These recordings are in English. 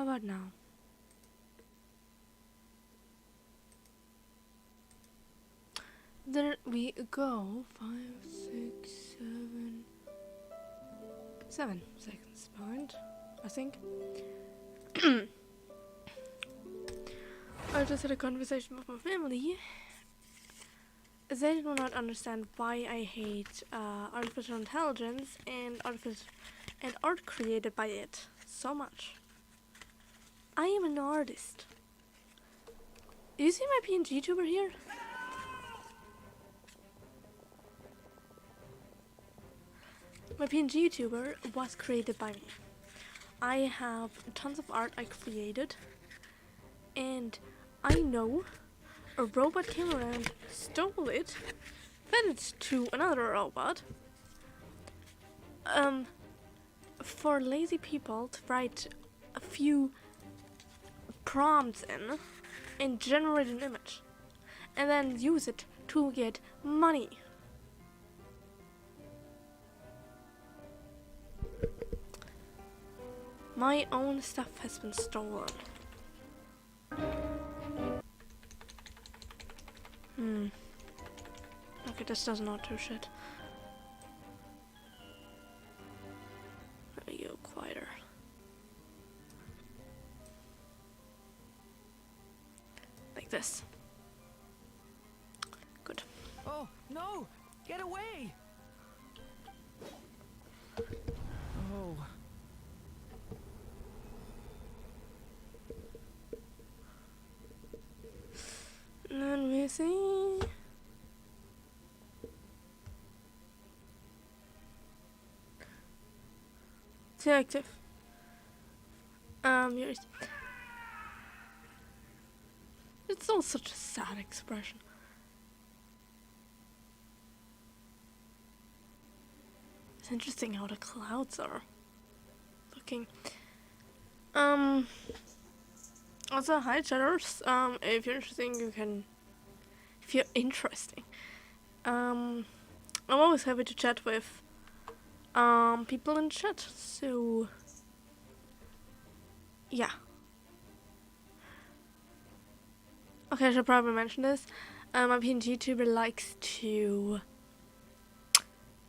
How about now? There we go. 5, 6, 7. 7 seconds behind, I think. I just had a conversation with my family. They do not understand why I hate artificial intelligence and art created by it so much. I am an artist. You see my PNG tuber here? My PNG YouTuber was created by me. I have tons of art I created, and I know a robot came around, stole it, fed it to another robot, for lazy people to write a few prompts in and generate an image, and then use it to get money. My own stuff has been stolen. Okay, this does not do shit. Let me go quieter. Like this. Good. Oh, no! Get away! Oh. Let me see. Selective. Here's. It's all such a sad expression. It's interesting how the clouds are looking. Also, hi chatters. If you're interesting, you can. If you're interesting, I'm always happy to chat with people in chat. So yeah. Okay, I should probably mention this. My PNG YouTuber likes to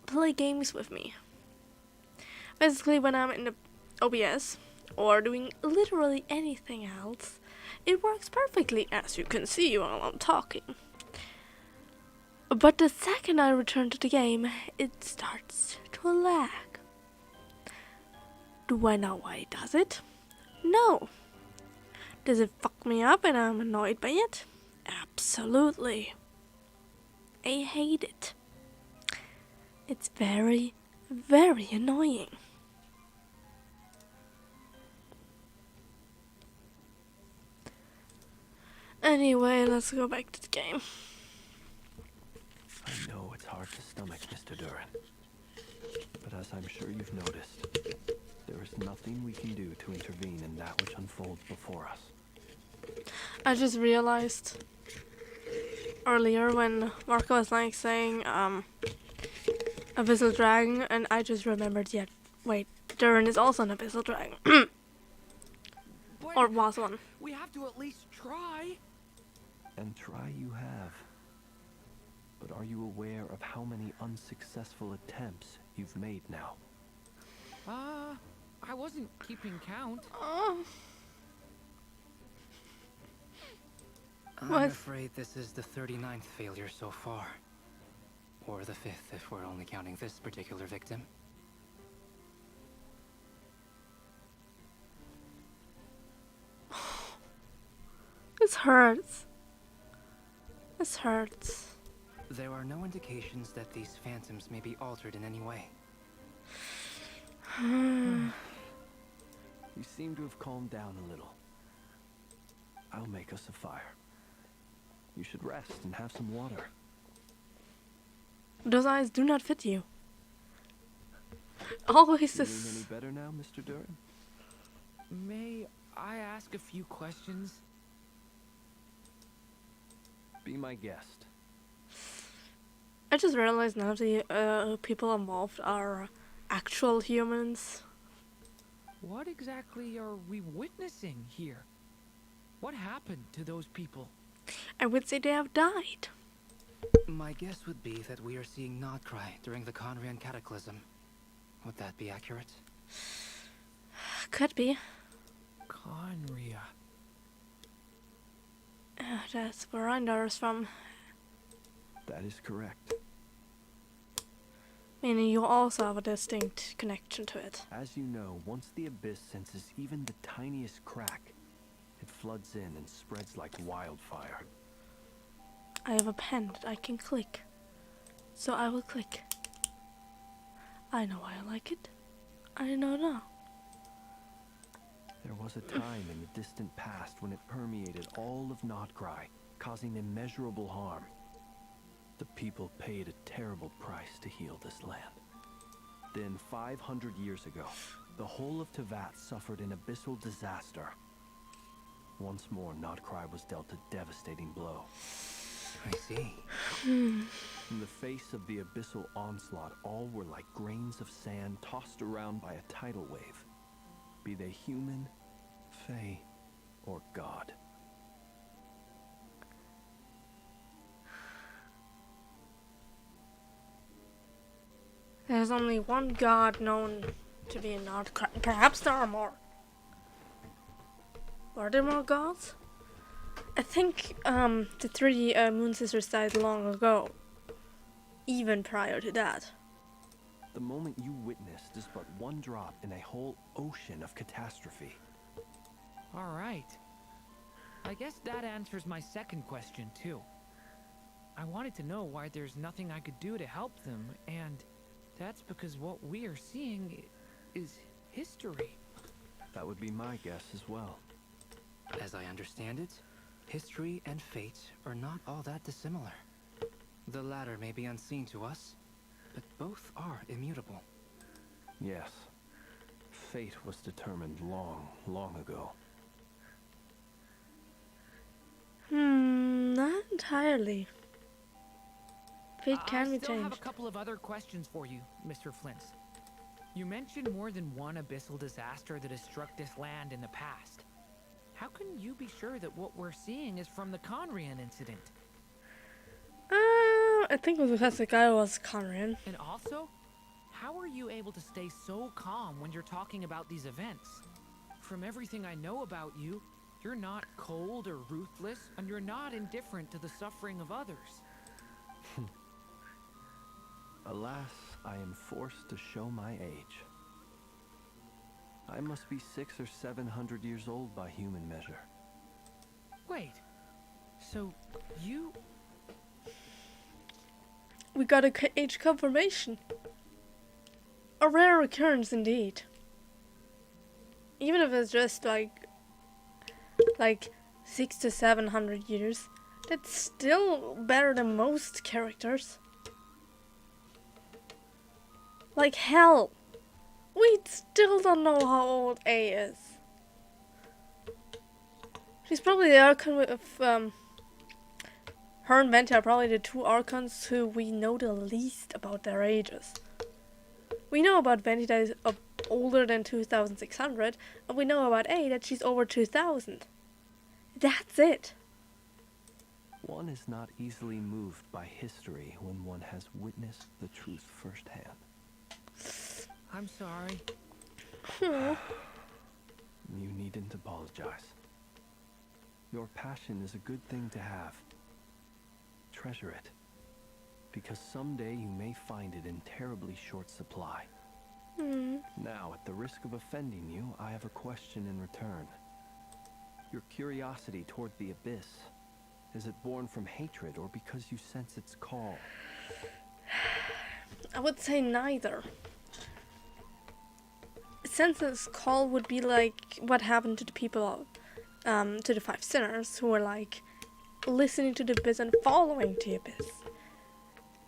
play games with me. Basically, when I'm in the OBS or doing literally anything else, it works perfectly, as you can see while I'm talking. But the second I return to the game, it starts to lag. Do I know why it does it? No. Does it fuck me up and I'm annoyed by it? Absolutely. I hate it. It's very, very annoying. Anyway, let's go back to the game. I know it's hard to stomach, Mr. Duran. But as I'm sure you've noticed, there is nothing we can do to intervene in that which unfolds before us. I just realized earlier when Marco was like saying Abyssal Dragon, and I just remembered, yet wait, Duran is also an Abyssal Dragon. Or was one. We have to at least try. And try you have. But are you aware of how many unsuccessful attempts you've made now? I wasn't keeping count. I'm afraid this is the 39th failure so far. Or the 5th if we're only counting this particular victim. This hurts. This hurts. There are no indications that these phantoms may be altered in any way. You seem to have calmed down a little. I'll make us a fire. You should rest and have some water. Those eyes do not fit you. Always Feeling this. any better now, Mr. Duran? May I ask a few questions? Be my guest. I just realized none of the people involved are actual humans. What exactly are we witnessing here? What happened to those people? I would say they have died. My guess would be that we are seeing Notcry during the Conrian Cataclysm. Would that be accurate? Could be. Conria. That's where Rindar is from. That is correct. Meaning you also have a distinct connection to it. As you know, once the abyss senses even the tiniest crack, it floods in and spreads like wildfire. I have a pen that I can click. So I will click. I know why I like it. I know now. There was a time in the distant past when it permeated all of Notcry, causing immeasurable harm. The people paid a terrible price to heal this land. Then, 500 years ago, the whole of Tevat suffered an abyssal disaster. Once more, Notcry was dealt a devastating blow. I see. In the face of the abyssal onslaught, all were like grains of sand tossed around by a tidal wave. Be they human, fae, or god. There's only one god known to be in Notcry. Perhaps there are more. Are there more gods? I think the three Moon Sisters died long ago. Even prior to that. The moment you witnessed is but one drop in a whole ocean of catastrophe. All right. I guess that answers my second question, too. I wanted to know why there's nothing I could do to help them, and that's because what we are seeing is history. That would be my guess as well. As I understand it, history and fate are not all that dissimilar. The latter may be unseen to us, but both are immutable. Yes. Fate was determined long, long ago. Not entirely. Fate can be I still have a changed. couple of other questions for you, Mr. Flint. You mentioned more than one abyssal disaster that has struck this land in the past. How can you be sure that what we're seeing is from the Conrian incident? I think it was because the guy was Conrian. And also, how are you able to stay so calm when you're talking about these events? From everything I know about you, you're not cold or ruthless, and you're not indifferent to the suffering of others. Alas, I am forced to show my age. I must be 600 or 700 years old by human measure. Wait, so you... We got a age confirmation. A rare occurrence indeed. Even if it's just like 600 to 700 years, that's still better than most characters. Like hell, we still don't know how old A is. She's probably the Archon with her and Venti are probably the two Archons who we know the least about their ages. We know about Venti that is older than 2600, and we know about A that she's over 2000. That's it. One is not easily moved by history when one has witnessed the truth firsthand. I'm sorry. You needn't apologize. Your passion is a good thing to have. Treasure it, because someday you may find it in terribly short supply. Now, at the risk of offending you, I have a question in return. Your curiosity toward the abyss, is it born from hatred or because you sense its call? I would say neither. Sense's call would be like what happened to the people, to the five sinners who were like listening to the abyss and following the abyss.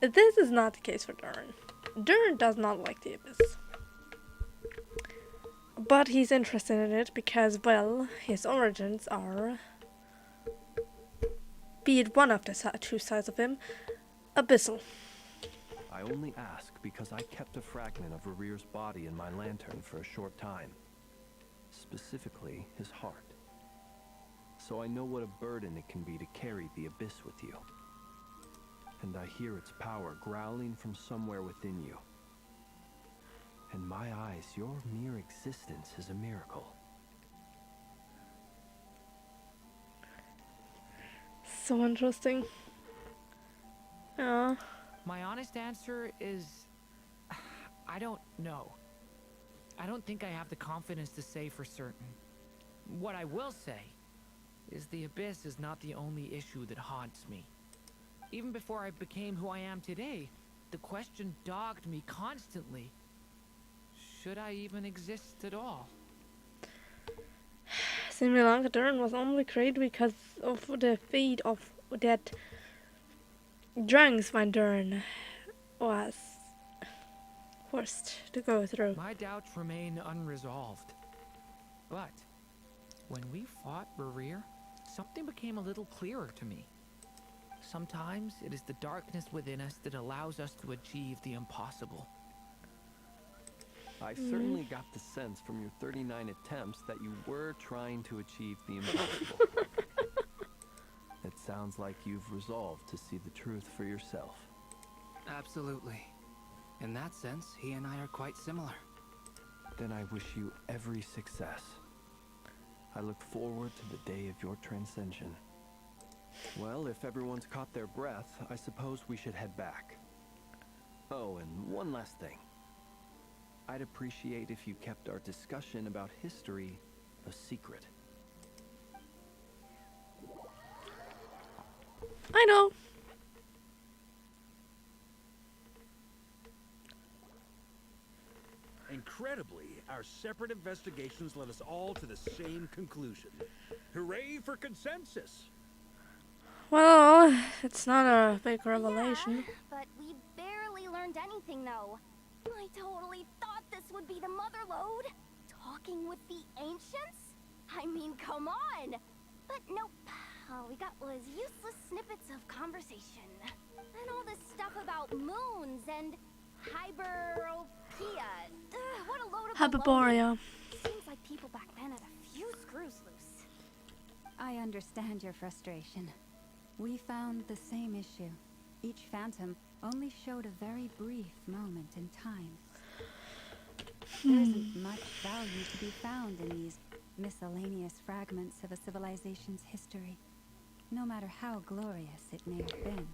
This is not the case for Durin. Durin does not like the abyss. But he's interested in it because, well, his origins are, be it one of the two sides of him, abyssal. I only ask because I kept a fragment of Rere's body in my lantern for a short time. specifically his heart. So I know what a burden it can be to carry the abyss with you. And I hear its power growling from somewhere within you. In my eyes, your mere existence is a miracle. So interesting. Yeah. My honest answer is I don't know. I don't think I have the confidence to say for certain. What I will say is the abyss is not the only issue that haunts me. Even before I became who I am today, the question dogged me constantly. Should I even exist at all? Sri Dern was only created because of the fate of that Drunks my Dern was forced to go through. My doubts remain unresolved. But when we fought Barir, something became a little clearer to me. Sometimes it is the darkness within us that allows us to achieve the impossible. I certainly got the sense from your 39 attempts that you were trying to achieve the impossible. It sounds like you've resolved to see the truth for yourself. Absolutely. In that sense, he and I are quite similar. Then I wish you every success. I look forward to the day of your transcension. Well, if everyone's caught their breath, I suppose we should head back. Oh, and one last thing. I'd appreciate if you kept our discussion about history a secret. I know. Incredibly, our separate investigations led us all to the same conclusion. Hooray for consensus! Well, it's not a big revelation. Yeah, but we barely learned anything, though. I totally thought this would be the mother lode. Talking with the ancients? I mean, come on! But nope. All we got was useless snippets of conversation. And all this stuff about moons and Hyperopia. What a load of Hyperborea. baloney. Seems like people back then had a few screws loose. I understand your frustration. We found the same issue. Each phantom only showed a very brief moment in time. There isn't much value to be found in these miscellaneous fragments of a civilization's history, no matter how glorious it may have been.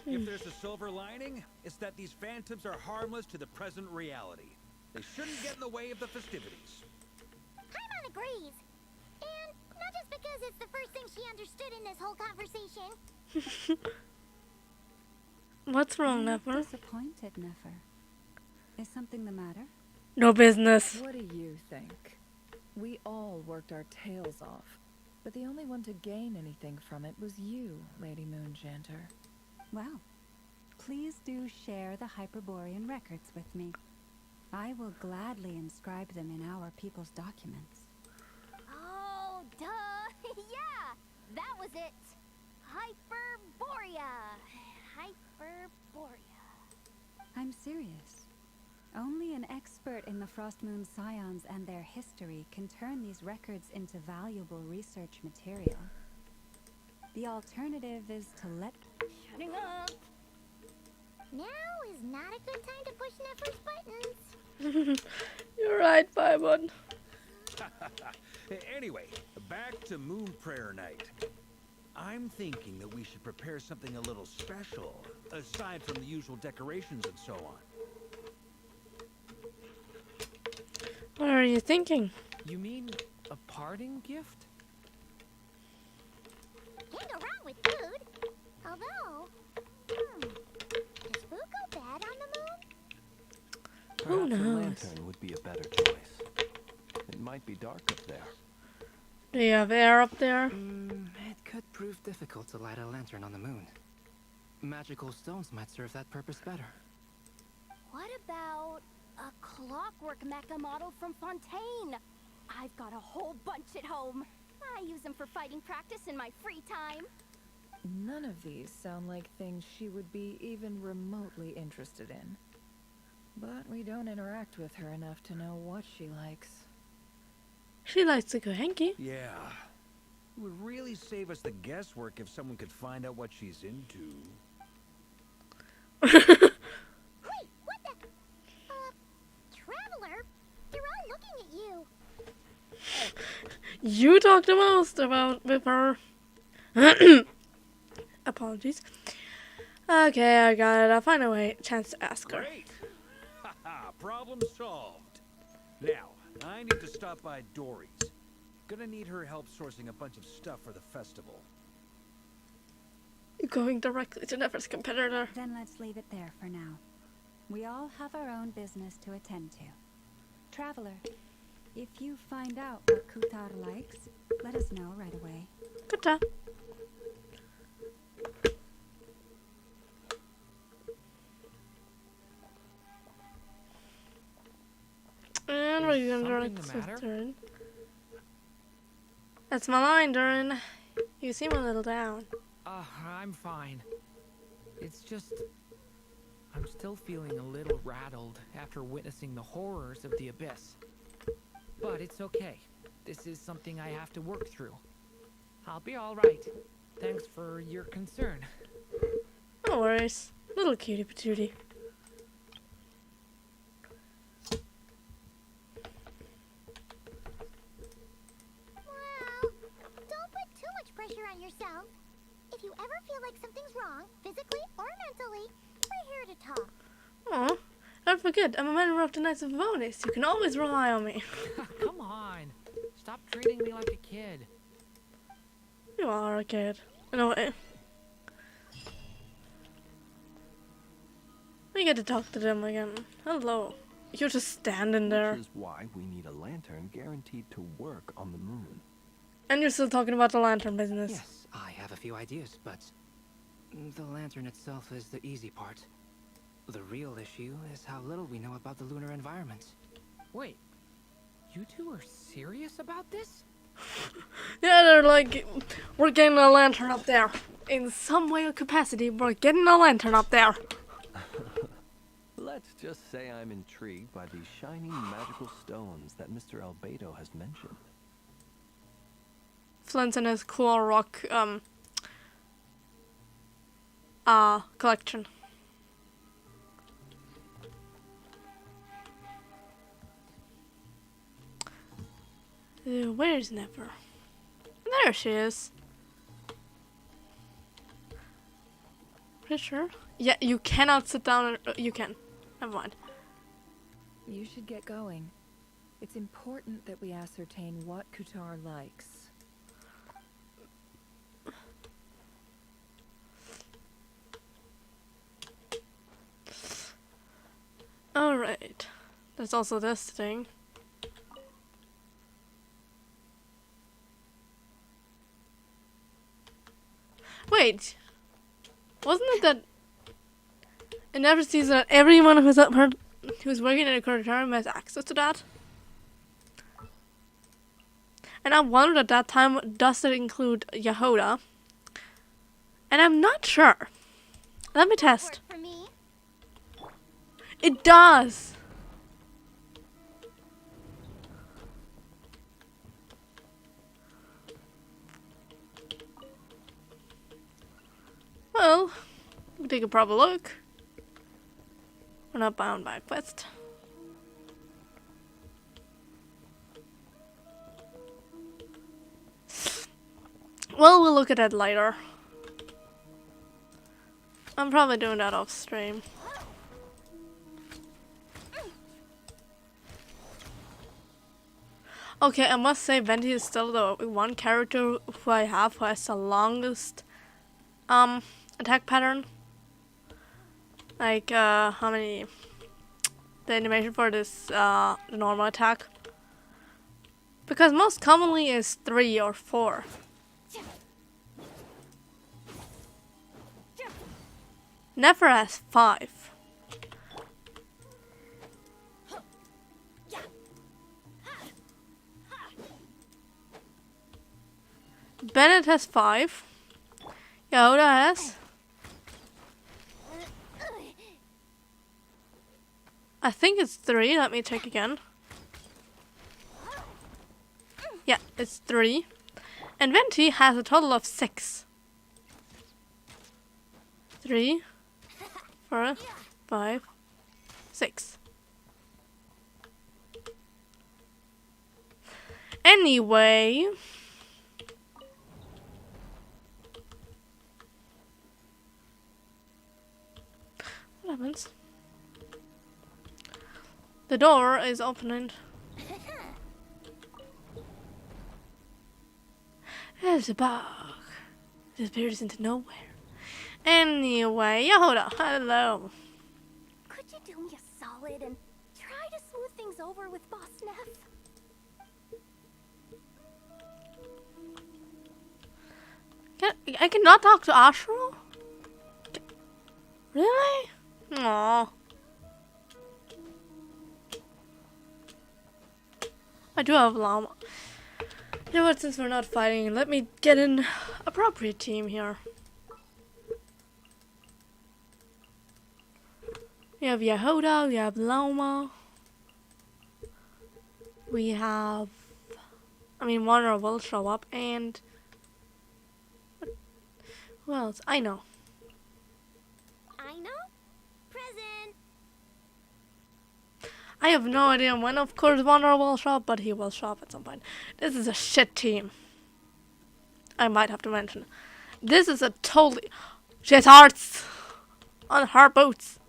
If there's a silver lining, it's that these phantoms are harmless to the present reality. They shouldn't get in the way of the festivities. Paimon agrees. And not just because it's the first thing she understood in this whole conversation. What's wrong, You look Nefer? disappointed, Nefer. Is something the matter? No business. What do you think? We all worked our tails off, but the only one to gain anything from it was you, Lady Moonjanter. Well, please do share the Hyperborean records with me. I will gladly inscribe them in our people's documents. Oh, duh. Yeah, that was it. Hyperborea. Hyperborea. I'm serious. Only an expert in the Frostmoon Scions and their history can turn these records into valuable research material. The alternative is to let... Shutting up. Now is not a good time to push Nefer's buttons. You're right, Paimon. Anyway, back to Moon Prayer Night. I'm thinking that we should prepare something a little special, aside from the usual decorations and so on. What are you thinking? You mean a parting gift? Can't go wrong with food. Although, does food go bad on the moon? Who Perhaps a knows? lantern would be a better choice. It might be dark up there. Do you have air up there? It could prove difficult to light a lantern on the moon. Magical stones might serve that purpose better. What about a clockwork mecha model from Fontaine? I've got a whole bunch at home. I use them for fighting practice in my free time. None of these sound like things she would be even remotely interested in. But we don't interact with her enough to know what she likes. She likes to go hanky. Yeah. It would really save us the guesswork if someone could find out what she's into. Wait, what the? Traveler? They're all looking at you. You talk the most about with her. Apologies. Okay, I got it. I'll find a way chance to ask her. Great. Haha, problem solved. Now, I need to stop by Dory's. Gonna need her help sourcing a bunch of stuff for the festival. You're going directly to Nefer's competitor. Then let's leave it there for now. We all have our own business to attend to. Traveler, if you find out what Kutar likes, let us know right away. Good job. And we're gonna something direct the matter? Durin. That's my line, Durin. You seem a little down. I'm fine. It's just... I'm still feeling a little rattled after witnessing the horrors of the Abyss. But it's okay. This is something I have to work through. I'll be alright. Thanks for your concern. No worries. Little cutie patootie. Well, don't put too much pressure on yourself. If you ever feel like something's wrong, physically or mentally, we're here to talk. Aw, don't forget, I'm a member of the Knights of Bonus. You can always rely on me. Come on. Stop treating me like a kid. You are a kid. In a way. We get to talk to them again. Hello. You're just standing there. Which is why we need a lantern guaranteed to work on the moon. And you're still talking about the lantern business. Yes, I have a few ideas, but the lantern itself is the easy part. The real issue is how little we know about the lunar environment. Wait. You two are serious about this? Yeah, they're like, we're getting a lantern up there. In some way or capacity, we're getting a lantern up there. Let's just say I'm intrigued by these shining magical stones that Mr. Albedo has mentioned. Flint's in his cool rock, collection. Where's Never? There she is. Pretty sure? Yeah, you cannot sit down and... you can. Never mind. You should get going. It's important that we ascertain what Kutar likes. Alright. There's also this thing. Wait. Wasn't it that it never sees that everyone who's working in a crematorium has access to that? And I wondered at that time, does it include Yehuda? And I'm not sure. Let me test. Work for me. It does. Well, we take a proper look. We're not bound by a quest. Well, we'll look at that later. I'm probably doing that off stream. Okay, I must say Venti is still the one character who I have who has the longest attack pattern. Like how many the animation for this the normal attack. Because most commonly is 3 or 4. Never has 5. Bennett has 5. Yehuda has... I think it's 3. Let me check again. Yeah, it's 3. And Venti has a total of 6. 3, 4, 5, 6. Anyway, what happens? The door is opening. There's a bug. It disappears into nowhere. Anyway, Yehuda, hello. Could you do me a solid and try to smooth things over with Boss Neff? I cannot talk to Ashro? Really? Aww. I do have llama. You know what, since we're not fighting, let me get an appropriate team here. We have Yehuda, we have Loma. We have... Wanderer will show up, and... Who else? I know. I know. Present. I have no idea when, of course, Wanderer will show up, but he will show up at some point. This is a shit team. I might have to mention. This is a totally... She has hearts on her boots.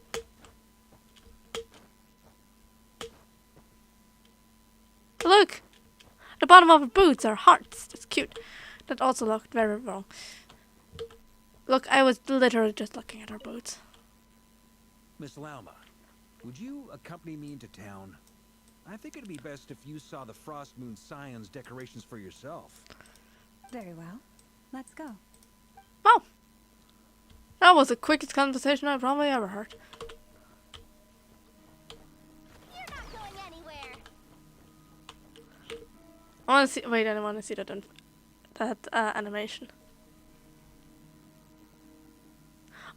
Look! The bottom of her boots are hearts. That's cute. That also looked very wrong. Look, I was literally just looking at her boots. Miss Lauma, would you accompany me into town? I think it'd be best if you saw the Frost Moon Scion's decorations for yourself. Very well. Let's go. Wow. That was the quickest conversation I've probably ever heard. You're not going anywhere. I want to see... Wait, I want to see that animation.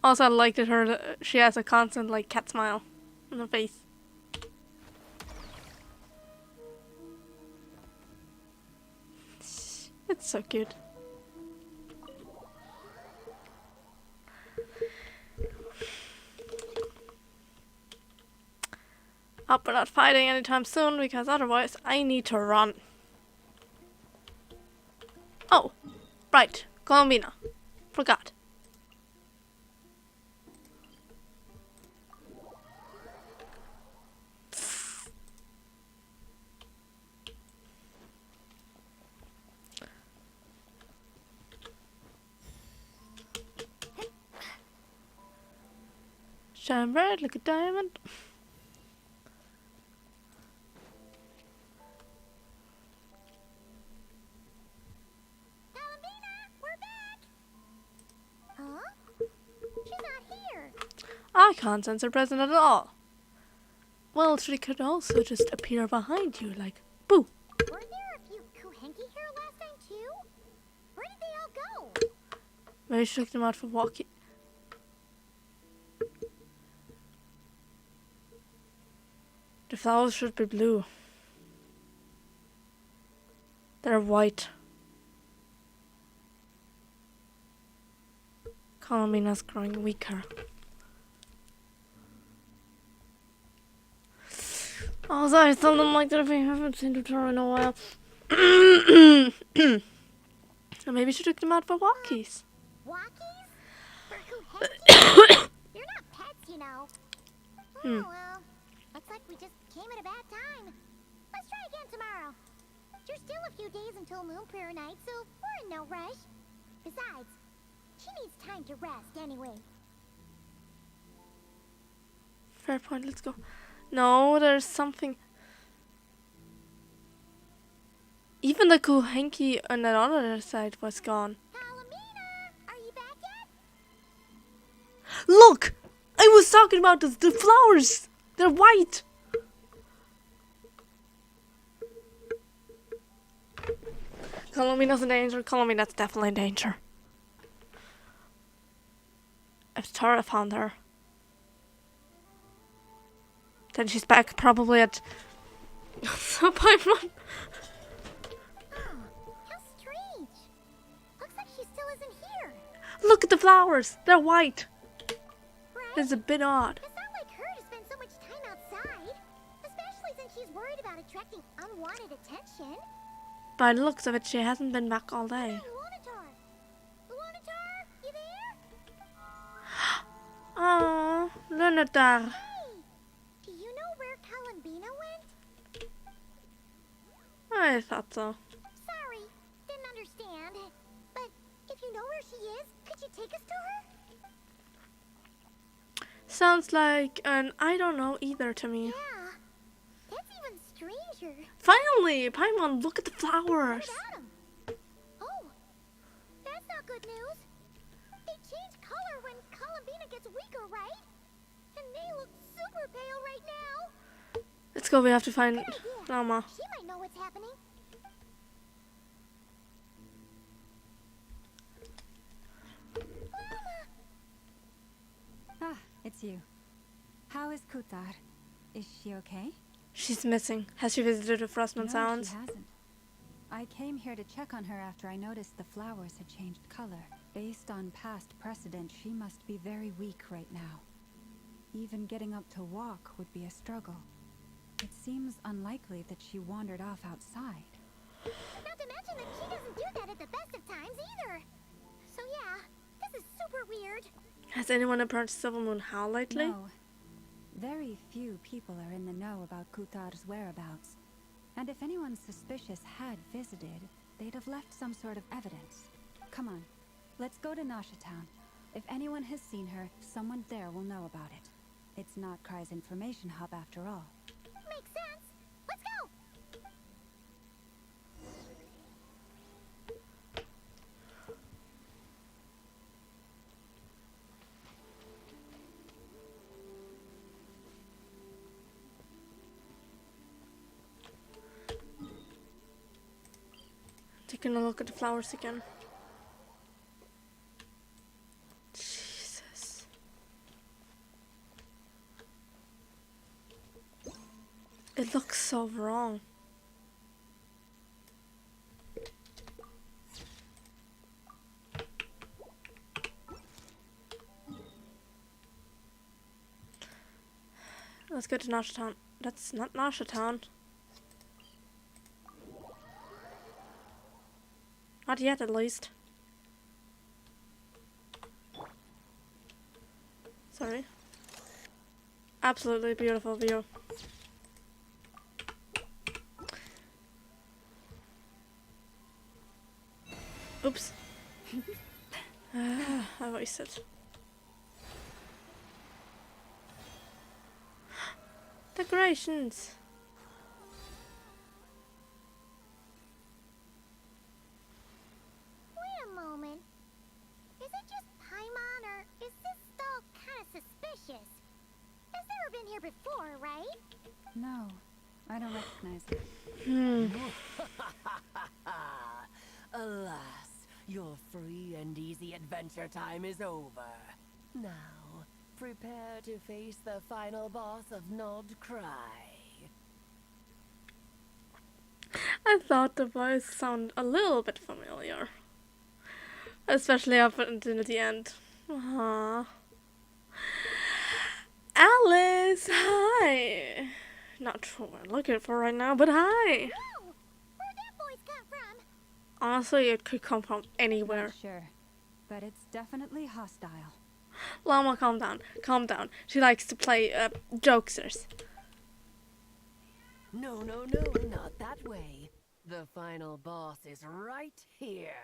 Also, I like that she has a constant, like, cat smile on her face. It's so cute. Hope we're not fighting anytime soon, because otherwise I need to run. Oh, right, Colombina. Forgot. Shine bright like a diamond. Huh? She's not here. I can't sense her presence at all. Well, she could also just appear behind you, like, boo. Were there a few Kuhenki here last time too? Where did they all go? Maybe she took them out for walking. The flowers should be blue. They're white. Colombina's growing weaker. Oh, sorry, something like that if we haven't seen Totoro in a while. Or maybe she took them out for walkies. Walkies? For Kuhenki? You're not pets, you know. Oh, well. Looks like we just came at a bad time. Let's try again tomorrow. There's still a few days until Moon Prayer Night, so we're in no rush. Besides, she needs time to rest anyway. Fair point, let's go. No, there's something. Even the Kuhenki on that other side was gone. Palomina, are you back yet? Look! I was talking about the flowers! They're white! Colombina's in danger. Colombina's definitely in danger. If Tara found her, then she's back probably at the pipeline. Look at the flowers. They're white. Right? It's a bit odd. It's not like her to spend so much time outside. Especially since she's worried about attracting unwanted attention. By the looks of it, she hasn't been back all day. Lunatar! Lunatar, you there? Oh, Lunatar. Hey! Do you know where Columbina went? I thought so. Sorry, didn't understand. But if you know where she is, could you take us to her? Sounds like an I don't know either to me. Yeah. That's even stranger. Finally, Paimon, look at the flowers. What about 'em? Oh, that's not good news. They change color when Columbina gets weaker, right? And they look super pale right now. Let's go, we have to find Good idea. Llama. She might know what's happening. Ah, it's you. How is Kutar? Is she okay? She's missing. Has she visited the Frostman No, Sounds? she hasn't. I came here to check on her after I noticed the flowers had changed color. Based on past precedent, she must be very weak right now. Even getting up to walk would be a struggle. It seems unlikely that she wandered off outside. Not to mention that she doesn't do that at the best of times either. So yeah, this is super weird. Has anyone approached Silver Moon Howl lately? No. Very few people are in the know about Kutar's whereabouts. And if anyone suspicious had visited, they'd have left some sort of evidence. Come on, let's go to Nasha Town. If anyone has seen her, someone there will know about it. It's not Cry's information hub after all. Makes sense. Let's go. Taking a look at the flowers again. Jesus. It looks so wrong. Let's go to Nasha Town. That's not Nasha Town. Not yet, at least. Sorry. Absolutely beautiful view. Oops. I wasted. Decorations. Wait a moment. Is it just Paimon, or is this doll kind of suspicious? It's never been here before, right? No, I don't recognize it. Alas, your free and easy adventure time is over. Now, prepare to face the final boss of Nod Cry. I thought the voice sounded a little bit familiar. Especially up until the end. Aww. Alice, hi! Not sure what I'm looking for right now, but hi! Whoa! Where'd that voice come from? Honestly, it could come from anywhere. Not sure, but it's definitely hostile. Llama, calm down. Calm down. She likes to play jokesters. No, not that way. The final boss is right here.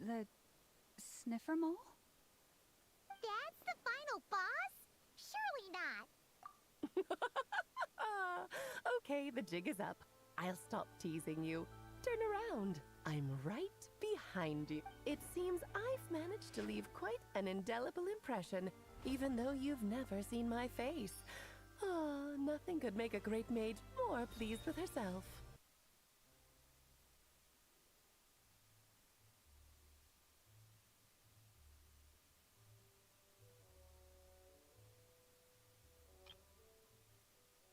The sniffer mole? That's the final boss? Surely not. Okay, the jig is up. I'll stop teasing you. Turn around. I'm right behind you. It seems I've managed to leave quite an indelible impression, even though you've never seen my face. Ah, nothing could make a great mage more pleased with herself.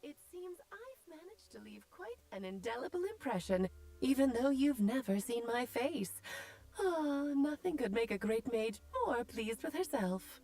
It seems I've managed to leave quite an indelible impression, even though you've never seen my face. Ah, nothing could make a great mage more pleased with herself.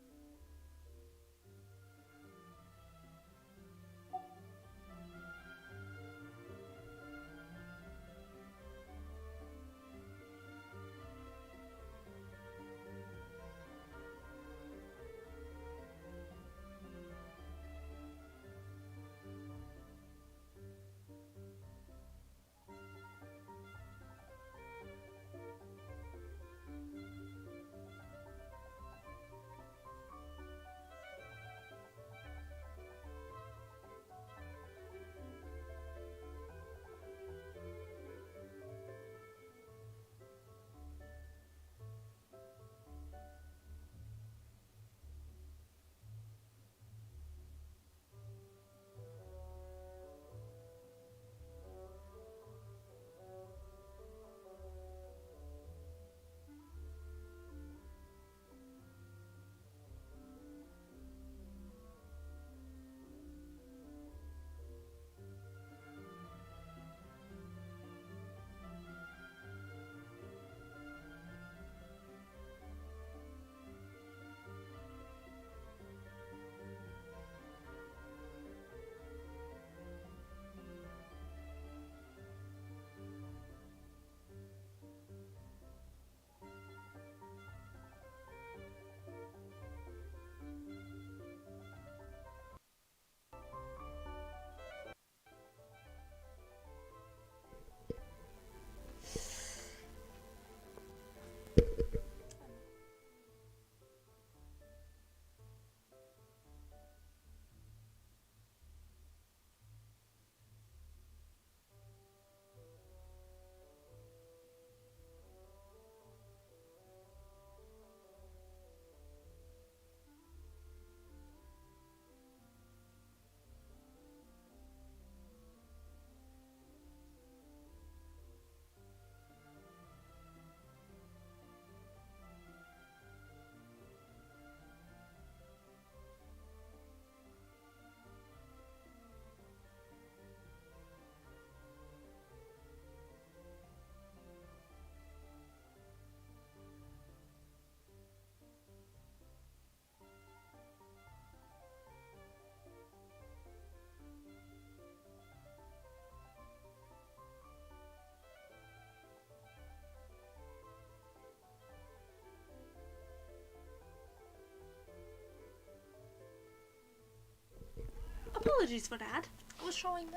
Apologies for that. I was showing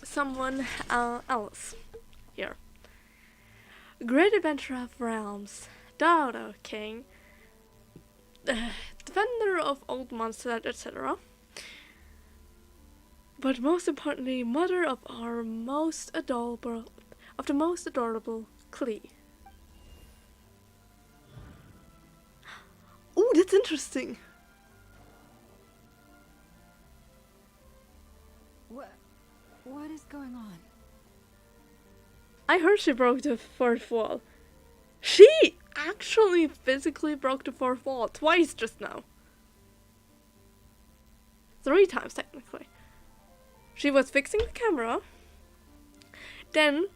someone else here. Great Adventure of Realms, Daughter King, Defender of Old Monsters, etc. But most importantly, mother of our most adorable, Klee. Ooh, that's interesting. What is going on? I heard she broke the fourth wall. She actually physically broke the fourth wall twice just now. 3 times technically. She was fixing the camera. Then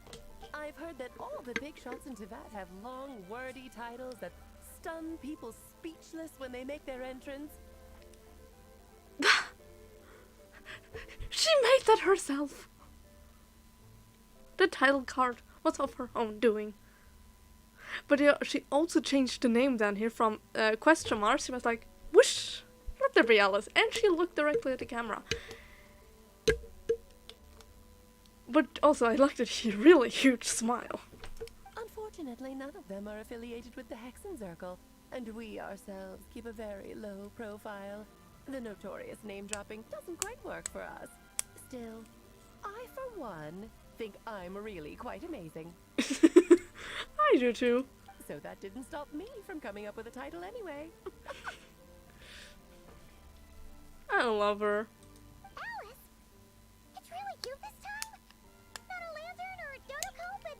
I've heard that all the big shots in Teyvat have long, wordy titles that stun people speechless when they make their entrance. she made that herself. The title card was of her own doing. But yeah, she also changed the name down here from question mark. She was like, whoosh, let there be Alice. And she looked directly at the camera. But also, I liked a really huge smile. Unfortunately, none of them are affiliated with the Hexenzirkel, and we ourselves keep a very low profile. The notorious name-dropping doesn't quite work for us. Still, I, for one, think I'm really quite amazing. I do too. So that didn't stop me from coming up with a title anyway. I love her. Alice, it's really you this time? Not a lantern or a dodo coat, but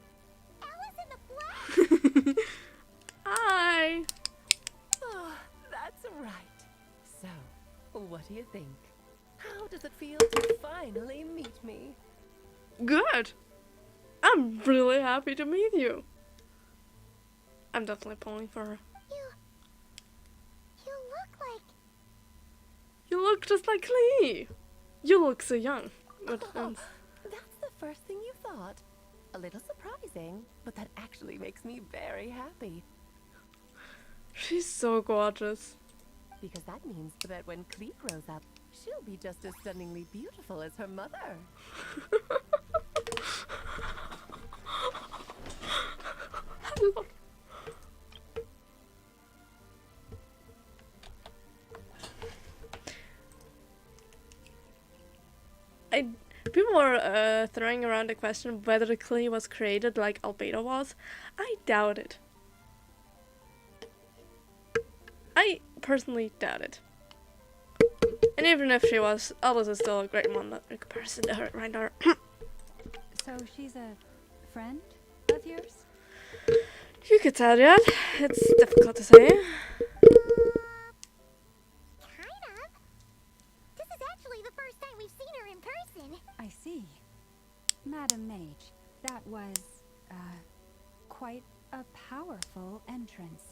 Alice in the flesh? Hi. Oh, that's right. So, what do you think? How does it feel to finally meet me? Good. I'm really happy to meet you. I'm definitely pulling for her. You look like... You look just like Lee. You look so young. But, Oh, that's the first thing you thought. A little surprising, but that actually makes me very happy. she's so gorgeous. Because that means that when Klee grows up, she'll be just as stunningly beautiful as her mother. People were throwing around the question whether the Klee was created like Albedo was. I doubt it. I personally doubt it. And even if she was, Alice is still a great one in comparison to her right now. So she's a friend of yours? You could tell that. It's difficult to say. Kind of. This is actually the first time we've seen her in person. I see. Madam Mage, that was, quite a powerful entrance.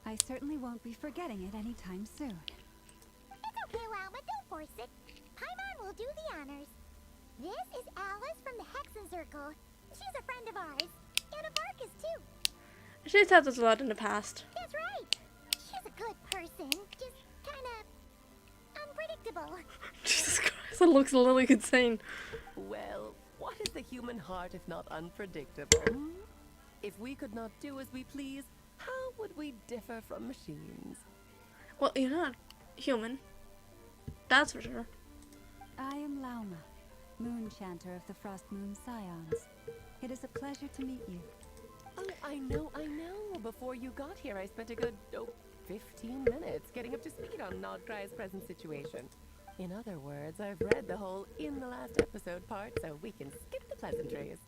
I certainly won't be forgetting it anytime soon. It's okay, Lalma, don't force it. Paimon will do the honors. This is Alice from the Hexenzirkel. She's a friend of ours. And of Arcus, too. She's helped us a lot in the past. That's right. She's a good person. Just kind of unpredictable. Jesus Christ, that looks a little insane. Well, what is the human heart if not unpredictable? If we could not do as we please, how would we differ from machines? Well, you're not human. That's for sure. I am Lauma, Moon Chanter of the Frost Moon Scions. It is a pleasure to meet you. Oh, I know. Before you got here, I spent a good, 15 minutes getting up to speed on Nodcry's present situation. In other words, I've read the whole in the last episode part, so we can skip the pleasantries.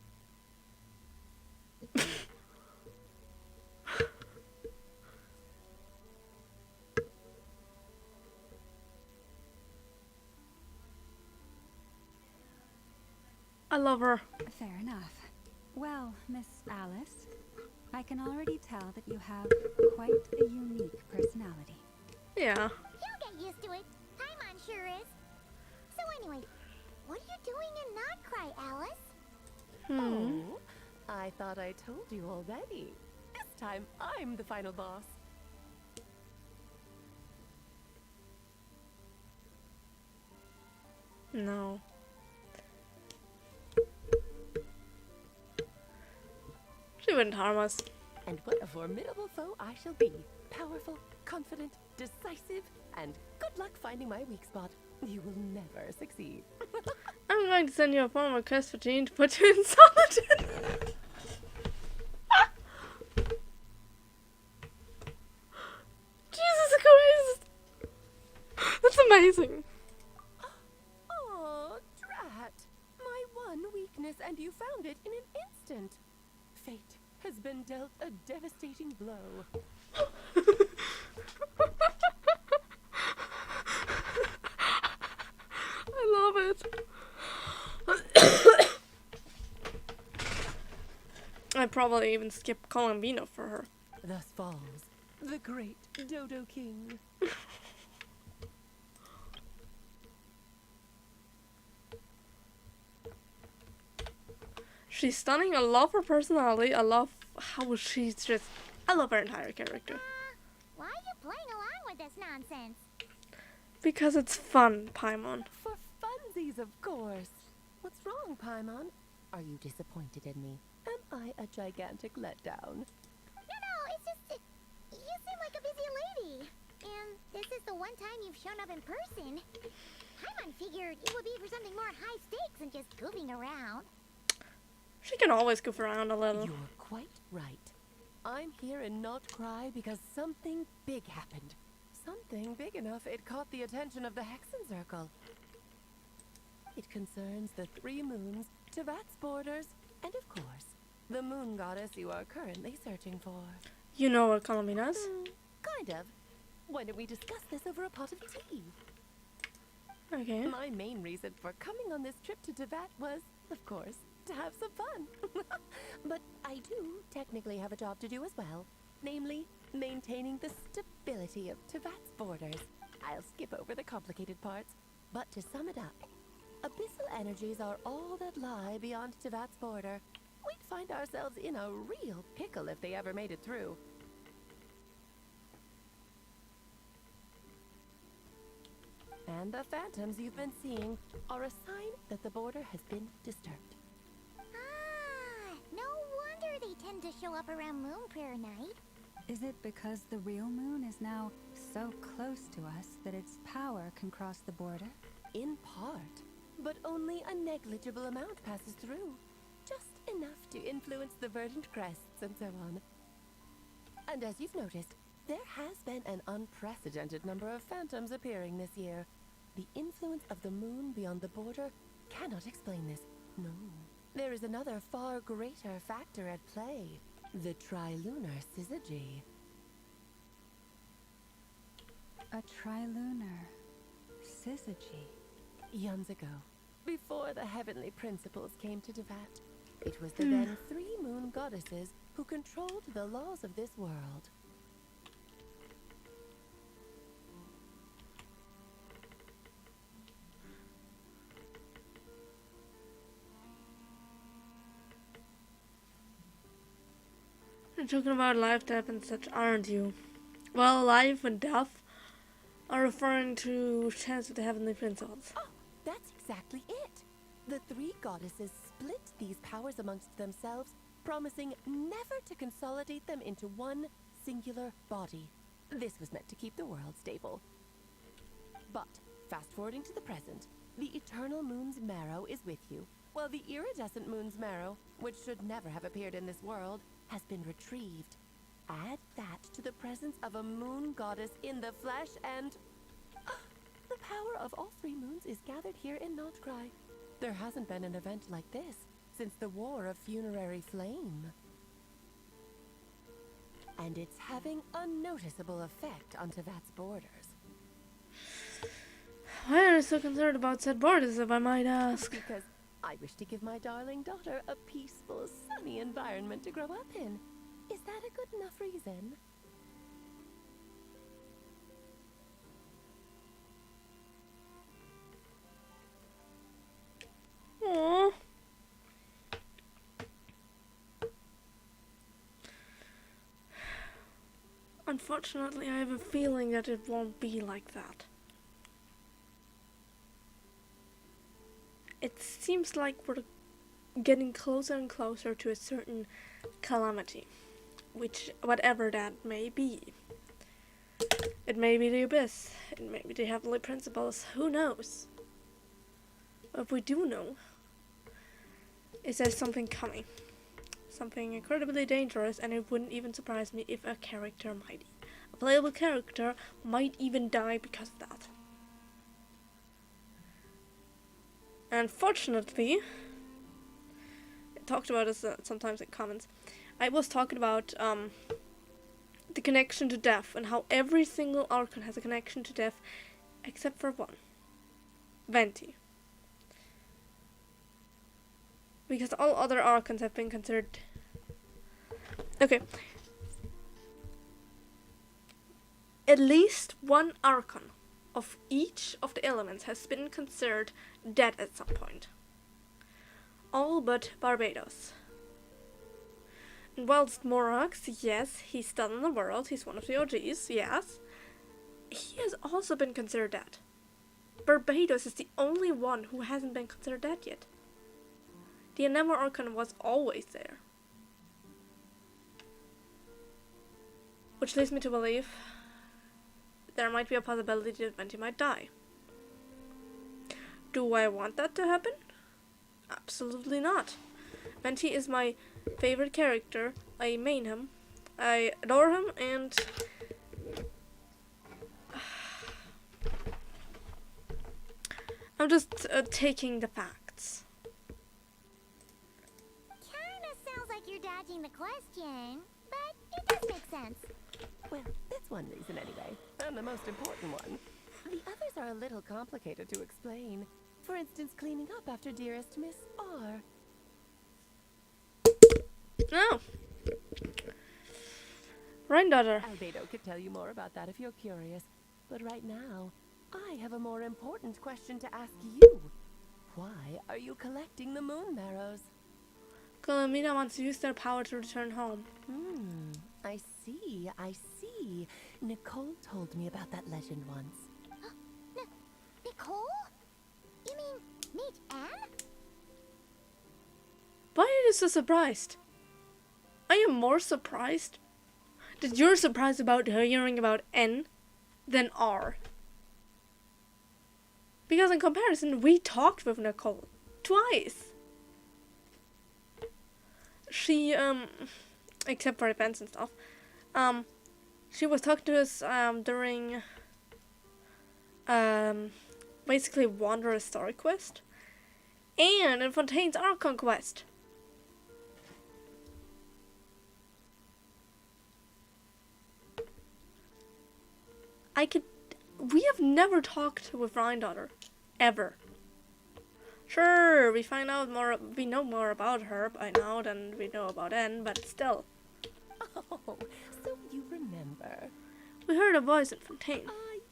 I love her. Fair enough. Well, Miss Alice, I can already tell that you have quite a unique personality. Yeah. You'll get used to it. Paimon sure is. So anyway, what are you doing in Nodcry, Alice? Oh, I thought I told you already. This time, I'm the final boss. No. She wouldn't harm us. And what a formidable foe I shall be. Powerful, confident, decisive, and good luck finding my weak spot. You will never succeed. I'm going to send you a form request for Jean to put you in solitude. Jesus Christ! That's amazing. Oh, drat. My one weakness, and you found it in an instant. Fate has been dealt a devastating blow. I love it. I'd probably even skip calling Vino for her. Thus falls the great Dodo King. She's stunning. I love her personality. I love how she's just... I love her entire character. Why are you playing along with this nonsense? Because it's fun, Paimon. For funsies, of course. What's wrong, Paimon? Are you disappointed in me? Am I a gigantic letdown? No, it's just you seem like a busy lady. And this is the one time you've shown up in person. Paimon figured you would be for something more high stakes than just goofing around. She can always goof around a little. You're quite right. I'm here in Not Cry because something big happened. Something big enough it caught the attention of the Hexen Circle. It concerns the 3 moons, Tevat's borders, and of course, the moon goddess you are currently searching for. You know what Colomina's? Kind of. Why don't we discuss this over a pot of tea? Okay. My main reason for coming on this trip to Tevat was, of course, to have some fun. But I do technically have a job to do as well. Namely, maintaining the stability of Tevat's borders. I'll skip over the complicated parts. But to sum it up, abyssal energies are all that lie beyond Tevat's border. We'd find ourselves in a real pickle if they ever made it through. And the phantoms you've been seeing are a sign that the border has been disturbed. Ah, no wonder they tend to show up around Moon Prayer Night. Is it because the real moon is now so close to us that its power can cross the border? In part, but only a negligible amount passes through. Just enough to influence the verdant crests and so on. And as you've noticed, there has been an unprecedented number of phantoms appearing this year. The influence of the moon beyond the border cannot explain this. No. There is another far greater factor at play. The trilunar syzygy. A trilunar syzygy. Eons ago, before the heavenly principles came to Tevat, it was the then 3 moon goddesses who controlled the laws of this world. You're talking about life, death, and such, aren't you? Well, life and death are referring to chance of the heavenly principles. Oh, that's exactly it. The 3 goddesses split these powers amongst themselves, promising never to consolidate them into one singular body. This was meant to keep the world stable. But, fast forwarding to the present, the eternal moon's marrow is with you, while the iridescent moon's marrow, which should never have appeared in this world, has been retrieved. Add that to the presence of a moon goddess in the flesh and... the power of all 3 moons is gathered here in Not Cry. There hasn't been an event like this since the War of Funerary Flame. And it's having a noticeable effect on Tevat's borders. Why are you so concerned about said borders, if I might ask? Because I wish to give my darling daughter a peaceful, sunny environment to grow up in. Is that a good enough reason? Aww. Unfortunately, I have a feeling that it won't be like that. It seems like we're getting closer and closer to a certain calamity, which, whatever that may be. It may be the abyss, it may be the heavenly principles, who knows? What we do know is there's something coming. Something incredibly dangerous, and it wouldn't even surprise me if a playable character might even die because of that. Unfortunately, I talked about this sometimes in comments. I was talking about the connection to death and how every single Archon has a connection to death except for one. Venti. Because all other Archons have been considered... Okay. At least one Archon of each of the elements has been considered dead at some point. All but Barbados. And whilst Morax, yes, he's still in the world, he's one of the OGs, yes, he has also been considered dead. Barbados is the only one who hasn't been considered dead yet. The Enamor Archon was always there. which leads me to believe there might be a possibility that Venti might die. Do I want that to happen? Absolutely not. Venti is my favorite character. I main him. I adore him, and I'm just taking the facts. Kinda sounds like you're dodging the question, but it does make sense. Well, that's one reason anyway, and the most important one. The others are a little complicated to explain. For instance, cleaning up after dearest Miss R. Oh. Granddaughter. Albedo could tell you more about that if you're curious. But right now, I have a more important question to ask you. Why are you collecting the moon marrows? Colomina wants to use their power to return home. I see, I see. Nicole told me about that legend once. Nicole? You mean meet Anne? Why are you so surprised? I am more surprised that you're surprised about hearing about N than R. Because in comparison, we talked with Nicole twice. She, except for events and stuff, she was talking to us, during, basically Wanderer's Story Quest, and in Fontaine's Archon Quest. We have never talked with Granddaughter, ever. Sure, we know more about her by now than we know about N, but still. Oh, so you remember. We heard a voice in Fontaine.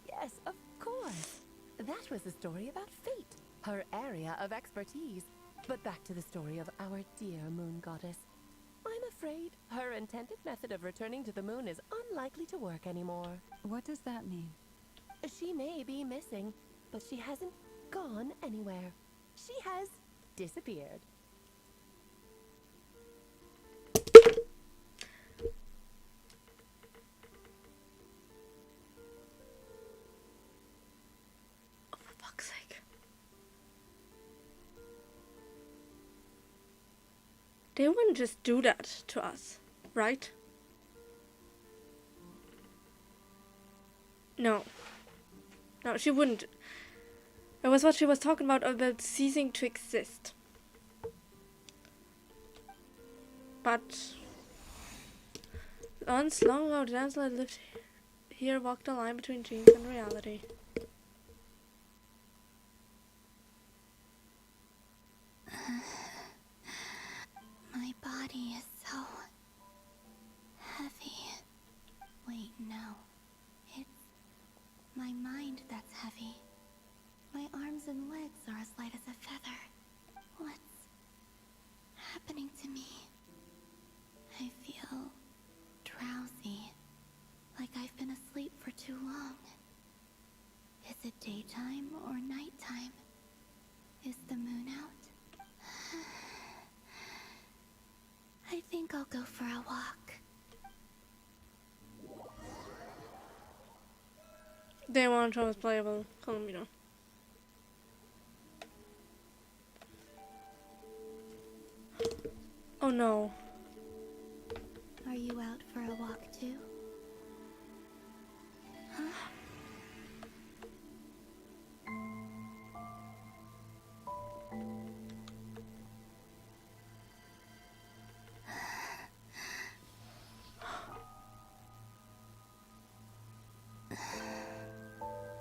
Yes, of course. That was the story about Fate, her area of expertise. But back to the story of our dear moon goddess. I'm afraid her intended method of returning to the moon is unlikely to work anymore. What does that mean? She may be missing, but she hasn't gone anywhere. She has disappeared. Oh, for fuck's sake. They wouldn't just do that to us, right? No. No, she wouldn't. It was what she was talking about ceasing to exist. But once long ago, Dansel had lived here, walked the line between dreams and reality. My body is so heavy. Wait, no. It's my mind that's heavy. My arms and legs are as light as a feather. What's happening to me? I feel drowsy, like I've been asleep for too long. Is it daytime or nighttime? Is the moon out? I think I'll go for a walk. Day 1 show is playable. Colomino. Oh no. Are you out for a walk too? Huh?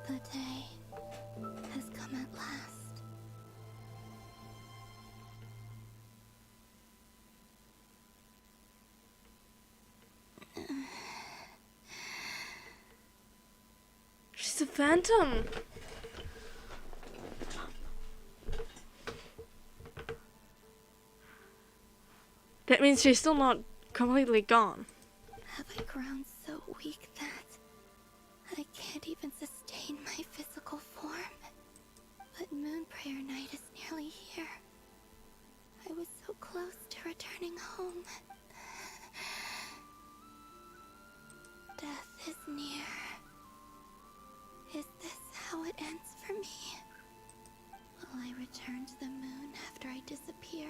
The day has come at last. She's a phantom. That means she's still not completely gone. Have I grown so weak that I can't even sustain my physical form? But Moon Prayer Night is nearly here. I was so close to returning home. return to the moon after I disappear.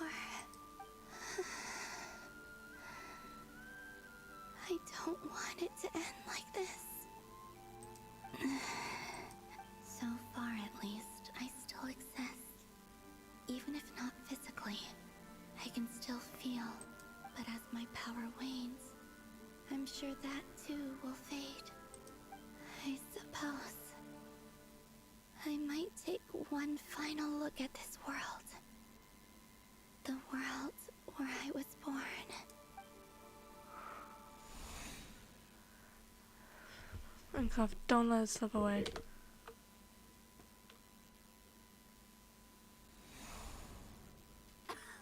Or... I don't want it to end like this. So far, at least, I still exist. Even if not physically, I can still feel. But as my power wanes, I'm sure that too will fade. I suppose I might take one final look at this world. The world where I was born. And Cuff, don't let it slip away.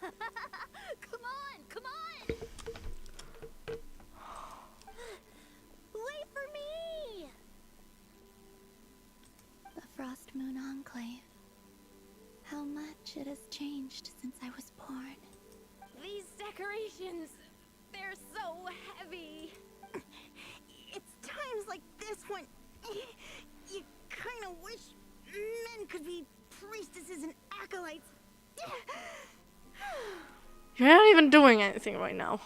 Come on, come on! Wait for me! The Frost Moon Enclave. How much it has changed since I was born. These decorations, they're so heavy. It's times like this when you kind of wish men could be priestesses and acolytes. You're not even doing anything right now.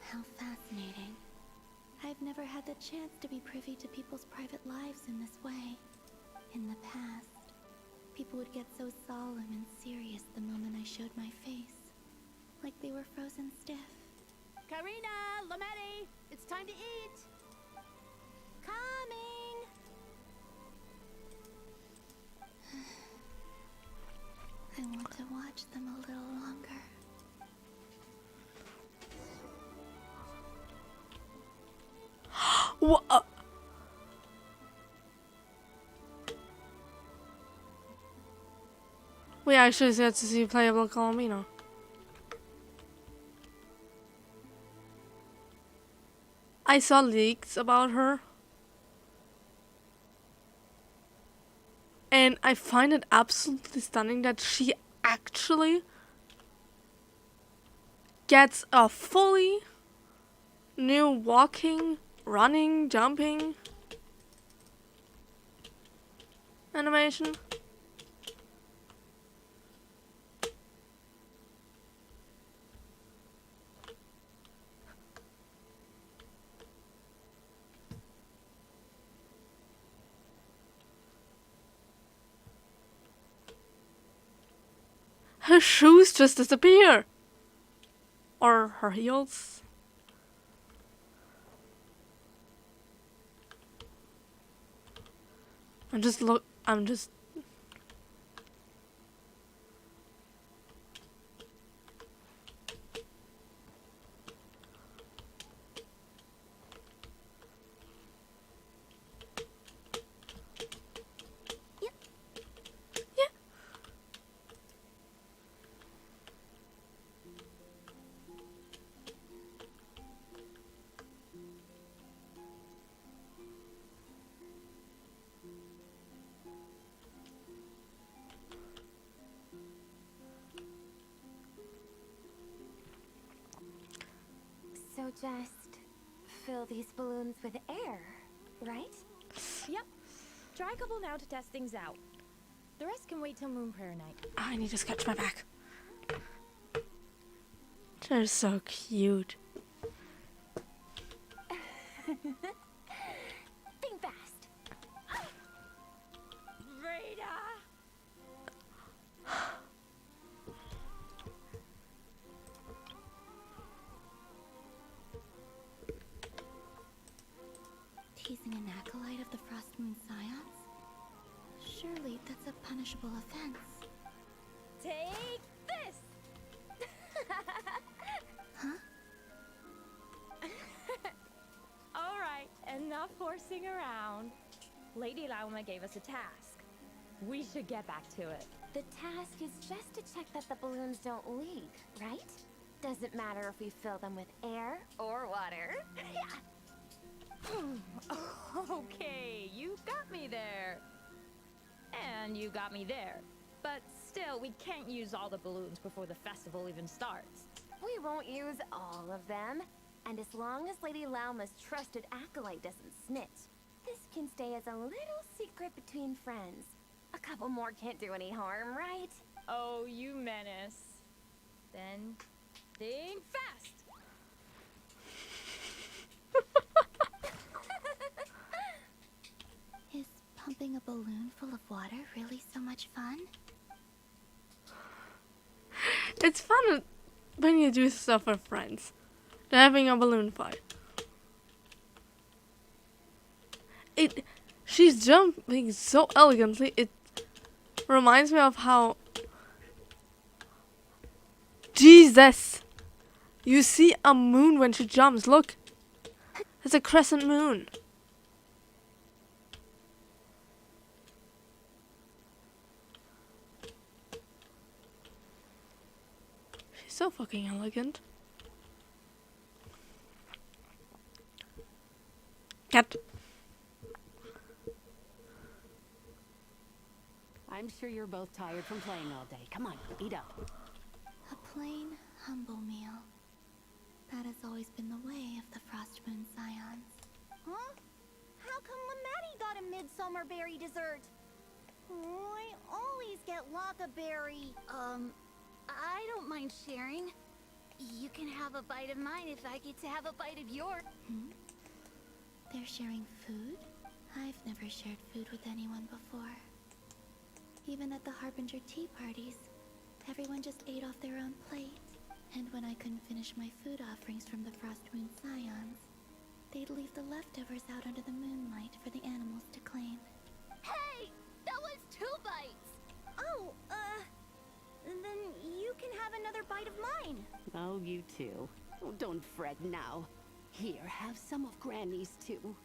How fascinating. I've never had the chance to be privy to people's private lives in this way. In the past, people would get so solemn and serious the moment I showed my face. Like they were frozen stiff. Karina, Lametti, it's time to eat. Coming! I want to watch them a little longer. What? We actually get to see playable Colomino. I saw leaks about her. And I find it absolutely stunning that she actually gets a fully new walking, running, jumping animation. Her shoes just disappear. Or her heels. I'm just So just fill these balloons with air, right? Yep. Try a couple now to test things out. The rest can wait till Moon Prayer night. I need to sketch my back. They're so cute. Think fast. Rita! Teasing an acolyte of the Frost Moon Scions? Surely that's a punishable offense. Take this! Huh? Alright, enough horsing around. Lady Lauma gave us a task. We should get back to it. The task is just to check that the balloons don't leak, right? Doesn't matter if we fill them with air or water. Okay, you got me there. And you got me there. But still, we can't use all the balloons before the festival even starts. We won't use all of them. And as long as Lady Lauma's trusted acolyte doesn't snitch, this can stay as a little secret between friends. A couple more can't do any harm, right? Oh, you menace. Then think fast. Is pumping a balloon full of water really so much fun? It's fun when you do stuff with friends. They're having a balloon fight. She's jumping so elegantly. It reminds me of how... Jesus! You see a moon when she jumps. Look. It's a crescent moon. She's so fucking elegant. Cat. I'm sure you're both tired from playing all day. Come on, eat up. A plain, humble meal. That has always been the way of the Frost Moon Scions. Huh? How come Lametti got a midsummer berry dessert? Oh, I always get Lockaberry. I don't mind sharing. You can have a bite of mine if I get to have a bite of yours. They're sharing food? I've never shared food with anyone before. Even at the Harbinger tea parties, everyone just ate off their own plate. And when I couldn't finish my food offerings from the Frost Moon Scions, they'd leave the leftovers out under the moonlight for the animals to claim. Hey! That was 2 bites! Oh, then you can have another bite of mine. Oh, you too. Oh, don't fret now. Here, have some of Granny's too.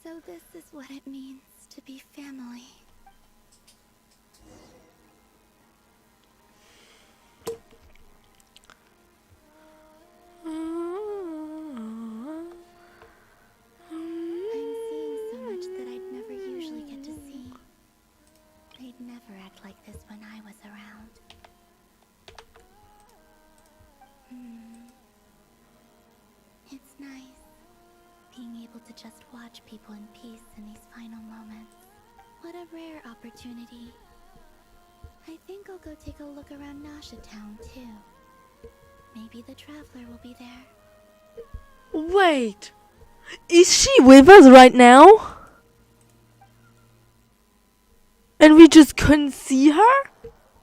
So this is what it means to be family. I'm seeing so much that I'd never usually get to see. They'd never act like this when I was around. It's nice being able to just watch people in peace in these final moments. What a rare opportunity. I think I'll go take a look around Nasha Town too. Maybe the Traveler will be there. Wait. Is she with us right now? And we just couldn't see her?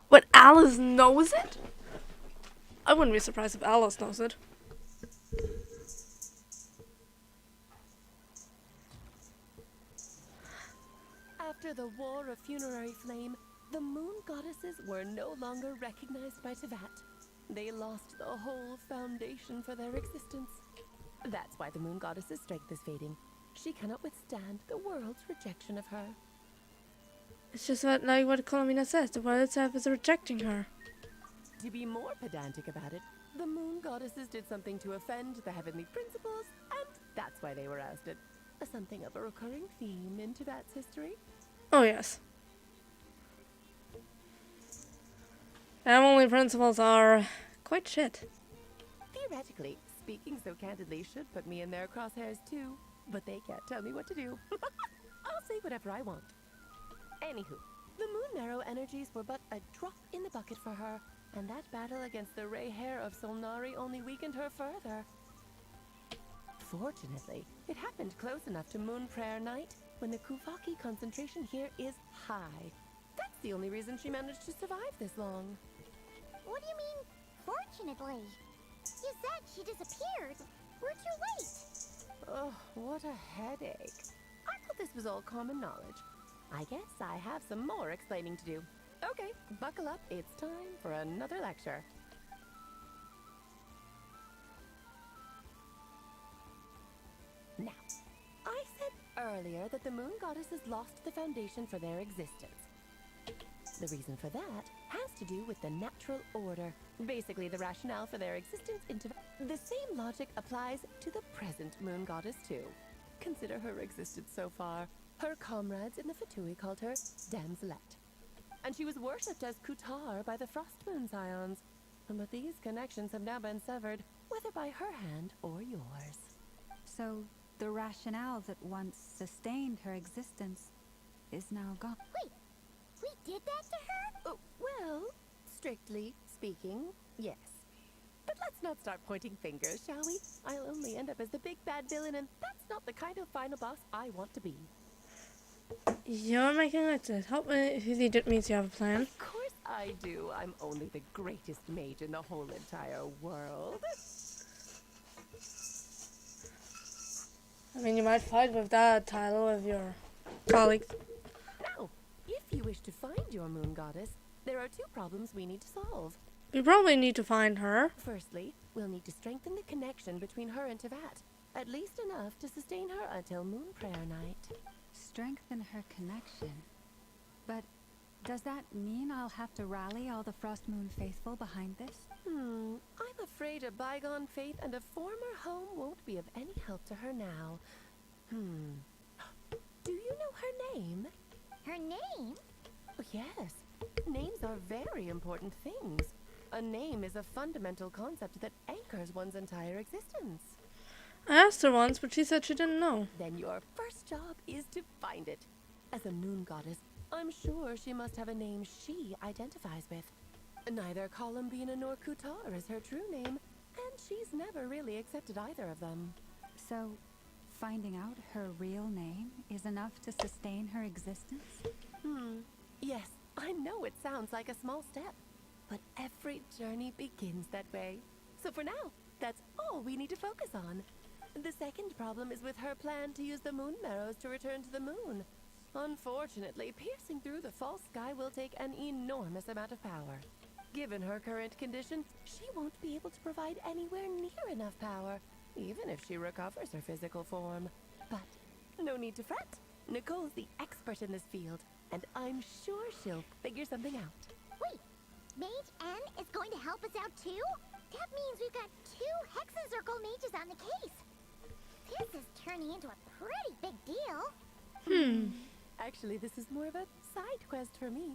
But Alice knows it? I wouldn't be surprised if Alice knows it. After the War of Funerary Flame, the Moon Goddesses were no longer recognized by Tevat. They lost the whole foundation for their existence. That's why the Moon Goddess's strength is fading. She cannot withstand the world's rejection of her. It's just like what Colomina says. The world itself is rejecting her. To be more pedantic about it, the Moon Goddesses did something to offend the heavenly principles, and that's why they were ousted. Something of a recurring theme in Tevat's history. Oh, yes. Heavenly principles are quite shit. Theoretically, speaking so candidly should put me in their crosshairs too, but they can't tell me what to do. I'll say whatever I want. Anywho, the Moon Marrow energies were but a drop in the bucket for her, and that battle against the Ray Hair of Solnari only weakened her further. Fortunately, it happened close enough to Moon Prayer Night, when the Kuvaki concentration here is high. That's the only reason she managed to survive this long. What do you mean, fortunately? You said she disappeared. Where'd you wait? Oh, what a headache. I thought this was all common knowledge. I guess I have some more explaining to do. Okay, buckle up. It's time for another lecture. Now, I said earlier that the Moon Goddesses lost the foundation for their existence. The reason for that has to do with the natural order, basically the rationale for their existence in Tevat. The same logic applies to the present Moon Goddess too. Consider her existence so far. Her comrades in the Fatui called her Damselette. and she was worshipped as Kutar by the Frost Moon Scions. But these connections have now been severed, whether by her hand or yours. So, the rationale that once sustained her existence is now gone. Wait, we did that to her? Oh, well, strictly speaking, yes. But let's not start pointing fingers, shall we? I'll only end up as the big bad villain, and that's not the kind of final boss I want to be. You're making it. Help me if you didn't mean you have a plan. Of course I do. I'm only the greatest mage in the whole entire world. I mean, you might fight with that title with your colleagues. Now, if you wish to find your moon goddess, there are 2 problems we need to solve. We probably need to find her. Firstly, we'll need to strengthen the connection between her and Tevat. At least enough to sustain her until Moon Prayer Night. Strengthen her connection. But does that mean I'll have to rally all the Frost Moon faithful behind this? I'm afraid a bygone faith and a former home won't be of any help to her now. Do you know her name? Her name? Oh, yes. Names are very important things. A name is a fundamental concept that anchors one's entire existence. I asked her once, but she said she didn't know. Then your first job is to find it. As a moon goddess, I'm sure she must have a name she identifies with. Neither Columbina nor Kutar is her true name, and she's never really accepted either of them. So, finding out her real name is enough to sustain her existence? Yes, I know it sounds like a small step, but every journey begins that way. So for now, that's all we need to focus on. The second problem is with her plan to use the moon marrows to return to the moon. Unfortunately, piercing through the false sky will take an enormous amount of power. Given her current condition, she won't be able to provide anywhere near enough power, even if she recovers her physical form. But no need to fret. Nicole's the expert in this field, and I'm sure she'll figure something out. Wait, Mage N is going to help us out too? That means we've got 2 Hexacircle mages on the case. This is turning into a pretty big deal. Actually, this is more of a side quest for me.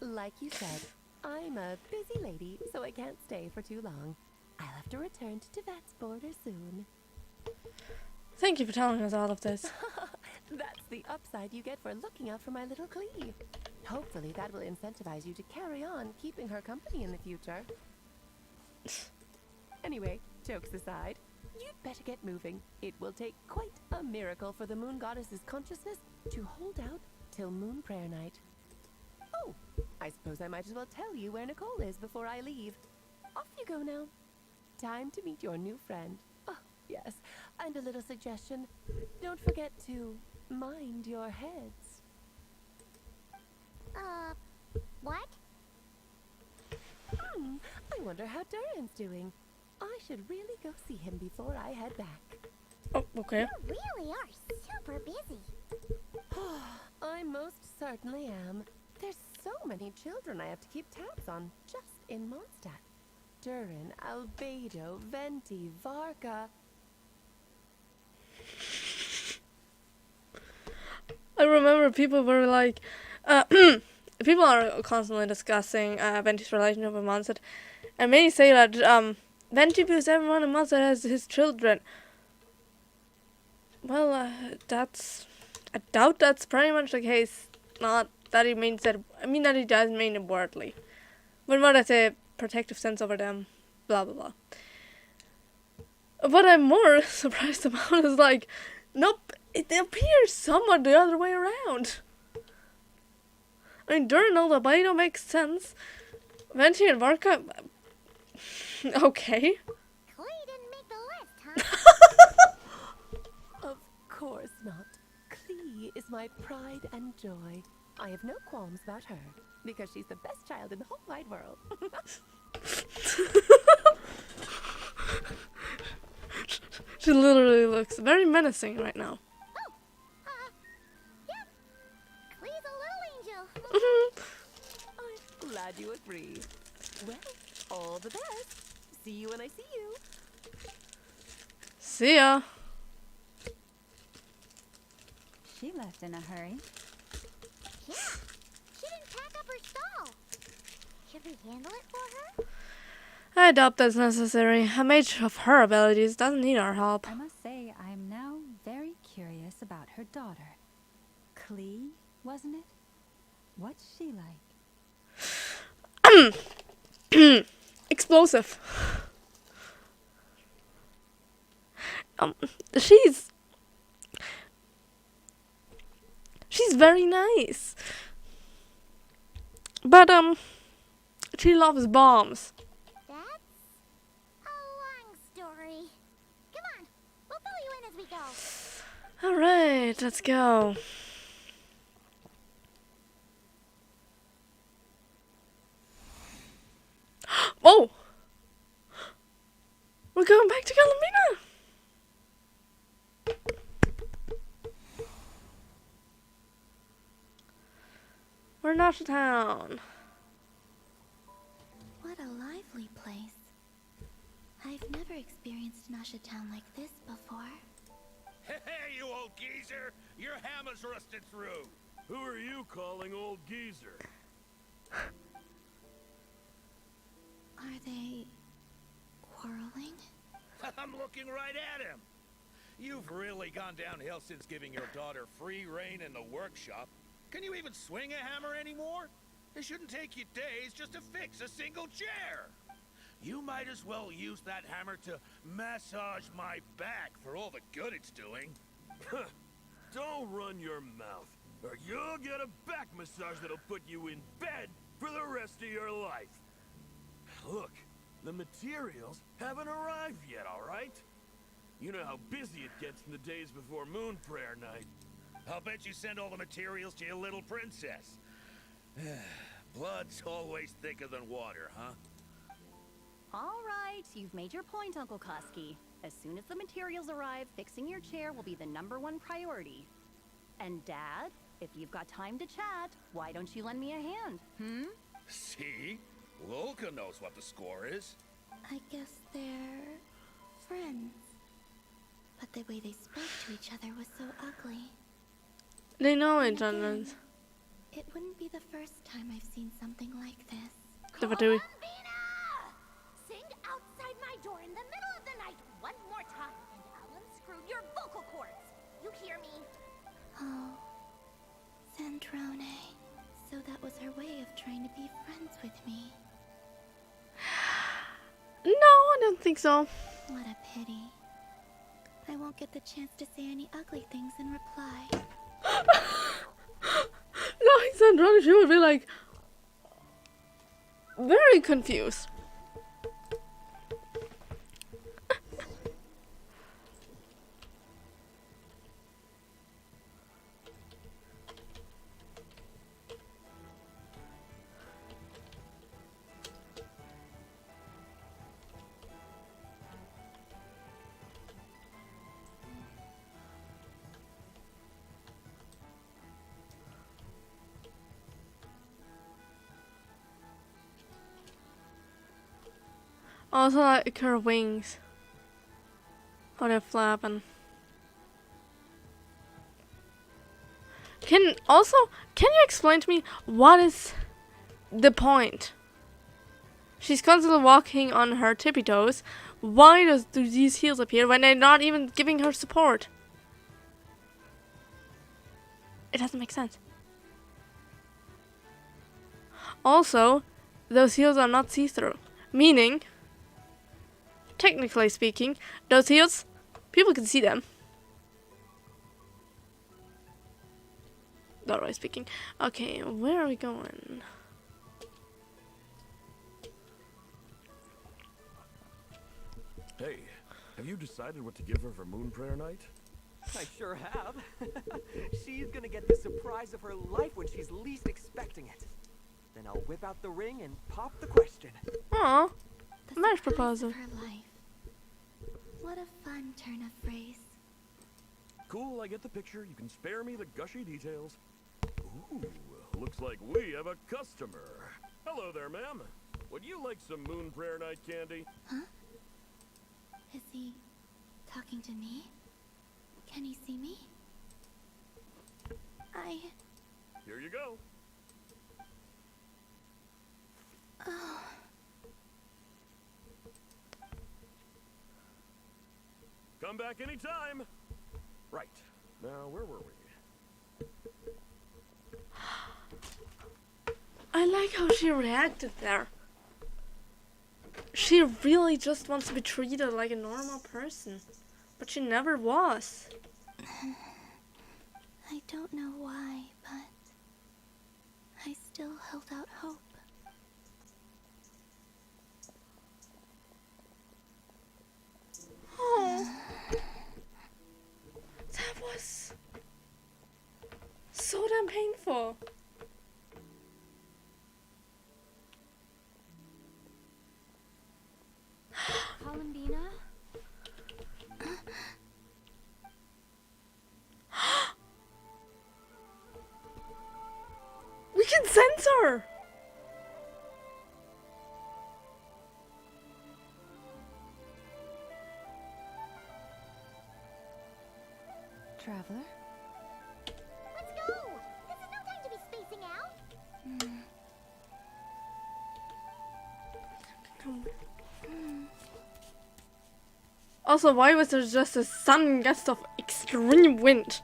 Like you said, I'm a busy lady, so I can't stay for too long. I'll have to return to Tevat's border soon. Thank you for telling us all of this. That's the upside you get for looking out for my little Clee. Hopefully that will incentivize you to carry on keeping her company in the future. Anyway, jokes aside, you'd better get moving. It will take quite a miracle for the moon goddess's consciousness to hold out till Moon Prayer Night. Oh, I suppose I might as well tell you where Nicole is before I leave. Off you go now. Time to meet your new friend. Oh, yes, and a little suggestion. Don't forget to mind your heads. What? I wonder how Durin's doing. I should really go see him before I head back. Oh, okay. You really are super busy. I most certainly am. There's so many children I have to keep tabs on just in Mondstadt. Durin, Albedo, Venti, Varka. I remember people were like, people are constantly discussing Venti's relationship with Mondstadt, and many say that Venti views everyone in Mondstadt as his children. Well, I doubt that's pretty much the case. Not that he means that, I mean that he does mean it wordly. But what I say, protective sense over them, blah blah blah. What I'm more surprised about is like, nope, it appears somewhat the other way around. I mean, Durin and Albedo makes sense. Venti and Varka, okay. Clay didn't make the list, huh? Of course not. Clee is my pride and joy. I have no qualms about her, because she's the best child in the whole wide world. She literally looks very menacing right now. Yeah. Clay's a little angel. I'm glad you agree. Well, all the best. See you when I see you. See ya. She left in a hurry. Should we handle it for her? I doubt that's necessary. A mage of her abilities doesn't need our help. I must say, I am now very curious about her daughter. Klee, wasn't it? What's she like? Explosive. She's very nice. But she loves bombs. That's a long story. Come on, we'll fill you in as we go. Alright, let's go. Oh! We're going back to Galambina! We're in Nasha Town. What a lively place. I've never experienced Nasha Town like this before. Hey, you old geezer! Your hammer's rusted through! Who are you calling old geezer? Are they quarreling? I'm looking right at him! You've really gone downhill since giving your daughter free reign in the workshop. Can you even swing a hammer anymore? It shouldn't take you days just to fix a single chair. You might as well use that hammer to massage my back for all the good it's doing. Don't run your mouth, or you'll get a back massage that'll put you in bed for the rest of your life. Look, the materials haven't arrived yet, all right? You know how busy it gets in the days before Moon Prayer Night. I'll bet you send all the materials to your little princess. Blood's always thicker than water, huh? All right, you've made your point, Uncle Koski. As soon as the materials arrive, fixing your chair will be the #1 priority. And Dad, if you've got time to chat, why don't you lend me a hand, See? Lolka knows what the score is. I guess they're friends. But the way they spoke to each other was so ugly. They know And each other. again, it wouldn't be the first time I've seen something like this. Columbina! Sing outside my door in the middle of the night one more time, and I'll unscrew your vocal cords. You hear me? Oh, Zandrone. So that was her way of trying to be friends with me. No, I don't think so. What a pity. I won't get the chance to say any ugly things in reply. No, he's Andronic. She would be like very confused. Also like her wings. How they're flapping. Can you explain to me what is the point? She's constantly walking on her tippy toes. Why do these heels appear when they're not even giving her support? It doesn't make sense. Also, those heels are not see-through, meaning, technically speaking, those heels, people can see them. Not right speaking. Okay, where are we going? Hey, have you decided what to give her for Moon Prayer Night? I sure have. She's gonna get the surprise of her life when she's least expecting it. Then I'll whip out the ring and pop the question. Aw, The marriage surprise proposal. of her life. What a fun turn of phrase. Cool, I get the picture. You can spare me the gushy details. Ooh, looks like we have a customer. Hello there, ma'am. Would you like some Moon Prayer Night candy? Huh? Is he talking to me? Can he see me? Here you go. Come back anytime. Right. Now, where were we? I like how she reacted there. She really just wants to be treated like a normal person. But she never was. I don't know why, but I still held out hope. Oh, that was so damn painful. Columbina? We can sense her. Traveler? Let's go! This is no time to be spacing out! Also, why was there just a sudden gust of extreme wind?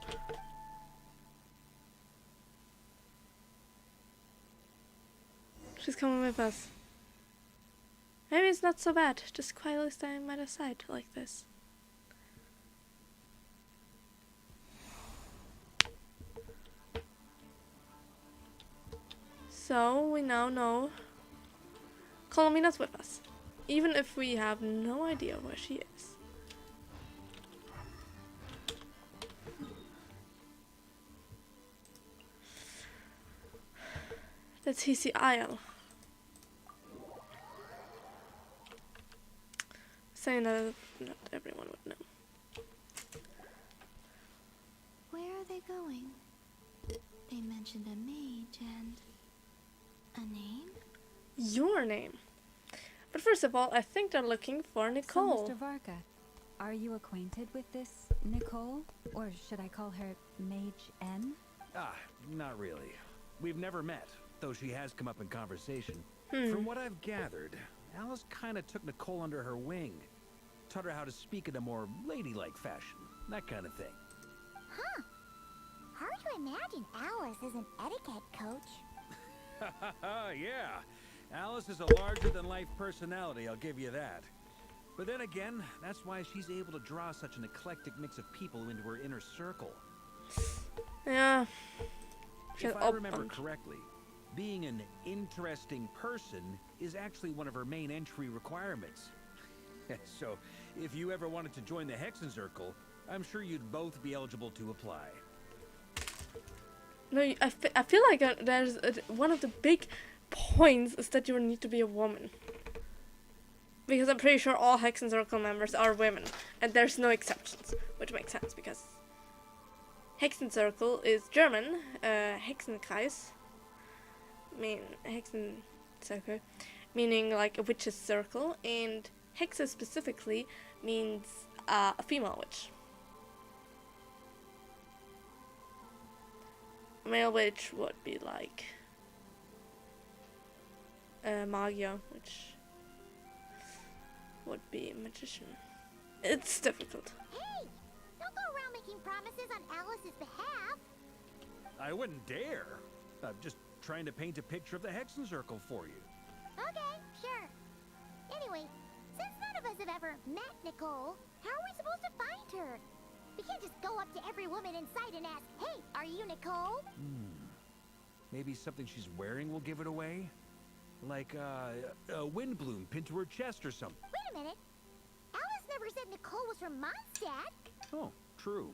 She's coming with us. Maybe it's not so bad, just quietly standing by the side like this. So, we now know Columbina's with us, even if we have no idea where she is. That's Hissy Isle. Saying that not everyone would know. Where are they going? They mentioned a mage and a name? Your name. But first of all, I think they're looking for Nicole. So, Mr. Varka, are you acquainted with this Nicole? Or should I call her Mage N? Ah, not really. We've never met, though she has come up in conversation. Hmm. From what I've gathered, Alice kind of took Nicole under her wing. Taught her how to speak in a more ladylike fashion. That kind of thing. Huh. Hard to imagine Alice as an etiquette coach. Yeah. Alice is a larger-than-life personality, I'll give you that. But then again, that's why she's able to draw such an eclectic mix of people into her inner circle. Yeah. If I remember correctly, being an interesting person is actually one of her main entry requirements. So, if you ever wanted to join the Hexen Circle, I'm sure you'd both be eligible to apply. No, I feel like there's one of the big points is that you need to be a woman. Because I'm pretty sure all Hexen Circle members are women, and there's no exceptions, which makes sense because Hexen Circle is German, Hexenkreis, Hexen Circle, meaning like a witch's circle, and Hexe specifically means a female witch. A male witch would be like Magia, which would be a magician. It's difficult. Hey! Don't go around making promises on Alice's behalf. I wouldn't dare. I'm just trying to paint a picture of the Hexen Circle for you. Okay, sure. Anyway, since none of us have ever met Nicole, how are we supposed to find her? We can't just go up to every woman in sight and ask, hey, are you Nicole? Maybe something she's wearing will give it away? Like, a wind bloom pinned to her chest or something. Wait a minute. Alice never said Nicole was from Mondstadt. Oh, true.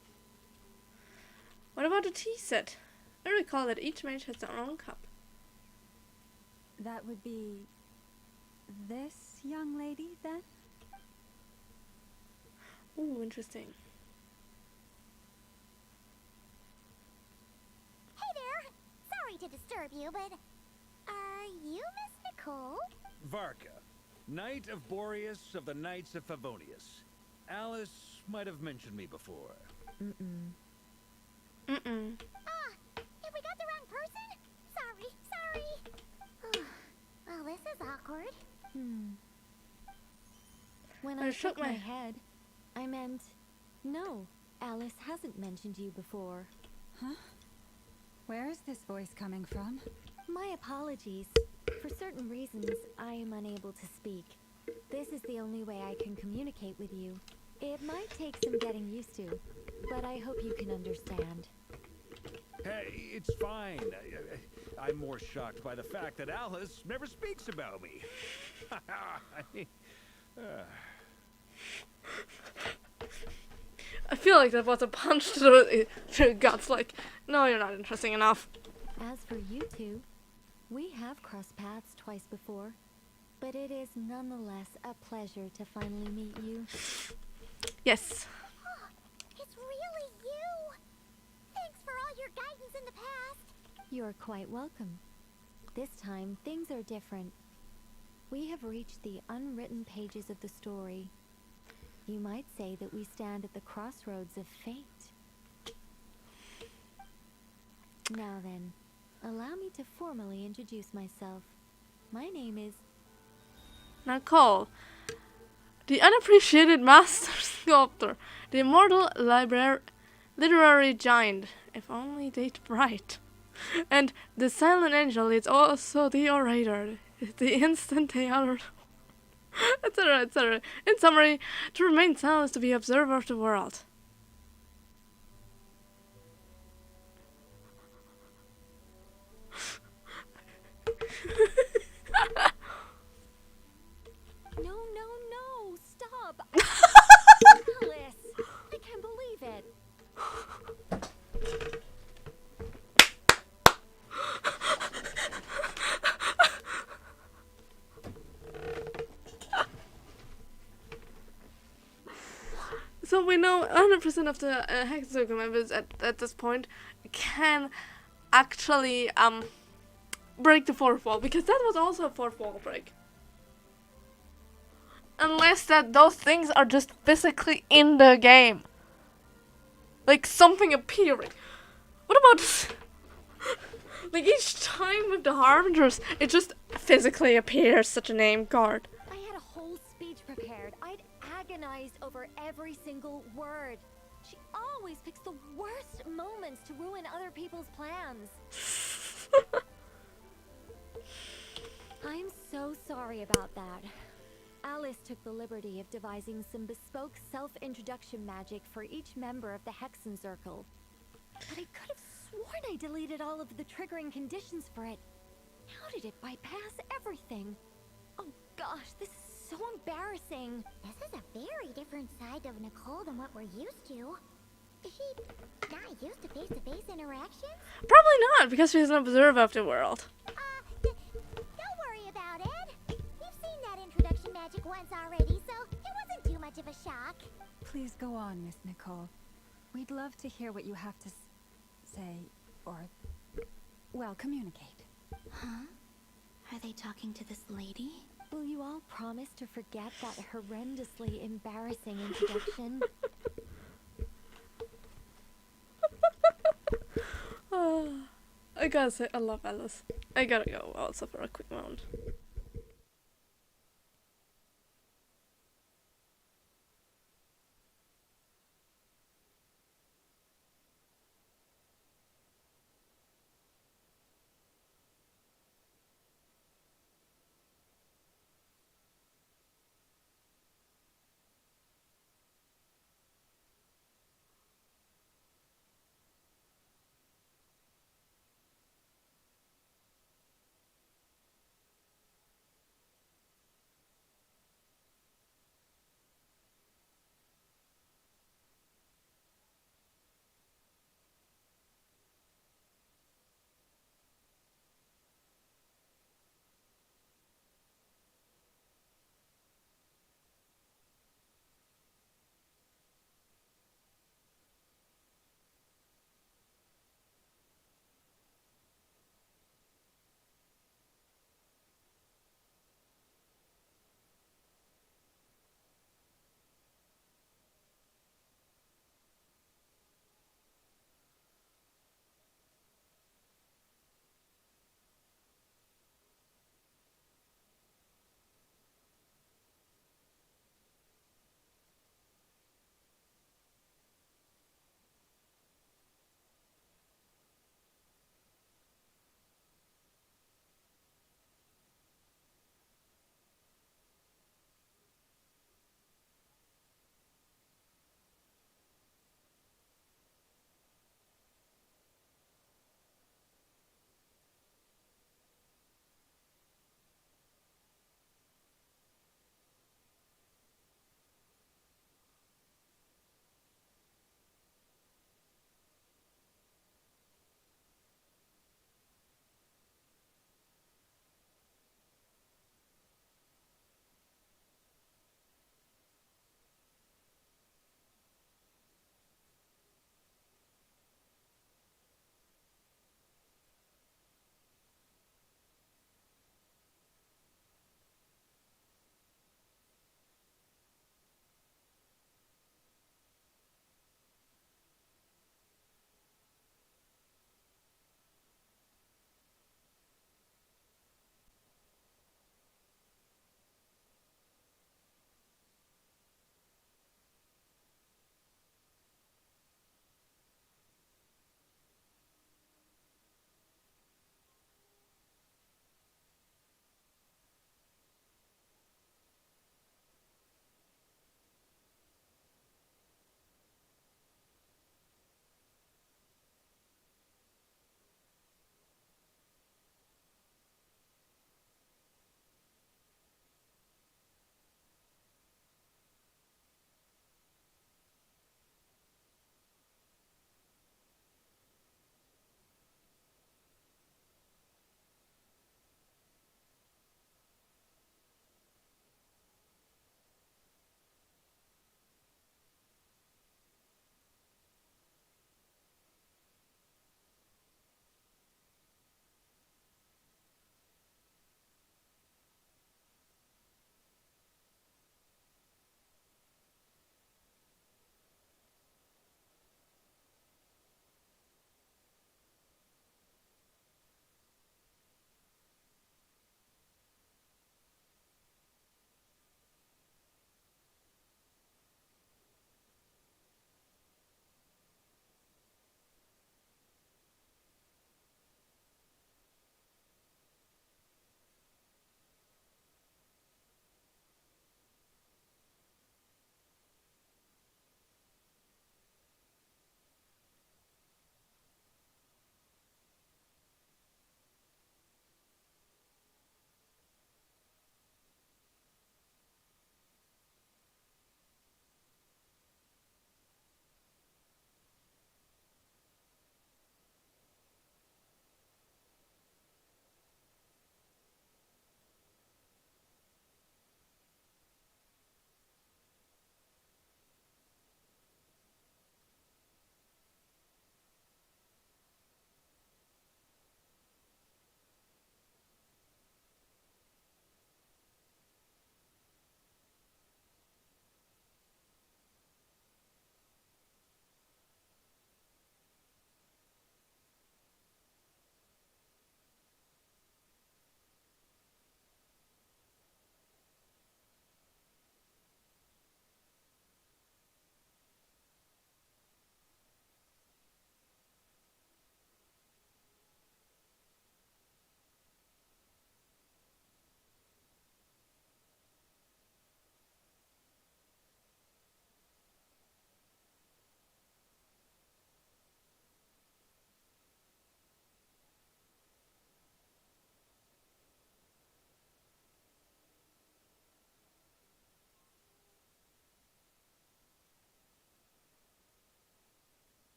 What about the tea set? I recall that each mage has their own cup. That would be this young lady, then? Ooh, interesting. Hey there. Sorry to disturb you, but are you Miss Nicole? Varka, Knight of Boreas of the Knights of Favonius. Alice might have mentioned me before. Mm-mm. Mm-mm. If we got the wrong person? Sorry. Well, this is awkward. When I I shook shook my my- head, I meant No, Alice hasn't mentioned you before. Huh? Where is this voice coming from? My apologies. For certain reasons, I am unable to speak. This is the only way I can communicate with you. It might take some getting used to, but I hope you can understand. Hey, it's fine. I'm more shocked by the fact that Alice never speaks about me. I mean, I feel like that was a punch to the guts, like, no, you're not interesting enough. As for you two, we have crossed paths twice before, but it is nonetheless a pleasure to finally meet you. Yes. It's really you! Thanks for all your guidance in the past. You're quite welcome. This time, things are different. We have reached the unwritten pages of the story. You might say that we stand at the crossroads of fate. Now then, allow me to formally introduce myself. My name is Nicole, the unappreciated master sculptor, the immortal literary giant, if only they'd bright. And the silent angel is also the orator, the instant they utter, etc., etc. In summary, to remain silent is to be observer of the world. No, stop! Alice, I can't believe it. So we know 100% of the Hexen Circle members at this point can actually break the fourth wall, because that was also a fourth wall break. Unless that those things are just physically in the game. Like something appearing. What about this? Like each time with the Harbingers, it just physically appears such a name card. I had a whole speech prepared. I'd agonized over every single word. She always picks the worst moments to ruin other people's plans. I'm so sorry about that. Alice took the liberty of devising some bespoke self-introduction magic for each member of the Hexen Circle. But I could have sworn I deleted all of the triggering conditions for it. How did it bypass everything? Oh gosh, this is so embarrassing. This is a very different side of Nicole than what we're used to. Is she not used to face-to-face interactions? Probably not, because she's an observer of the world. Don't worry about it. We've seen that introduction magic once already, so it wasn't too much of a shock. Please go on, Miss Nicole. We'd love to hear what you have to say, or, well, communicate. Huh? Are they talking to this lady? Will you all promise to forget that horrendously embarrassing introduction? I gotta say, I love Alice. I gotta go also for a quick moment.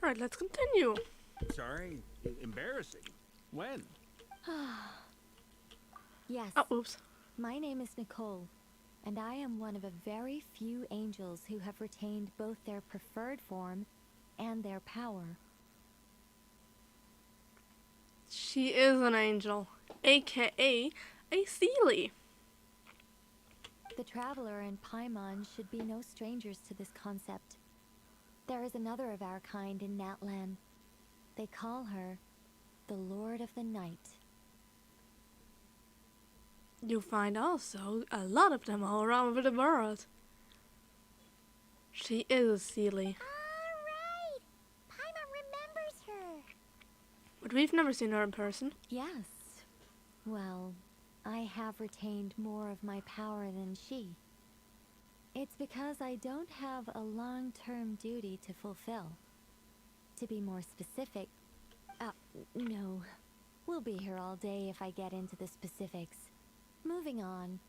Alright, let's continue. Sorry, embarrassing. When? Yes. Oh, oops. My name is Nicole, and I am one of a very few angels who have retained both their preferred form and their power. She is an angel, aka a Seelie. The Traveler and Paimon should be no strangers to this concept. There is another of our kind in Natlan. They call her the Lord of the Night. You find also a lot of them all around the world. She is a Seelie. Alright! Paimon remembers her. But we've never seen her in person. Yes. Well, I have retained more of my power than she. It's because I don't have a long-term duty to fulfill. To be more specific, no. We'll be here all day if I get into the specifics. Moving on.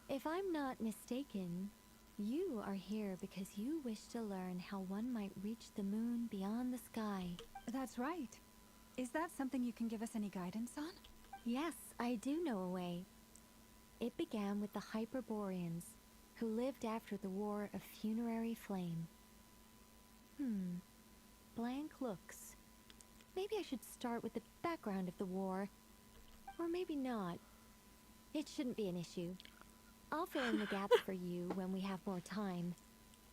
If I'm not mistaken, you are here because you wish to learn how one might reach the moon beyond the sky. That's right. Is that something you can give us any guidance on? Yes, I do know a way. It began with the Hyperboreans, who lived after the War of Funerary Flame. Blank looks. Maybe I should start with the background of the war. Or maybe not. It shouldn't be an issue. I'll fill in the gaps for you when we have more time.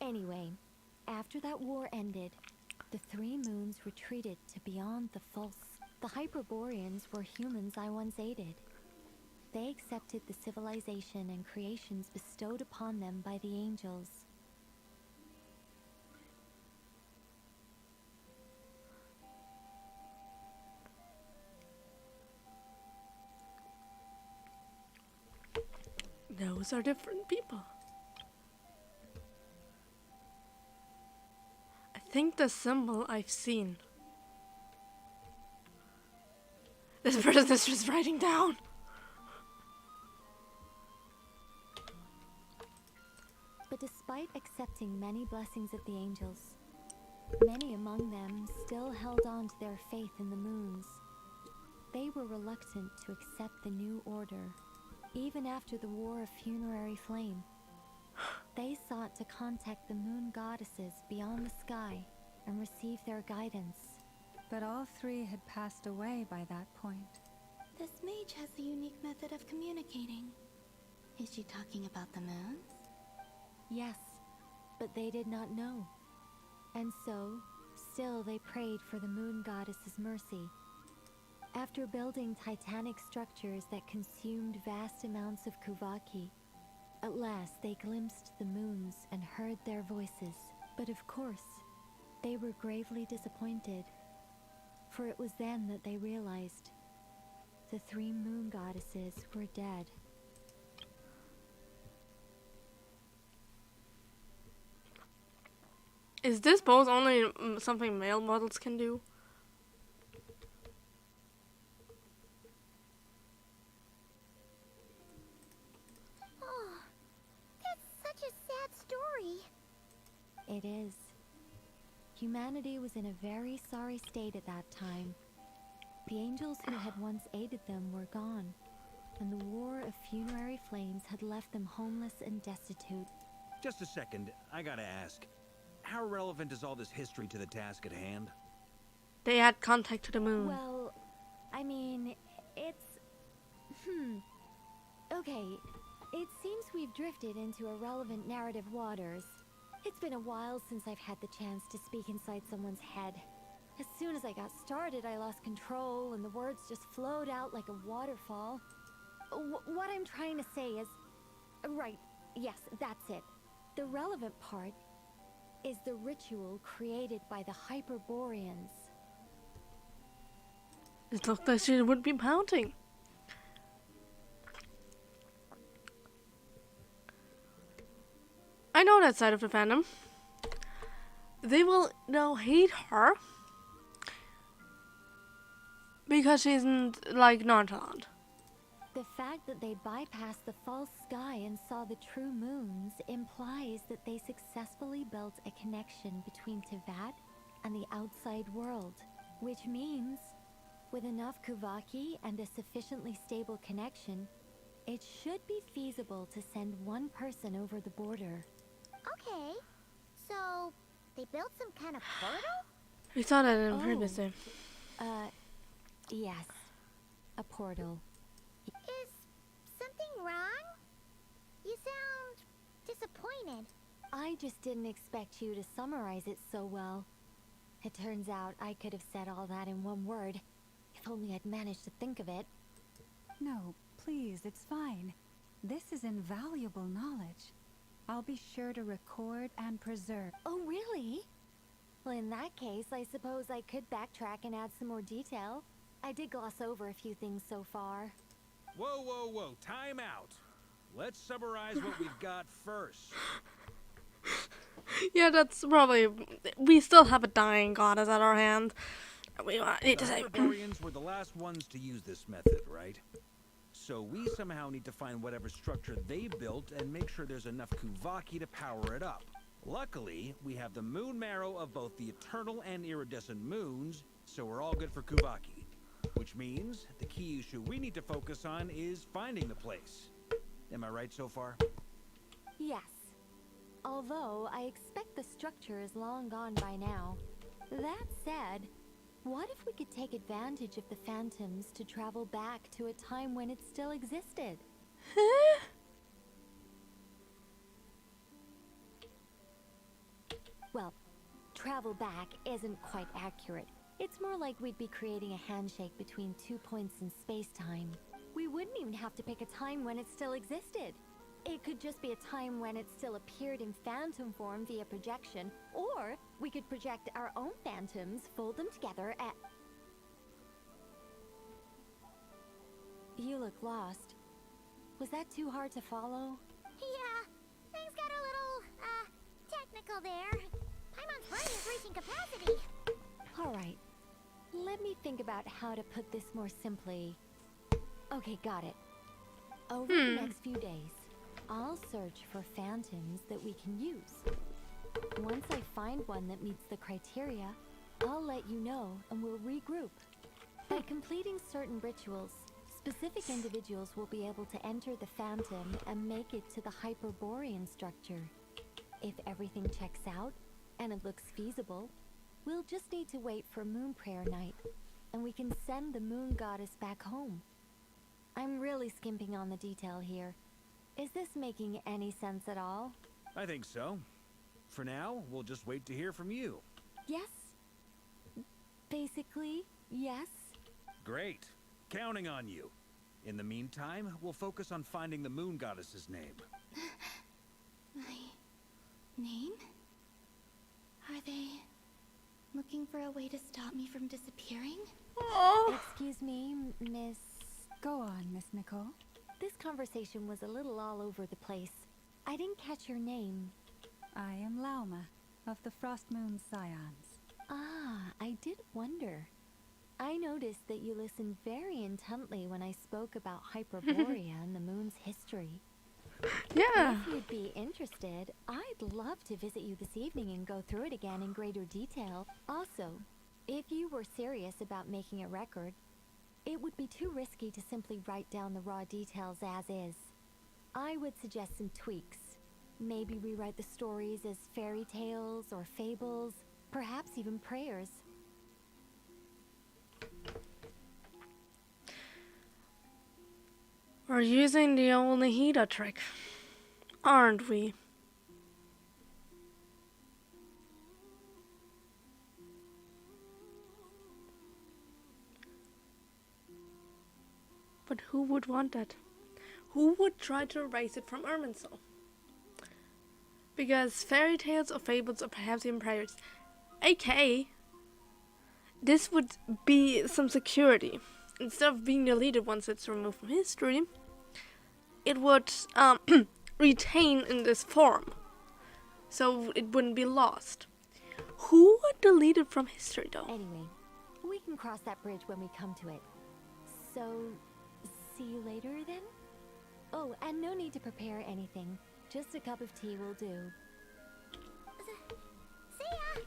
Anyway, after that war ended, the three moons retreated to beyond the false. The Hyperboreans were humans I once aided. They accepted the civilization and creations bestowed upon them by the angels. Those are different people. I think the symbol I've seen. This person is just writing down. But despite accepting many blessings of the angels, many among them still held on to their faith in the moons. They were reluctant to accept the new order, even after the War of Funerary Flame. They sought to contact the moon goddesses beyond the sky and receive their guidance. But all three had passed away by that point. This mage has a unique method of communicating. Is she talking about the moons? Yes, but they did not know. And so, still they prayed for the moon goddess's mercy. After building titanic structures that consumed vast amounts of Kuvaki, at last they glimpsed the moons and heard their voices. But of course, they were gravely disappointed. For it was then that they realized the three moon goddesses were dead. Is this pose only something male models can do? Oh, that's such a sad story. It is. Humanity was in a very sorry state at that time. The angels who had once aided them were gone, and the War of Funerary Flames had left them homeless and destitute. Just a second, I gotta ask. How relevant is all this history to the task at hand? They had contact to the moon. Well, I mean, it's... Okay, it seems we've drifted into irrelevant narrative waters. It's been a while since I've had the chance to speak inside someone's head. As soon as I got started, I lost control, and the words just flowed out like a waterfall. What I'm trying to say is... Right, yes, that's it. The relevant part is the ritual created by the Hyperboreans. It looked like she would be pouting. I know that side of the fandom. They will now hate her because she's like nonchalant. The fact that they bypassed the false sky and saw the true moons implies that they successfully built a connection between Tevat and the outside world. Which means, with enough Kuvaki and a sufficiently stable connection, it should be feasible to send one person over the border. Okay, so they built some kind of portal? We saw that in previously. Yes. A portal. Is something wrong? You sound disappointed. I just didn't expect you to summarize it so well. It turns out I could have said all that in one word, if only I'd managed to think of it. No, please, it's fine. This is invaluable knowledge. I'll be sure to record and preserve. Oh, really? Well, in that case, I suppose I could backtrack and add some more detail. I did gloss over a few things so far. Whoa, whoa, whoa, time out. Let's summarize what we've got first. Yeah, that's probably... We still have a dying goddess at our hand. We need to say... The Hyperboreans were the last ones to use this method, right? So we somehow need to find whatever structure they built and make sure there's enough Kuvaki to power it up. Luckily, we have the moon marrow of both the eternal and iridescent moons, so we're all good for Kuvaki. Which means the key issue we need to focus on is finding the place. Am I right so far? Yes. Although, I expect the structure is long gone by now. That said, what if we could take advantage of the phantoms to travel back to a time when it still existed? Huh? Well, travel back isn't quite accurate. It's more like we'd be creating a handshake between 2 points in space-time. We wouldn't even have to pick a time when it still existed. It could just be a time when it still appeared in phantom form via projection, or we could project our own phantoms, fold them together, and... You look lost. Was that too hard to follow? Yeah, things got a little, technical there. Paimon's brain is reaching capacity. Alright, let me think about how to put this more simply. Okay, got it. Over the next few days, I'll search for phantoms that we can use. Once I find one that meets the criteria, I'll let you know and we'll regroup. By completing certain rituals, specific individuals will be able to enter the phantom and make it to the Hyperborean structure. If everything checks out, and it looks feasible, we'll just need to wait for Moon Prayer Night, and we can send the Moon Goddess back home. I'm really skimping on the detail here. Is this making any sense at all? I think so. For now, we'll just wait to hear from you. Yes. Basically, yes. Great. Counting on you. In the meantime, we'll focus on finding the Moon Goddess's name. My name? Are they looking for a way to stop me from disappearing? Excuse me, Miss... Go on, Miss Nicole. This conversation was a little all over the place. I didn't catch your name. I am Lauma, of the Frost Moon Scions. Ah, I did wonder. I noticed that you listened very intently when I spoke about Hyperborea and the moon's history. Yeah. If you'd be interested, I'd love to visit you this evening and go through it again in greater detail. Also, if you were serious about making a record, it would be too risky to simply write down the raw details as is. I would suggest some tweaks. Maybe rewrite the stories as fairy tales or fables, perhaps even prayers. We're using the old Nahida trick, aren't we? But who would want that? Who would try to erase it from Irminsul? Because fairy tales or fables or perhaps even prayers, aka, this would be some security. Instead of being deleted once it's removed from history, it would retain in this form, so it wouldn't be lost. Who would delete it from history, though? Anyway, we can cross that bridge when we come to it. So, see you later then? Oh, and no need to prepare anything. Just a cup of tea will do. See ya!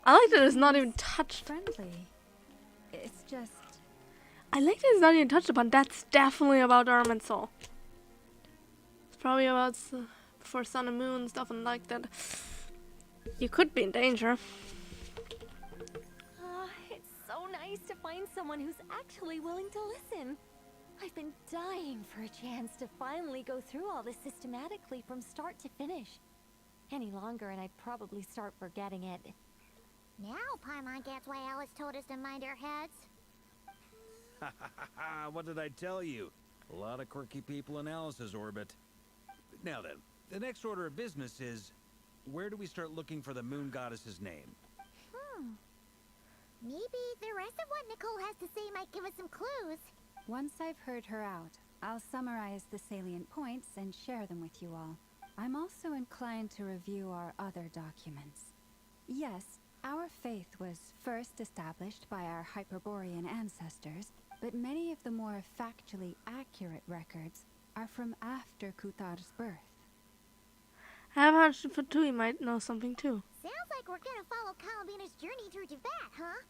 I like that it's not even touched. Friendly. It's just... I like that it's not even touched upon. That's definitely about Arm and Soul. It's probably about before Sun and Moon, stuff and like that. You could be in danger. It's so nice to find someone who's actually willing to listen. I've been dying for a chance to finally go through all this systematically from start to finish. Any longer and I'd probably start forgetting it. Now Paimon gets why Alice told us to mind our heads. What did I tell you? A lot of quirky people in Alice's orbit. Now then, the next order of business is, where do we start looking for the moon goddess's name? Maybe the rest of what Nicole has to say might give us some clues. Once I've heard her out, I'll summarize the salient points and share them with you all. I'm also inclined to review our other documents. Yes, our faith was first established by our Hyperborean ancestors, but many of the more factually accurate records are from after Kuthar's birth. I have a hunch Fatui might know something too. Sounds like we're gonna follow Calabina's journey through Tibet, huh?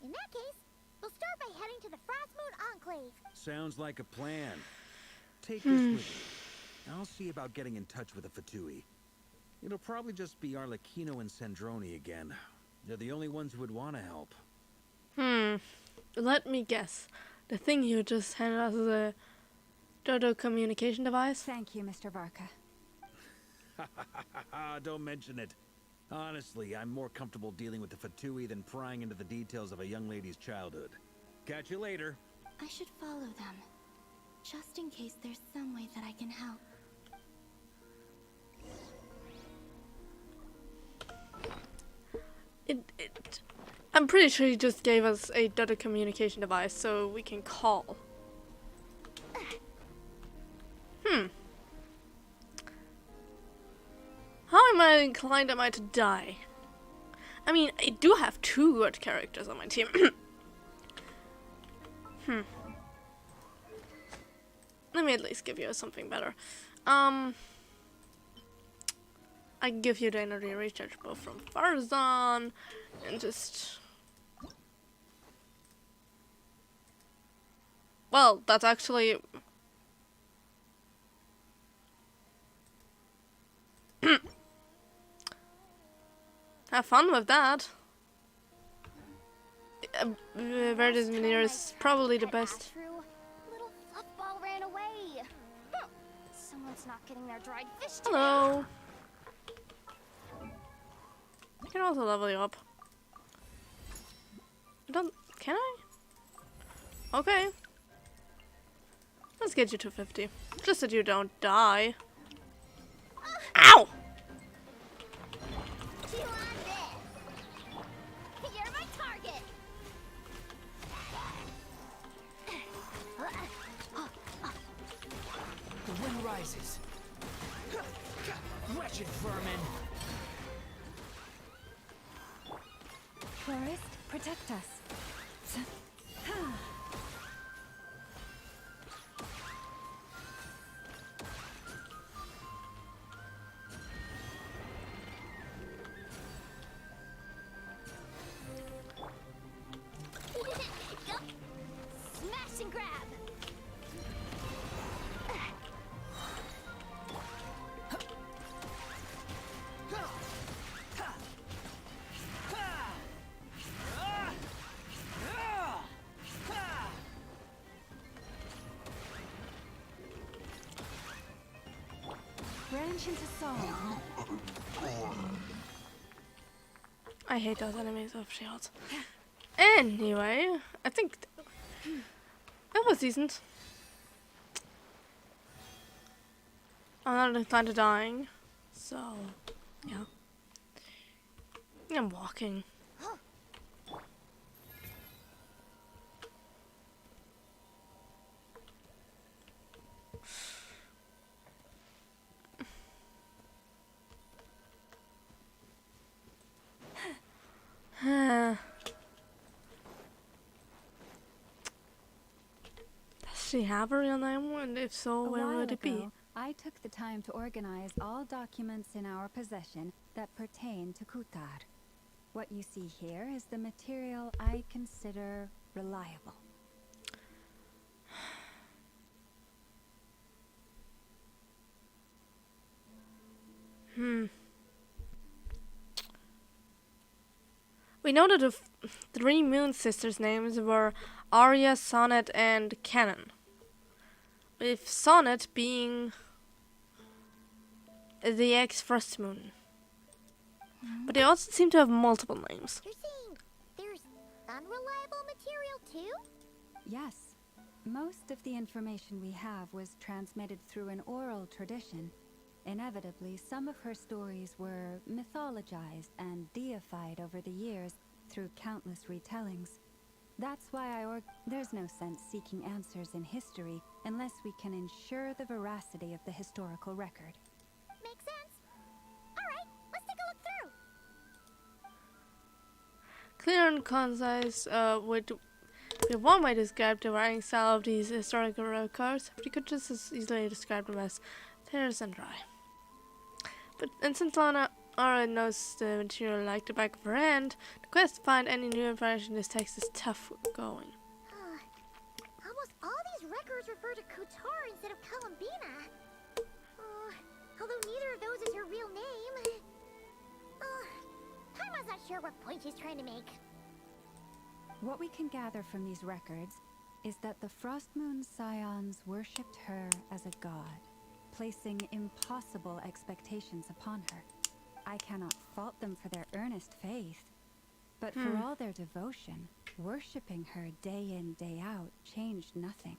In that case, we'll start by heading to the Frost Moon Enclave. Sounds like a plan. Take this with you. I'll see about getting in touch with the Fatui. It'll probably just be Arlecchino and Sandroni again. They're the only ones who would want to help. Let me guess. The thing you just handed us is a Dodo communication device? Thank you, Mr. Varka. Don't mention it. Honestly, I'm more comfortable dealing with the Fatui than prying into the details of a young lady's childhood. Catch you later. I should follow them, just in case there's some way that I can help. I'm pretty sure he just gave us a Dodo communication device so we can call. How inclined am I to die? I mean, I do have 2 good characters on my team. Let me at least give you something better. I can give you the energy recharge bow from Farzan and just... Well, that's actually... Have fun with that. Verdes Manir is probably the best. Little fluffball ran away. Someone's not getting their dried fish today. Hello. I can also level you up. Can I? Okay. Let's get you to 50. Just that you don't die. Ow! You're my target. The wind rises. Wretched vermin. Florist, protect us. Smash and grab. Branch into song. I hate those enemies with shields. Anyway, I think that was decent. I'm not inclined to dying, so yeah. I'm walking. Does she have a real name? And if so, where would it be? I took the time to organize all documents in our possession that pertain to Kuthar. What you see here is the material I consider reliable. We know that the three Moon Sisters' names were Arya, Sonnet, and Canon. With Sonnet being the ex-Frost Moon. But they also seem to have multiple names. You're saying there's unreliable material too? Yes. Most of the information we have was transmitted through an oral tradition. Inevitably, some of her stories were mythologized and deified over the years through countless retellings. That's why there's no sense seeking answers in history unless we can ensure the veracity of the historical record. Makes sense. Alright, let's take a look through. Clear and concise, with one way to describe the writing style of these historical records, but you could just as easily describe them as terse and dry. And since Lana already knows the material like the back of her hand, the quest to find any new information in this text is tough going. Almost all these records refer to Kutar instead of Columbina. Although neither of those is her real name. Paimon's not sure what point she's trying to make. What we can gather from these records is that the Frost Moon Scions worshipped her as a god, placing impossible expectations upon her. I cannot fault them for their earnest faith, but for all their devotion, worshipping her day in, day out changed nothing.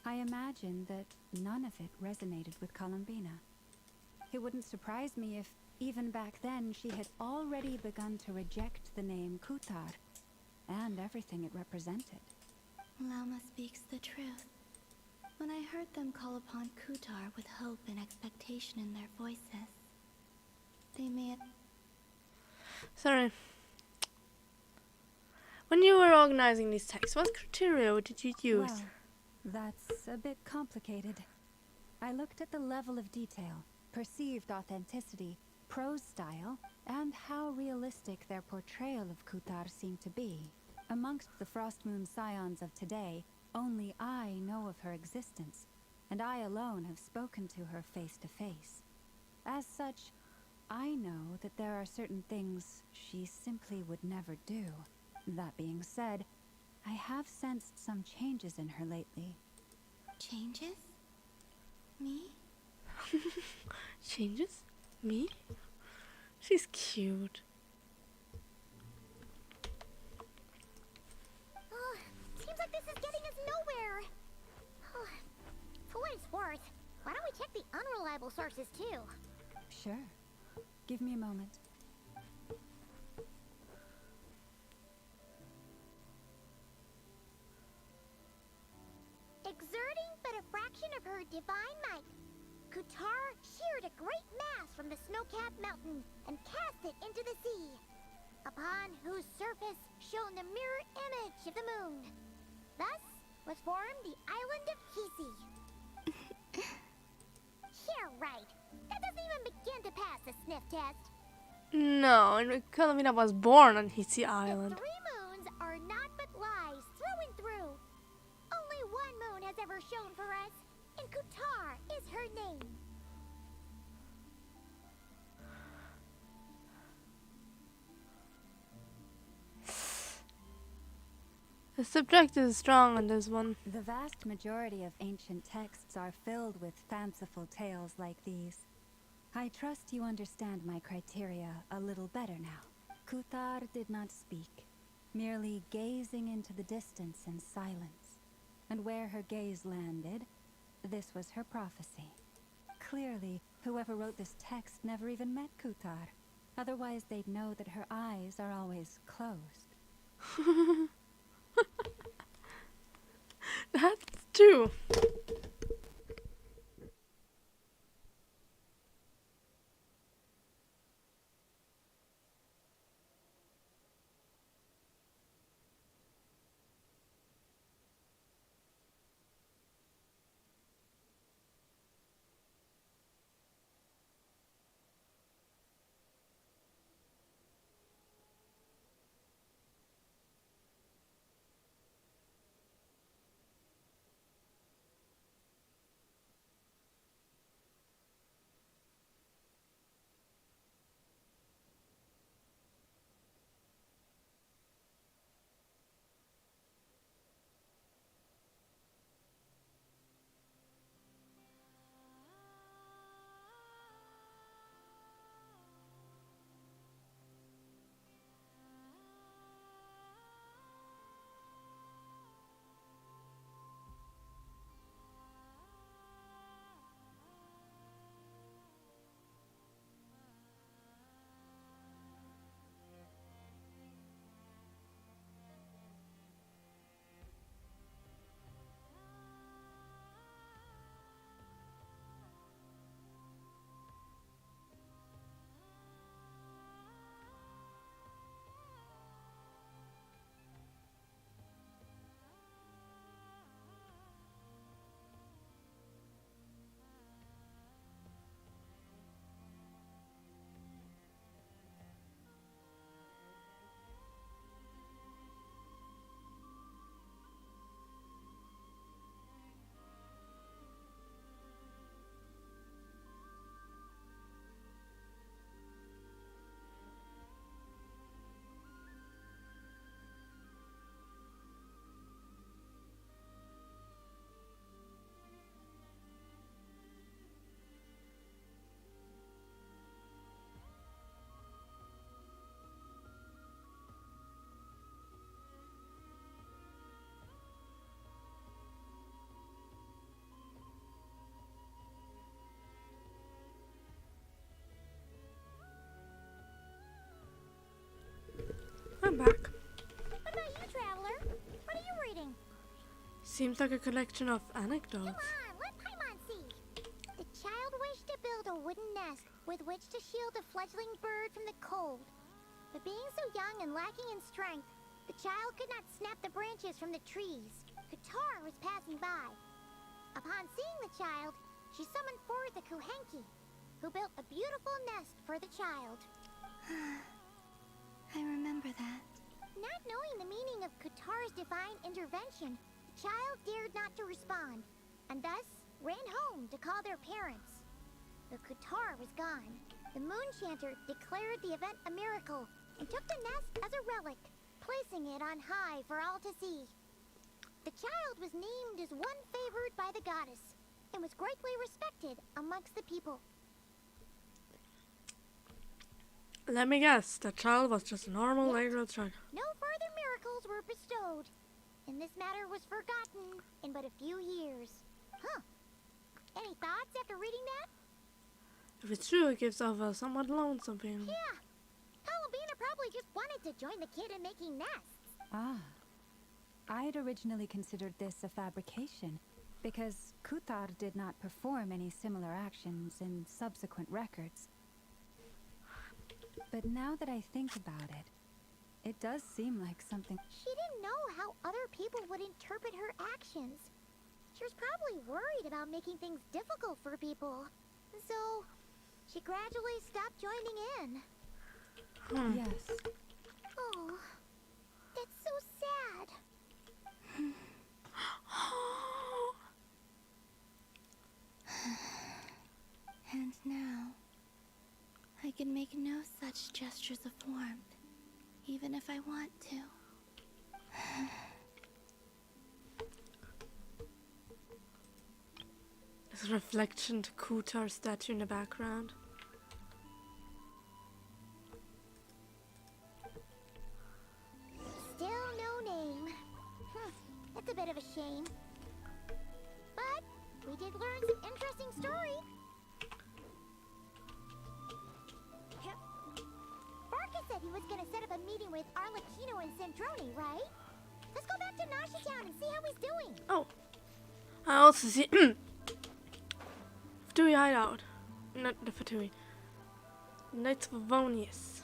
I imagine that none of it resonated with Columbina. It wouldn't surprise me if, even back then, she had already begun to reject the name Kutar and everything it represented. Lama speaks the truth. When I heard them call upon Kutar with hope and expectation in their voices, they may have... Sorry. When you were organizing these texts, what criteria did you use? Well, that's a bit complicated. I looked at the level of detail, perceived authenticity, prose style, and how realistic their portrayal of Kutar seemed to be. Amongst the Frost Moon Scions of today, only I know of her existence, and I alone have spoken to her face to face. As such, I know that there are certain things she simply would never do. That being said, I have sensed some changes in her lately. Changes? Me? Changes? Me? She's cute. Seems like this is getting us nowhere. For what it's worth, why don't we check the unreliable sources too? Sure. Give me a moment. Exerting but a fraction of her divine might, Kutar sheared a great mass from the snow-capped mountain and cast it into the sea, upon whose surface shone the mirror image of the moon. Thus was formed the island of Hisi. Yeah, right. That doesn't even begin to pass the sniff test. No, and Columbina was born on Hisi Island. The three moons are not but lies through and through. Only one moon has ever shone for us, and Kutar is her name. The subject is strong on this one. The vast majority of ancient texts are filled with fanciful tales like these. I trust you understand my criteria a little better now. Kutar did not speak, merely gazing into the distance in silence. And where her gaze landed, this was her prophecy. Clearly, whoever wrote this text never even met Kutar. Otherwise, they'd know that her eyes are always closed. That's true. Seems like a collection of anecdotes. Come on, let Paimon see. The child wished to build a wooden nest with which to shield a fledgling bird from the cold. But being so young and lacking in strength, the child could not snap the branches from the trees. Katar was passing by. Upon seeing the child, she summoned forth the Kuhenki, who built a beautiful nest for the child. I remember that. Not knowing the meaning of Katar's divine intervention, the child dared not to respond, and thus ran home to call their parents. The Katar was gone. The Moon-Chanter declared the event a miracle and took the nest as a relic, placing it on high for all to see. The child was named as one favored by the goddess, and was greatly respected amongst the people. Let me guess, the child was just a normal 8-year-old child. No further miracles were bestowed, and this matter was forgotten in but a few years. Huh. Any thoughts after reading that? If it's true, it gives off a somewhat lonesome feeling. Yeah. Columbina probably just wanted to join the kid in making nests. Ah. I had originally considered this a fabrication, because Kutar did not perform any similar actions in subsequent records. But now that I think about it, it does seem like something... She didn't know how other people would interpret her actions. She was probably worried about making things difficult for people. So, she gradually stopped joining in. Yes. Oh, that's so sad. And now, I can make no such gestures of warmth, even if I want to. There's a reflection to Kutar's statue in the background. Still no name. That's a bit of a shame. But we did learn some interesting story. Barca said he was gonna set up a meeting with Arlecchino and Centrone, right? Let's go back to Nashi Town and see how he's doing. Oh. I also see... Fatui hideout. Not the Fatui. Knights of Vonius.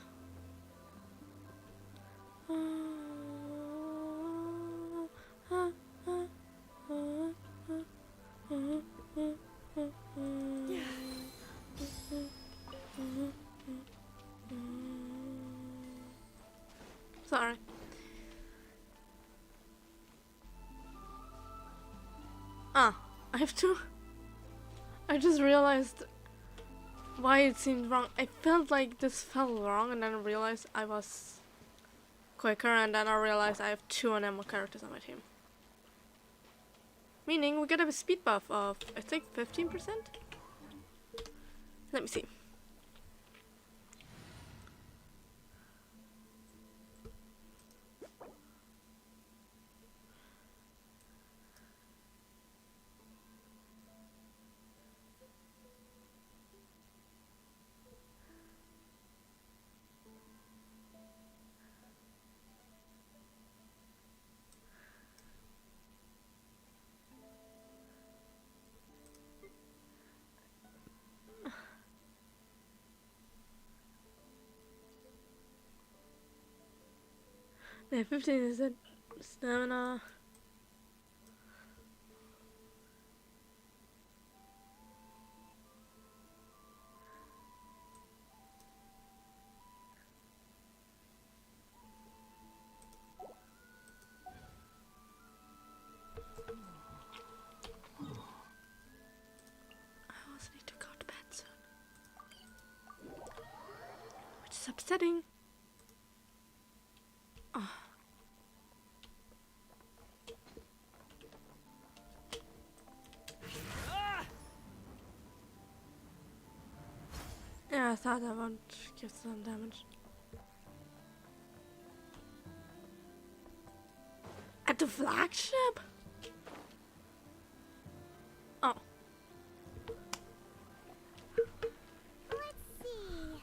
Sorry. I have to... I just realized why it seemed wrong. I felt like this felt wrong, and then I realized I was quicker, and then I realized I have 2 animal characters on my team. Meaning we get a speed buff of, I think, 15%? Let me see. Yeah, 15 is it? Stamina. I also need to go to bed soon. Which is upsetting. Yeah, I thought that would give some damage. At the flagship? Oh. Let's see.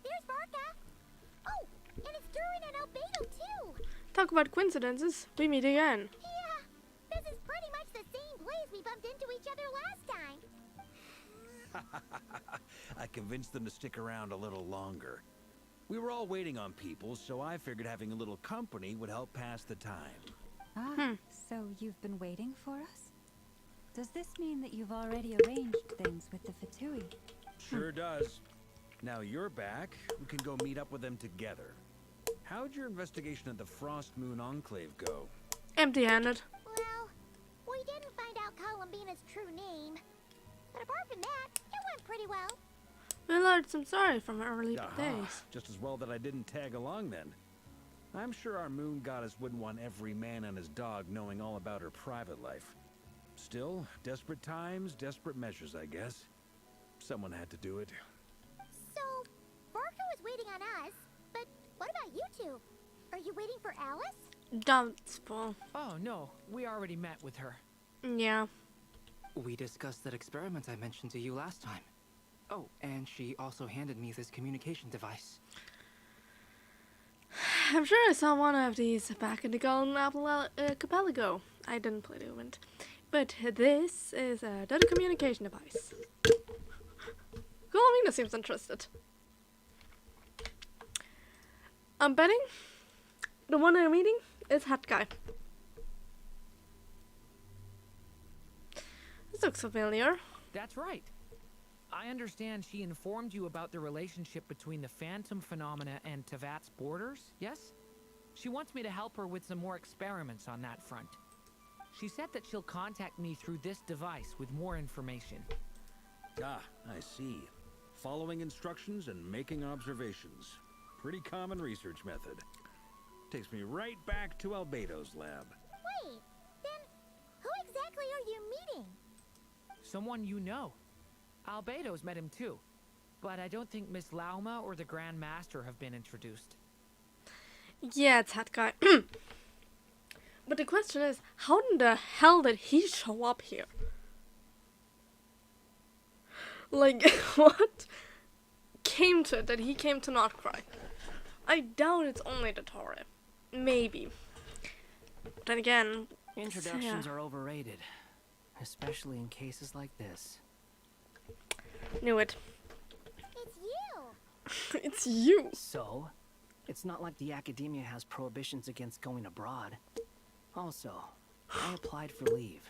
There's Barca. Oh, and it's Durin and Albedo too. Talk about coincidences. We meet again. Yeah, this is I convinced them to stick around a little longer. We were all waiting on people, so I figured having a little company would help pass the time. Ah, so you've been waiting for us? Does this mean that you've already arranged things with the Fatui? Sure does. Now you're back, we can go meet up with them together. How'd your investigation of the Frost Moon Enclave go? Empty-handed. Well, we didn't find out Columbina's true name. But apart from that, it went pretty well. We learned some story from her early Aha, days. just as well that I didn't tag along then. I'm sure our moon goddess wouldn't want every man and his dog knowing all about her private life. Still, desperate times, desperate measures, I guess. Someone had to do it. So, Barker was waiting on us, but what about you two? Are you waiting for Alice? Doubtful. Oh, no. We already met with her. Yeah. We discussed that experiment I mentioned to you last time. Oh, and she also handed me this communication device. I'm sure I saw one of these back in the Golden Apple Archipelago. I didn't play the event. But this is a data communication device. Columbina seems interested. I'm betting the one I'm meeting is Hat Guy. This looks familiar. That's right. I understand she informed you about the relationship between the Phantom phenomena and Tevat's borders, yes? She wants me to help her with some more experiments on that front. She said that she'll contact me through this device with more information. Ah, I see. Following instructions and making observations. Pretty common research method. Takes me right back to Albedo's lab. Wait, then who exactly are you meeting? Someone you know. Albedo's met him too. But I don't think Miss Lauma or the Grand Master have been introduced. Yeah, it's Hat Guy. But the question is, how in the hell did he show up here? Like, what came to it that he came to Notcry? I doubt it's only the Torre. Maybe. But then again... Introductions are overrated. Especially in cases like this. Knew it. It's you! It's you! So, it's not like the academia has prohibitions against going abroad. Also, I applied for leave.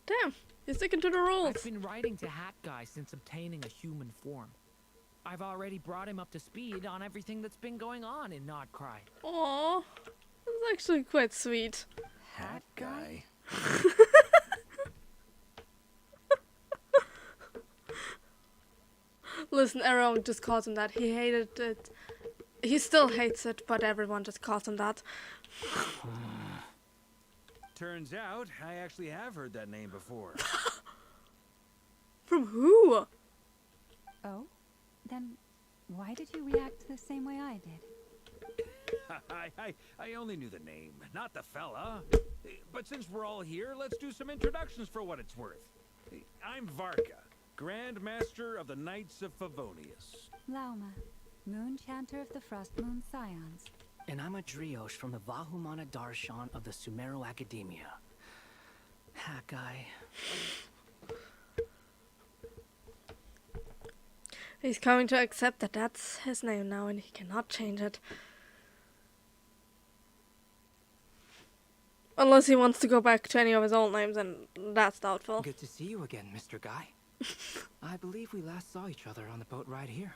Damn, you're sticking to the rules. I've been writing to Hat Guy since obtaining a human form. I've already brought him up to speed on everything that's been going on in Notcry. Aww, that's actually quite sweet. Hat Guy? Listen, everyone just calls him that. He hated it. He still hates it, but everyone just calls him that. Turns out, I actually have heard that name before. From who? Oh? Then why did you react the same way I did? I only knew the name, not the fella. But since we're all here, let's do some introductions for what it's worth. I'm Varka, Grand Master of the Knights of Favonius. Lauma, Moon Chanter of the Frost Moon Scions. And I'm a Driosh from the Vahumana Darshan of the Sumero Academia. Hat Guy. He's coming to accept that that's his name now and he cannot change it. Unless he wants to go back to any of his old names, and that's doubtful. Good to see you again, Mr. Guy. I believe we last saw each other on the boat ride here.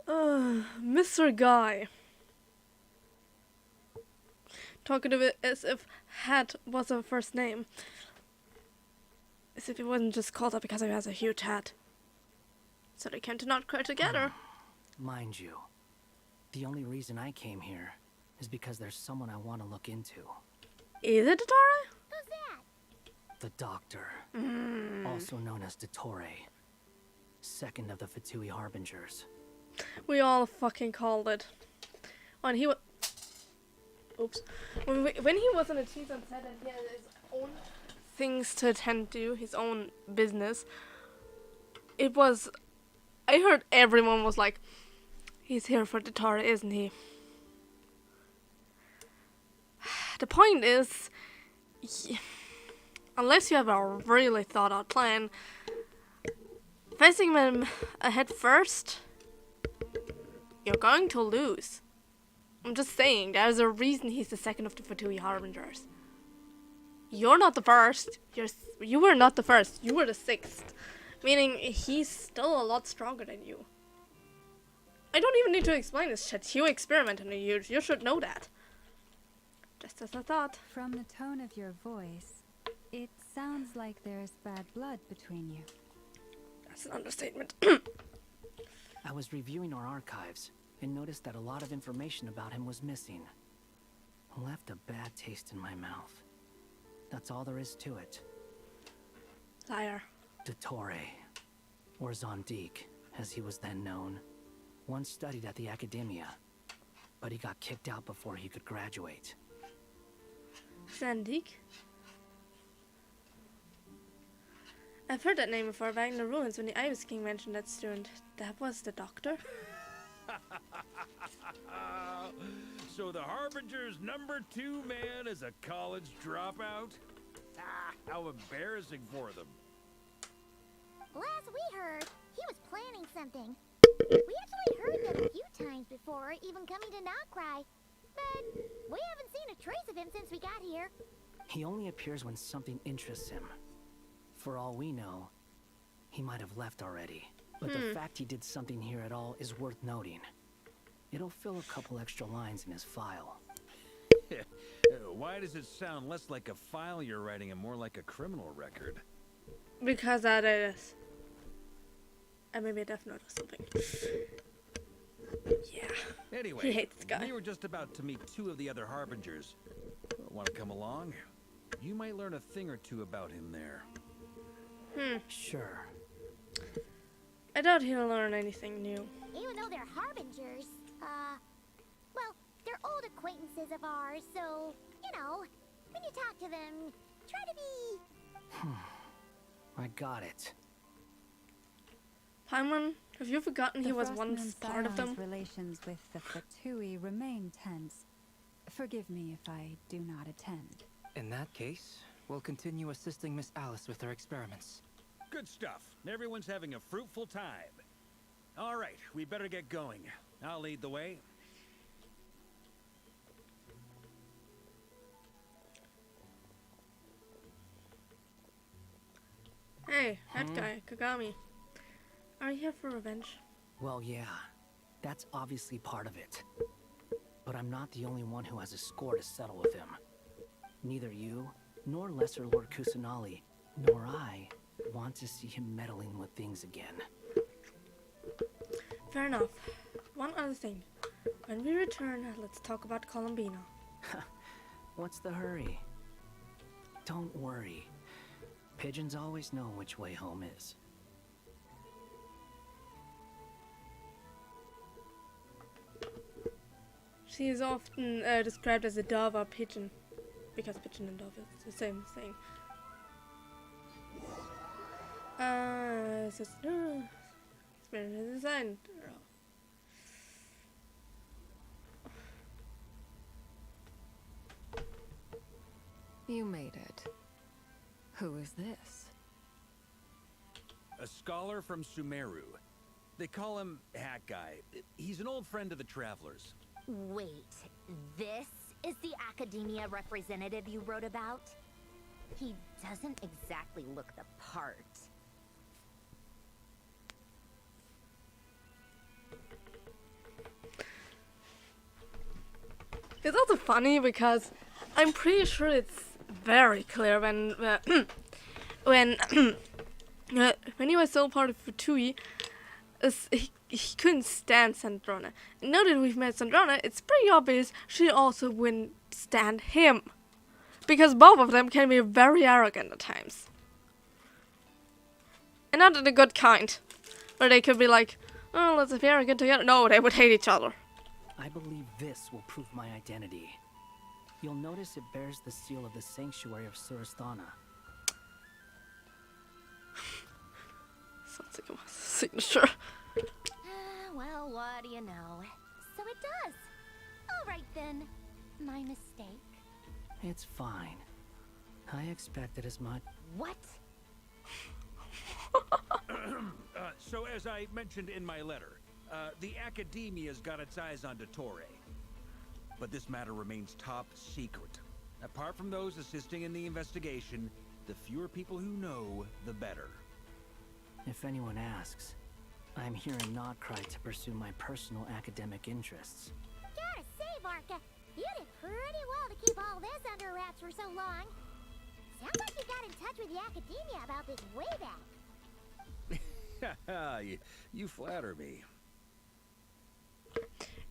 Mr. Guy. Talking of it as if Hat was a first name. As if he wasn't just called that because he has a huge hat. So they came to Notcry together. Mind you, the only reason I came here is because there's someone I want to look into. Is it Dottore? Who's that? The Doctor, also known as Dottore, second of the Fatui Harbingers. We all fucking called it. When he was... Oops. When he was on a cheese on set and he had his own things to attend to, his own business, it was... I heard everyone was like, he's here for Dottore, isn't he? The point is... Unless you have a really thought out plan. Facing him ahead first, you're going to lose. I'm just saying, there's a reason he's the second of the Fatui Harbingers. You're not the first. You were not the first. You were the sixth. Meaning, he's still a lot stronger than you. I don't even need to explain this shit. You experimented on you. You should know that. Just as I thought. From the tone of your voice, it sounds like there's bad blood between you. That's an understatement. I was reviewing our archives and noticed that a lot of information about him was missing. Left a bad taste in my mouth. That's all there is to it. Liar. Dottore, or Zondique, as he was then known, once studied at the Academia, but he got kicked out before he could graduate. Zondique? I've heard that name before back in the ruins when the Ibis King mentioned that student. That was the doctor? So the Harbinger's #2 man is a college dropout? How embarrassing for them. Last we heard, he was planning something. We actually heard that a few times before, even coming to Nocry. But we haven't seen a trace of him since we got here. He only appears when something interests him. For all we know, he might have left already. But the fact he did something here at all is worth noting. It'll fill a couple extra lines in his file. Why does it sound less like a file you're writing and more like a criminal record? Because that is. And maybe a death note or something. Yeah. Anyway, he hates this guy. we were just about to meet 2 of the other Harbingers. Want to come along? You might learn a thing or two about him there. Sure. I doubt he'll learn anything new. Even though they're Harbingers, well, they're old acquaintances of ours, so, you know, when you talk to them, try to be... I got it. Paimon, have you forgotten he was once part of them? Relations with the Fatui remain tense. Forgive me if I do not attend. In that case, we'll continue assisting Miss Alice with her experiments. Good stuff. Everyone's having a fruitful time. All right, we better get going. I'll lead the way. Hey, that guy, Kagami. Are you here for revenge? Well, yeah. That's obviously part of it. But I'm not the only one who has a score to settle with him. Neither you, nor Lesser Lord Kusanali, nor I want to see him meddling with things again. Fair enough. One other thing. When we return, let's talk about Columbina. What's the hurry? Don't worry. Pigeons always know which way home is. She is often described as a dove or pigeon, because pigeon and dove is the same thing. Experience design. You made it. Who is this? A scholar from Sumeru. They call him Hat Guy. He's an old friend of the Travelers. Wait, this is the Academia representative you wrote about? He doesn't exactly look the part. It's also funny because I'm pretty sure it's very clear when when he was still part of Fatui, he couldn't stand Sandrona. And now that we've met Sandrona, it's pretty obvious she also wouldn't stand him. Because both of them can be very arrogant at times. And not in a good kind. Where they could be like, oh, let's be arrogant together. No, they would hate each other. I believe this will prove my identity. You'll notice it bears the seal of the Sanctuary of Surasthana. Sounds like a signature. Well, what do you know? So it does. All right then. My mistake. It's fine. I expected as much. What? So as I mentioned in my letter, the Academia's got its eyes on Dottore. But this matter remains top secret. Apart from those assisting in the investigation, the fewer people who know, the better. If anyone asks, I'm here in Notcry to pursue my personal academic interests. Gotta say, Varka, you did pretty well to keep all this under wraps for so long. Sounds like you got in touch with the Academia about this way back. You flatter me.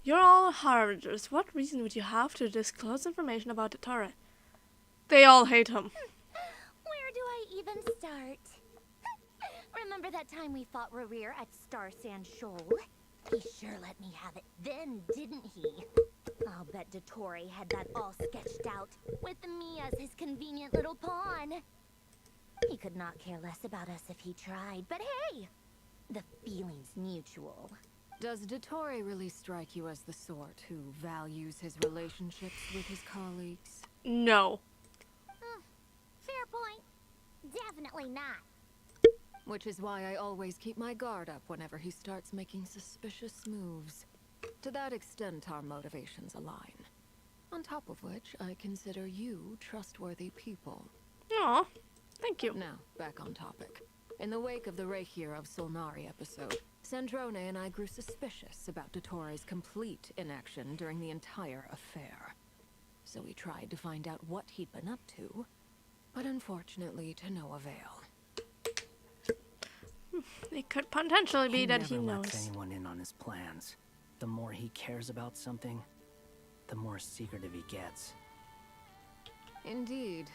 You're all Harvarders. What reason would you have to disclose information about Dottore? They all hate him. Where do I even start? Remember that time we fought Rerir at Star Sand Shoal? He sure let me have it then, didn't he? I'll bet Dottore had that all sketched out, with me as his convenient little pawn. He could not care less about us if he tried, but hey! The feeling's mutual. Does Dottore really strike you as the sort who values his relationships with his colleagues? No. Fair point. Definitely not. Which is why I always keep my guard up whenever he starts making suspicious moves. To that extent, our motivations align. On top of which, I consider you trustworthy people. Aw, thank you. Now, back on topic. In the wake of the Reikir of Solnari episode, Sandrone and I grew suspicious about Dottore's complete inaction during the entire affair. So we tried to find out what he'd been up to, but unfortunately to no avail. It could potentially be that he never knows. lets anyone in on his plans. The more he cares about something, the more secretive he gets. Indeed.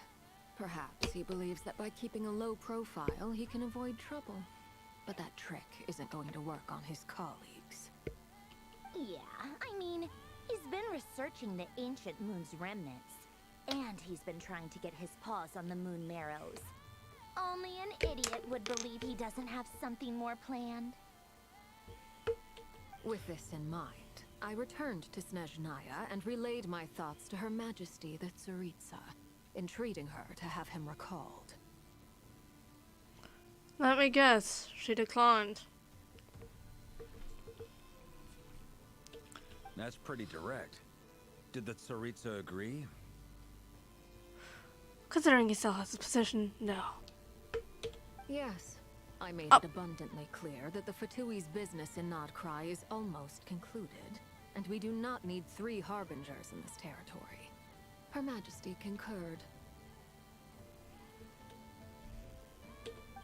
Perhaps he believes that by keeping a low profile, he can avoid trouble. But that trick isn't going to work on his colleagues. Yeah, I mean, he's been researching the ancient moon's remnants. And he's been trying to get his paws on the moon marrows. Only an idiot would believe he doesn't have something more planned. With this in mind, I returned to Snezhnaya and relayed my thoughts to Her Majesty the Tsaritsa, entreating her to have him recalled. Let me guess. She declined. That's pretty direct. Did the Tsaritsa agree? Considering he still has his position, no. Yes. I made it abundantly clear that the Fatui's business in Notcry is almost concluded, and we do not need 3 harbingers in this territory. Her Majesty concurred.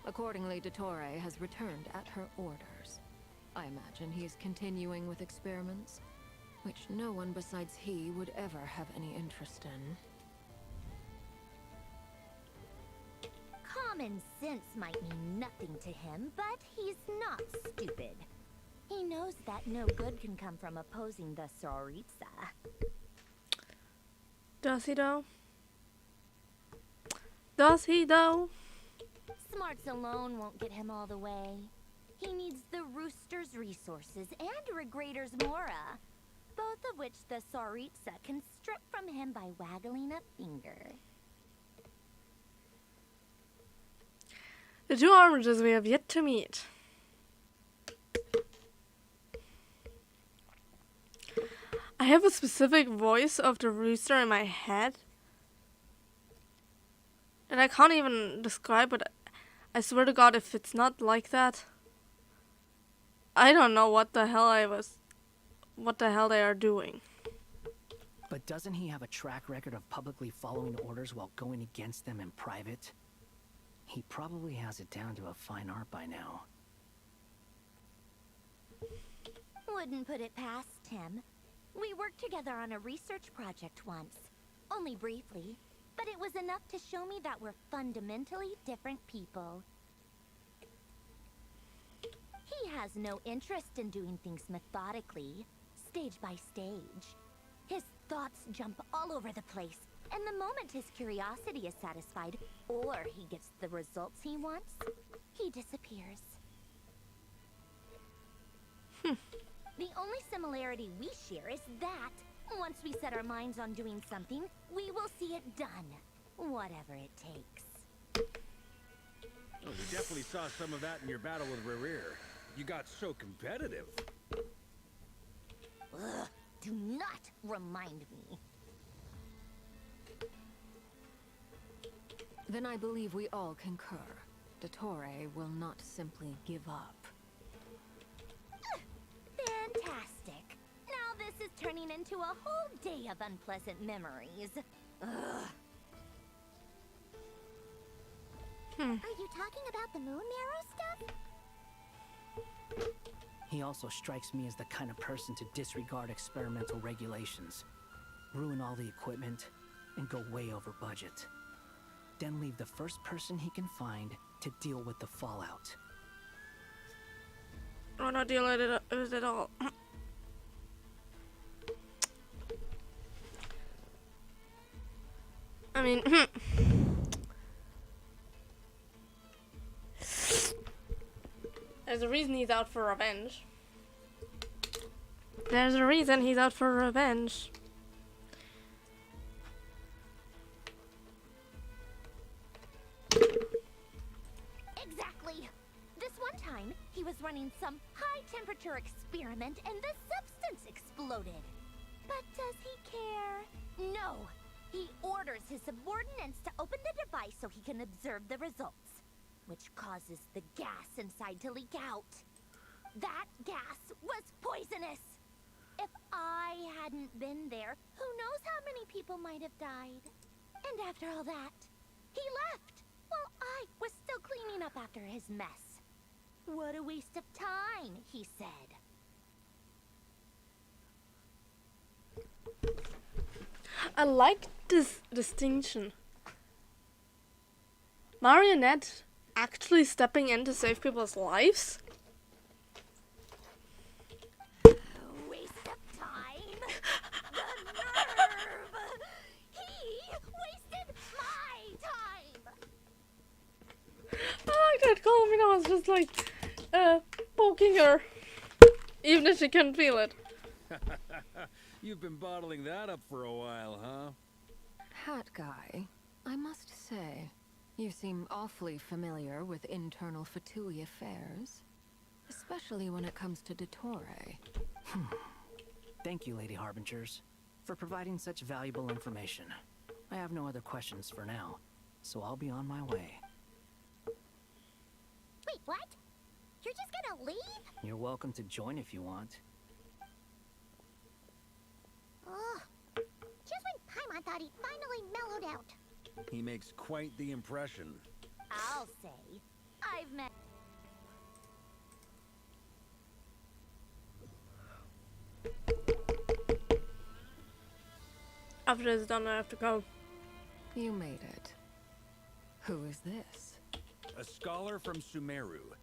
Accordingly, Dottore has returned at her orders. I imagine he's continuing with experiments, which no one besides he would ever have any interest in. Common sense might mean nothing to him, but he's not stupid. He knows that no good can come from opposing the Tsaritsa. Does he though? Does he though? Smarts alone won't get him all the way. He needs the Rooster's resources and Regrator's Mora, both of which the Tsaritsa can strip from him by waggling a finger. The 2 oranges we have yet to meet. I have a specific voice of the rooster in my head. And I can't even describe it. I swear to God, if it's not like that, I don't know what the hell they are doing. But doesn't he have a track record of publicly following orders while going against them in private? He probably has it down to a fine art by now. Wouldn't put it past him. We worked together on a research project once. Only briefly, but it was enough to show me that we're fundamentally different people. He has no interest in doing things methodically, stage by stage. His thoughts jump all over the place, and the moment his curiosity is satisfied, or he gets the results he wants, he disappears. The only similarity we share is that, once we set our minds on doing something, we will see it done. Whatever it takes. Oh, we definitely saw some of that in your battle with Rerir. You got so competitive. Ugh, do not remind me. Then I believe we all concur. Dottore will not simply give up. Fantastic. Now this is turning into a whole day of unpleasant memories. Ugh. Are you talking about the moon marrow stuff? He also strikes me as the kind of person to disregard experimental regulations, ruin all the equipment, and go way over budget. Then leave the first person he can find to deal with the fallout. Or not deal with it at all. I mean, there's a reason he's out for revenge. There's a reason he's out for revenge. Exactly. This one time, he was running some high-temperature experiment and the substance exploded. But does he care? No. He orders his subordinates to open the device so he can observe the results, which causes the gas inside to leak out. That gas was poisonous. If I hadn't been there, who knows how many people might have died. And after all that, he left while I was still cleaning up after his mess. What a waste of time, he said. I like this distinction. Marionette actually stepping in to save people's lives? Waste of time? The nerve! He wasted my time! I like that Colomina was just like poking her, even if she couldn't feel it. You've been bottling that up for a while, huh? Hat guy, I must say, you seem awfully familiar with internal Fatui affairs, especially when it comes to Dottore. Thank you, Lady Harbingers, for providing such valuable information. I have no other questions for now, so I'll be on my way. Wait, what? You're just gonna leave? You're welcome to join if you want. Ugh. Just when Paimon thought he finally mellowed out. He makes quite the impression. I'll say, I've met... After this is done, I have to go. You made it. Who is this? A scholar from Sumeru.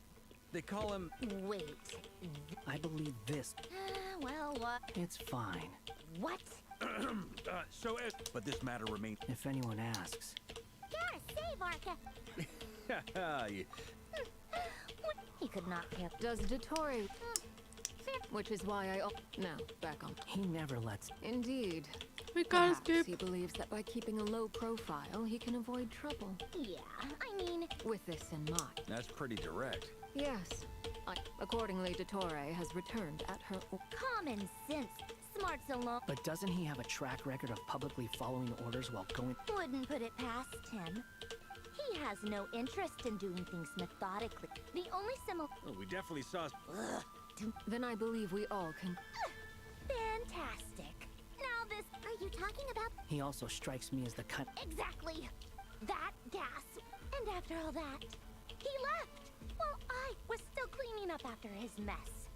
They call him... Wait. I believe this. Well, what? It's fine. What? But this matter remains... If anyone asks. Gotta save Arca. He could not care. Does Dottore... Which is why I... Now, back on. He never lets... Indeed. We gotta Perhaps skip. he believes that by keeping a low profile, he can avoid trouble. Yeah, I mean... With this in mind. That's pretty direct. Yes. Accordingly, Dottore has returned at her... Common sense. Smarts alone. But doesn't he have a track record of publicly following orders while going... Wouldn't put it past him. He has no interest in doing things methodically. The only similar... Oh, we definitely saw... Then I believe we all can... Fantastic. Now this... Are you talking about... He also strikes me as the kind... Exactly. That gas. And after all that, he left while I was still cleaning up after his mess.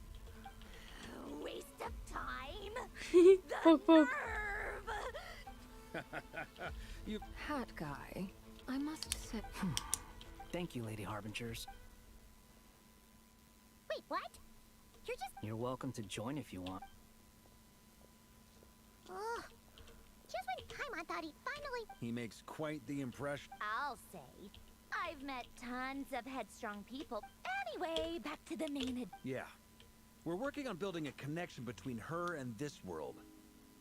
Waste of time. The nerve. You... Hat guy, I must say... Thank you, Lady Harbingers. Wait, what? You're just... You're welcome to join if you want. Ugh. Just when Paimon thought he finally... He makes quite the impression. I'll say, I've met tons of headstrong people. Anyway, back to the main... Yeah. We're working on building a connection between her and this world.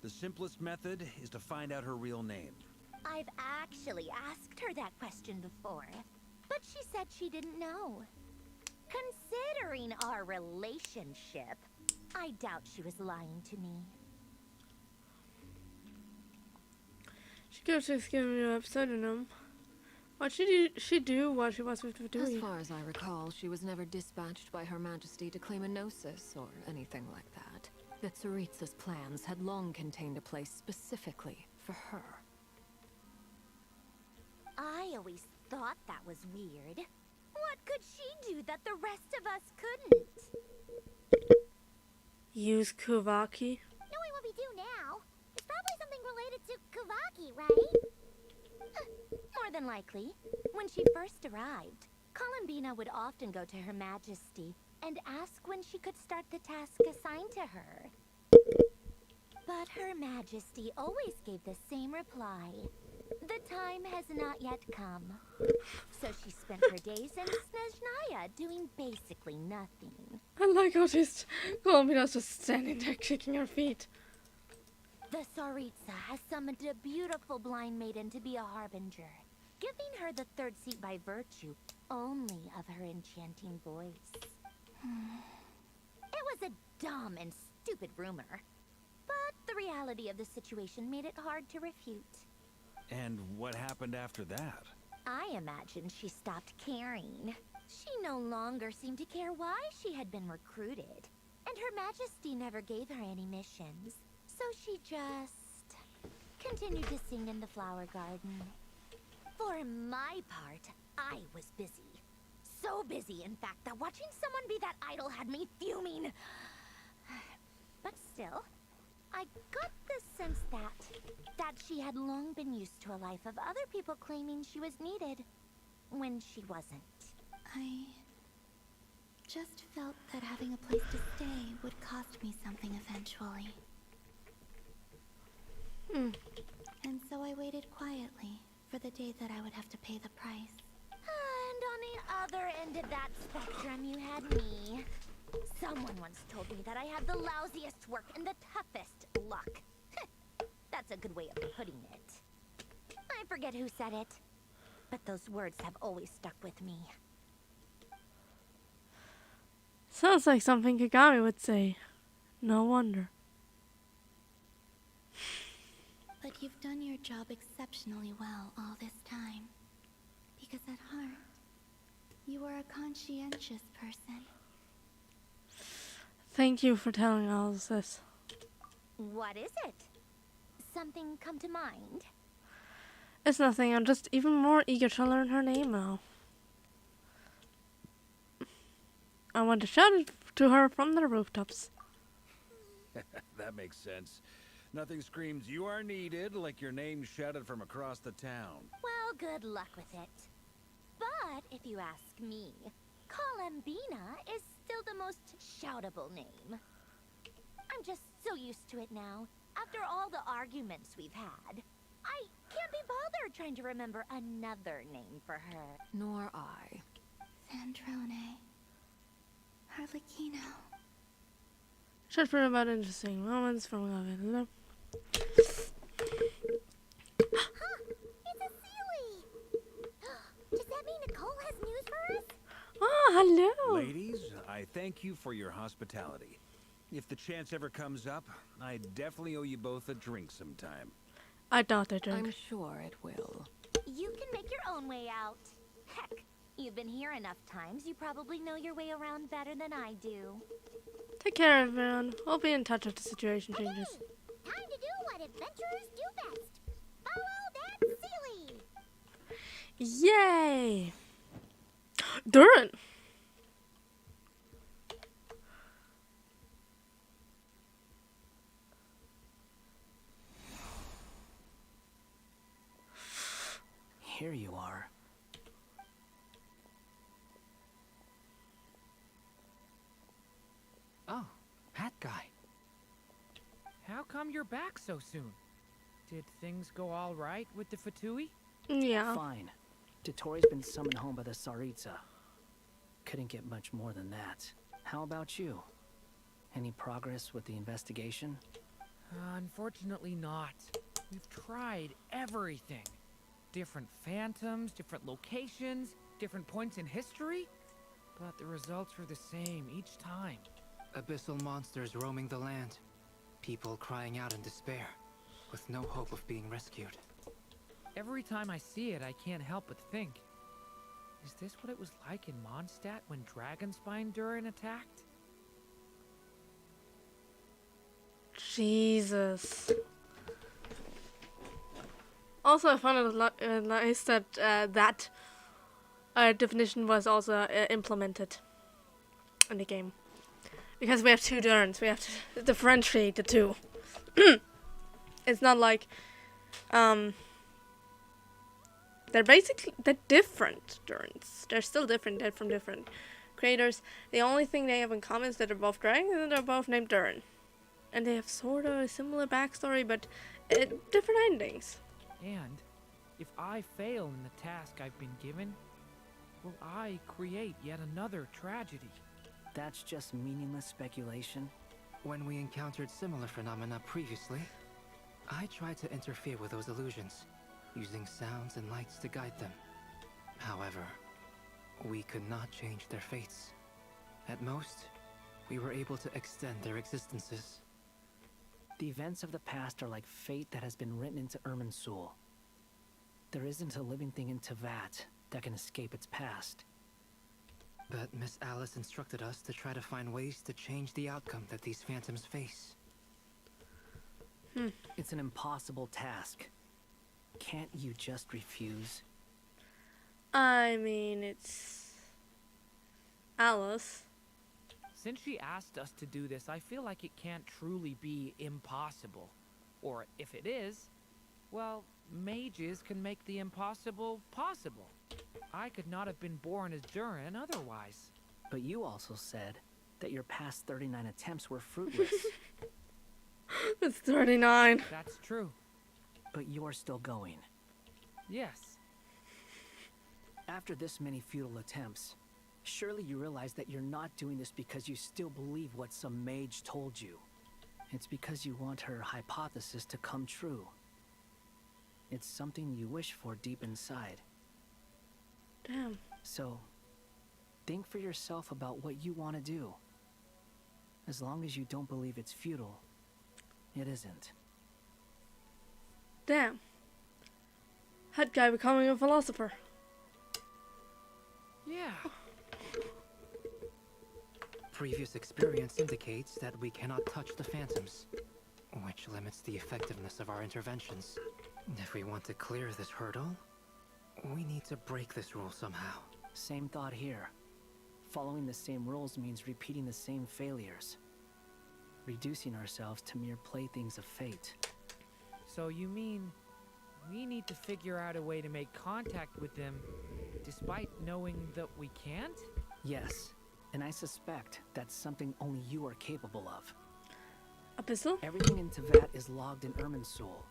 The simplest method is to find out her real name. I've actually asked her that question before, but she said she didn't know. Considering our relationship, I doubt she was lying to me. She could have given you a pseudonym. What did she do while she was with Fatui? As far as I recall, she was never dispatched by Her Majesty to claim a gnosis or anything like that. That Tsaritsa's plans had long contained a place specifically for her. I always thought that was weird. What could she do that the rest of us couldn't? Use Kuvaki? Knowing what we do now, it's probably something related to Kavaki, right? More than likely. When she first arrived, Columbina would often go to Her Majesty and ask when she could start the task assigned to her. But Her Majesty always gave the same reply. The time has not yet come. So she spent her days in Snezhnaya doing basically nothing. I like how she's Columbia's just standing there kicking her feet. The Tsaritsa has summoned a beautiful blind maiden to be a harbinger, giving her the third seat by virtue only of her enchanting voice. It was a dumb and stupid rumor, but the reality of the situation made it hard to refute. And what happened after that? I imagine she stopped caring. She no longer seemed to care why she had been recruited, and Her Majesty never gave her any missions. So she just continued to sing in the flower garden. For my part, I was busy. So busy, in fact, that watching someone be that idol had me fuming. But still, I got the sense that she had long been used to a life of other people claiming she was needed when she wasn't. I just felt that having a place to stay would cost me something eventually. And so I waited quietly for the day that I would have to pay the price. And on the other end of that spectrum, you had me. Someone once told me that I had the lousiest work and the toughest luck. That's a good way of putting it. I forget who said it, but those words have always stuck with me. Sounds like something Kagami would say. No wonder. But you've done your job exceptionally well all this time. Because at heart, you are a conscientious person. Thank you for telling all of this. What is it? Something come to mind? It's nothing, I'm just even more eager to learn her name now. I want to shout it to her from the rooftops. That makes sense. Nothing screams you are needed like your name shouted from across the town. Well, good luck with it. But if you ask me, Columbina is still the most shoutable name. I'm just so used to it now. After all the arguments we've had, I can't be bothered trying to remember another name for her. Nor I. Sandrone. Harlequino. Should bring about interesting moments from Love. It's a Sealy! Does that mean Nicole has news for us? Oh, hello! Ladies, I thank you for your hospitality. If the chance ever comes up, I definitely owe you both a drink sometime. I doubt they drink. I'm sure it will. You can make your own way out. Heck, you've been here enough times, you probably know your way around better than I do. Take care, everyone. We'll be in touch if the situation changes. Time to do what adventurers do best. Follow that Sealy! Yay! Durin! Here you are. Oh, hat guy. How come you're back so soon? Did things go all right with the Fatui? Yeah. Fine. Dotori's been summoned home by the Tsaritsa. Couldn't get much more than that. How about you? Any progress with the investigation? Unfortunately not. We've tried everything. Different phantoms, different locations, different points in history. But the results were the same each time. Abyssal monsters roaming the land. People crying out in despair, with no hope of being rescued. Every time I see it, I can't help but think. Is this what it was like in Mondstadt when Dragonspine Durin attacked? Jesus. Also, I found it nice that that definition was also implemented in the game. Because we have two Durins, we have to differentiate the two. It's not like they're different Durins. They're still different. They're from different creators. The only thing they have in common is that they're both dragons and they're both named Durin. And they have sort of a similar backstory, but different endings. And if I fail in the task I've been given, will I create yet another tragedy? That's just meaningless speculation. When we encountered similar phenomena previously, I tried to interfere with those illusions, using sounds and lights to guide them. However, we could not change their fates. At most, we were able to extend their existences. The events of the past are like fate that has been written into Irminsul. There isn't a living thing in Teyvat that can escape its past. But Miss Alice instructed us to try to find ways to change the outcome that these phantoms face. It's an impossible task. Can't you just refuse? I mean, it's Alice. Since she asked us to do this, I feel like it can't truly be impossible. Or if it is, well, mages can make the impossible possible. I could not have been born as Durin otherwise. But you also said that your past 39 attempts were fruitless. It's 39. That's true. But you're still going. Yes. After this many futile attempts, surely you realize that you're not doing this because you still believe what some mage told you. It's because you want her hypothesis to come true. It's something you wish for deep inside. Damn. So, think for yourself about what you want to do. As long as you don't believe it's futile, it isn't. Damn. That guy becoming a philosopher. Yeah. Previous experience indicates that we cannot touch the phantoms, which limits the effectiveness of our interventions. If we want to clear this hurdle, we need to break this rule somehow. Same thought here. Following the same rules means repeating the same failures. Reducing ourselves to mere playthings of fate. So you mean we need to figure out a way to make contact with them despite knowing that we can't? Yes, and I suspect that's something only you are capable of. Abyssal? Everything in Teyvat is logged in Irminsul,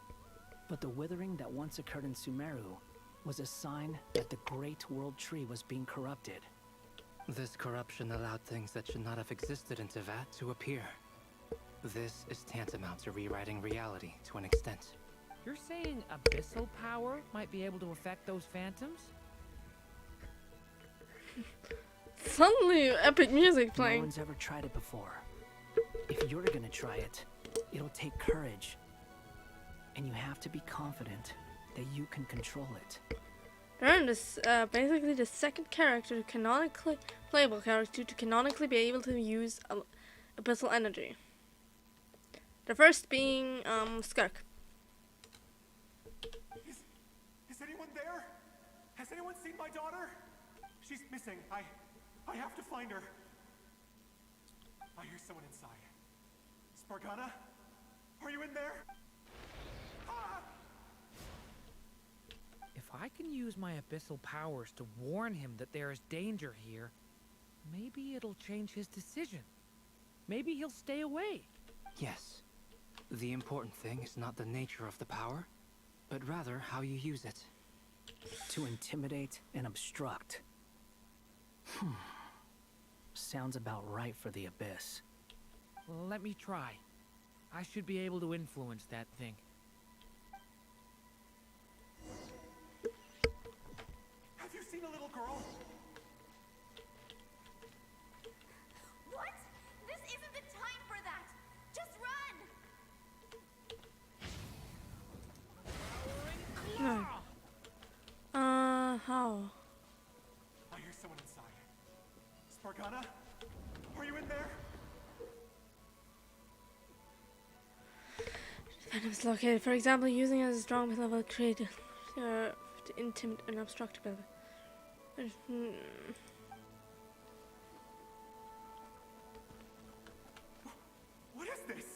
but the withering that once occurred in Sumeru was a sign that the Great World Tree was being corrupted. This corruption allowed things that should not have existed in Teyvat to appear. This is tantamount to rewriting reality to an extent. You're saying abyssal power might be able to affect those phantoms? Suddenly, epic music playing. No one's ever tried it before. If you're gonna try it, it'll take courage. And you have to be confident that you can control it. Durin is basically the second character, playable character, to canonically be able to use abyssal energy. The first being Skirk. Is anyone there? Has anyone seen my daughter? She's missing. I have to find her. I hear someone inside. Spargana? Are you in there? Ah! If I can use my abyssal powers to warn him that there is danger here, maybe it'll change his decision. Maybe he'll stay away. Yes. The important thing is not the nature of the power, but rather how you use it. To intimidate and obstruct. Sounds about right for the Abyss. Let me try. I should be able to influence that thing. seen a little girl? What? This isn't the time for that! Just run! No. How? I hear someone inside. Spargana? Are you in there? Venom's located. For example, using it as a strong level created to intimidate and obstructable. What is this?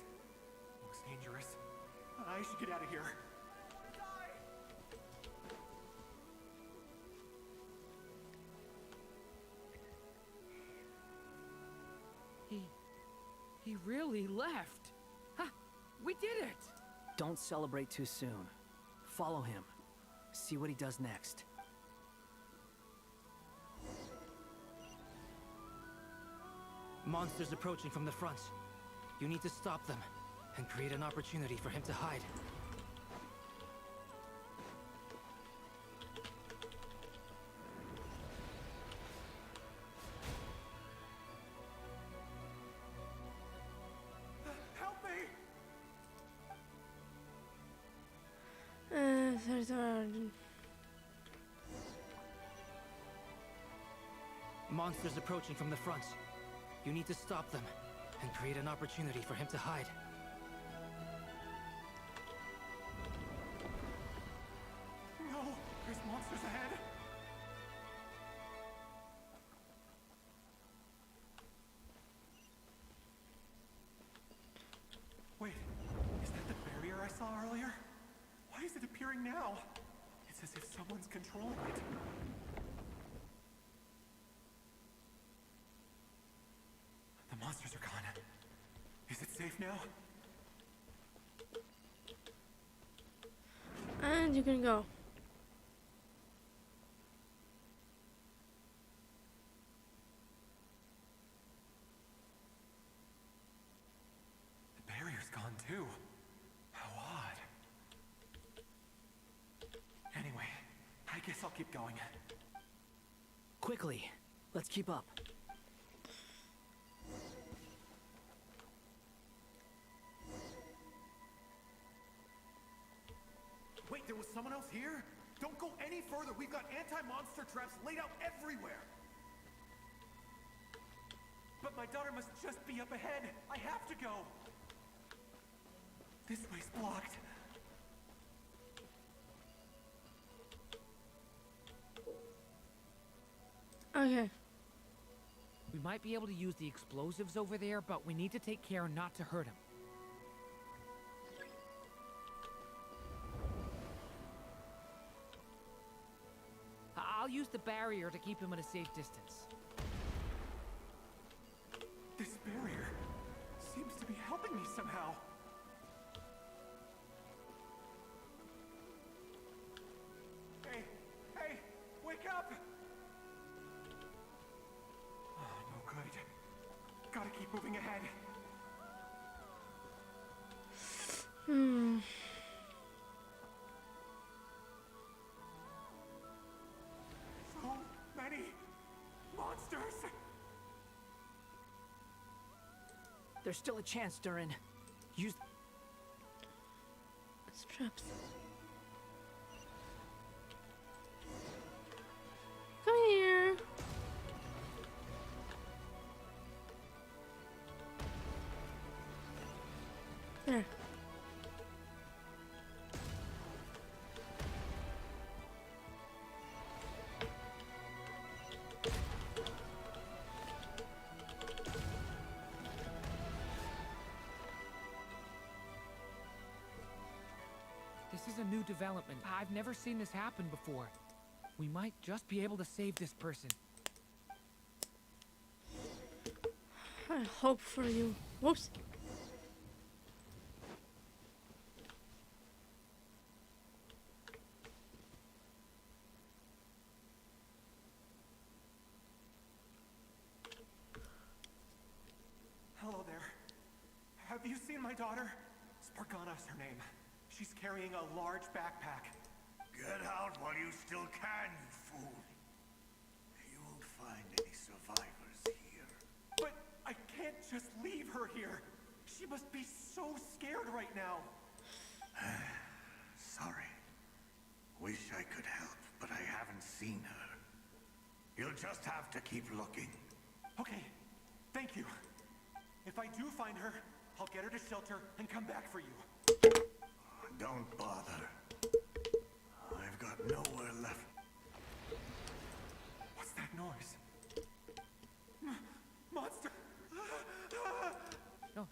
Looks dangerous. I should get out of here. He really left. Huh, we did it! Don't celebrate too soon. Follow him. See what he does next. Monsters approaching from the front. You need to stop them and create an opportunity for him to hide. Help me! Monsters approaching from the front. You need to stop them and create an opportunity for him to hide. No! There's monsters ahead! Wait, is that the barrier I saw earlier? Why is it appearing now? It's as if someone's controlling it. The monsters are gone. Is it safe now? And you can go. The barrier's gone too. How odd. Anyway, I guess I'll keep going. Quickly, let's keep up. Wait, there was someone else here? Don't go any further. We've got anti-monster traps laid out everywhere. But my daughter must just be up ahead. I have to go. This way's blocked. Okay. We might be able to use the explosives over there, but we need to take care not to hurt him. I'll use the barrier to keep him at a safe distance. This barrier seems to be helping me somehow. Hey, hey, wake up! Oh, no good. Gotta keep moving ahead. So many monsters! There's still a chance, Durin. Use... Straps. Come here. There. This is a new development. I've never seen this happen before. We might just be able to save this person. I hope for you. Whoops. Hello there. Have you seen my daughter? Spargana's her name. She's carrying a large backpack. Get out while you still can, you fool. She must be so scared right now. Sorry. Wish I could help, but I haven't seen her. You'll just have to keep looking. Okay, thank you. If I do find her, I'll get her to shelter and come back for you. Don't bother. I've got nowhere left. What's that noise? Monster! No,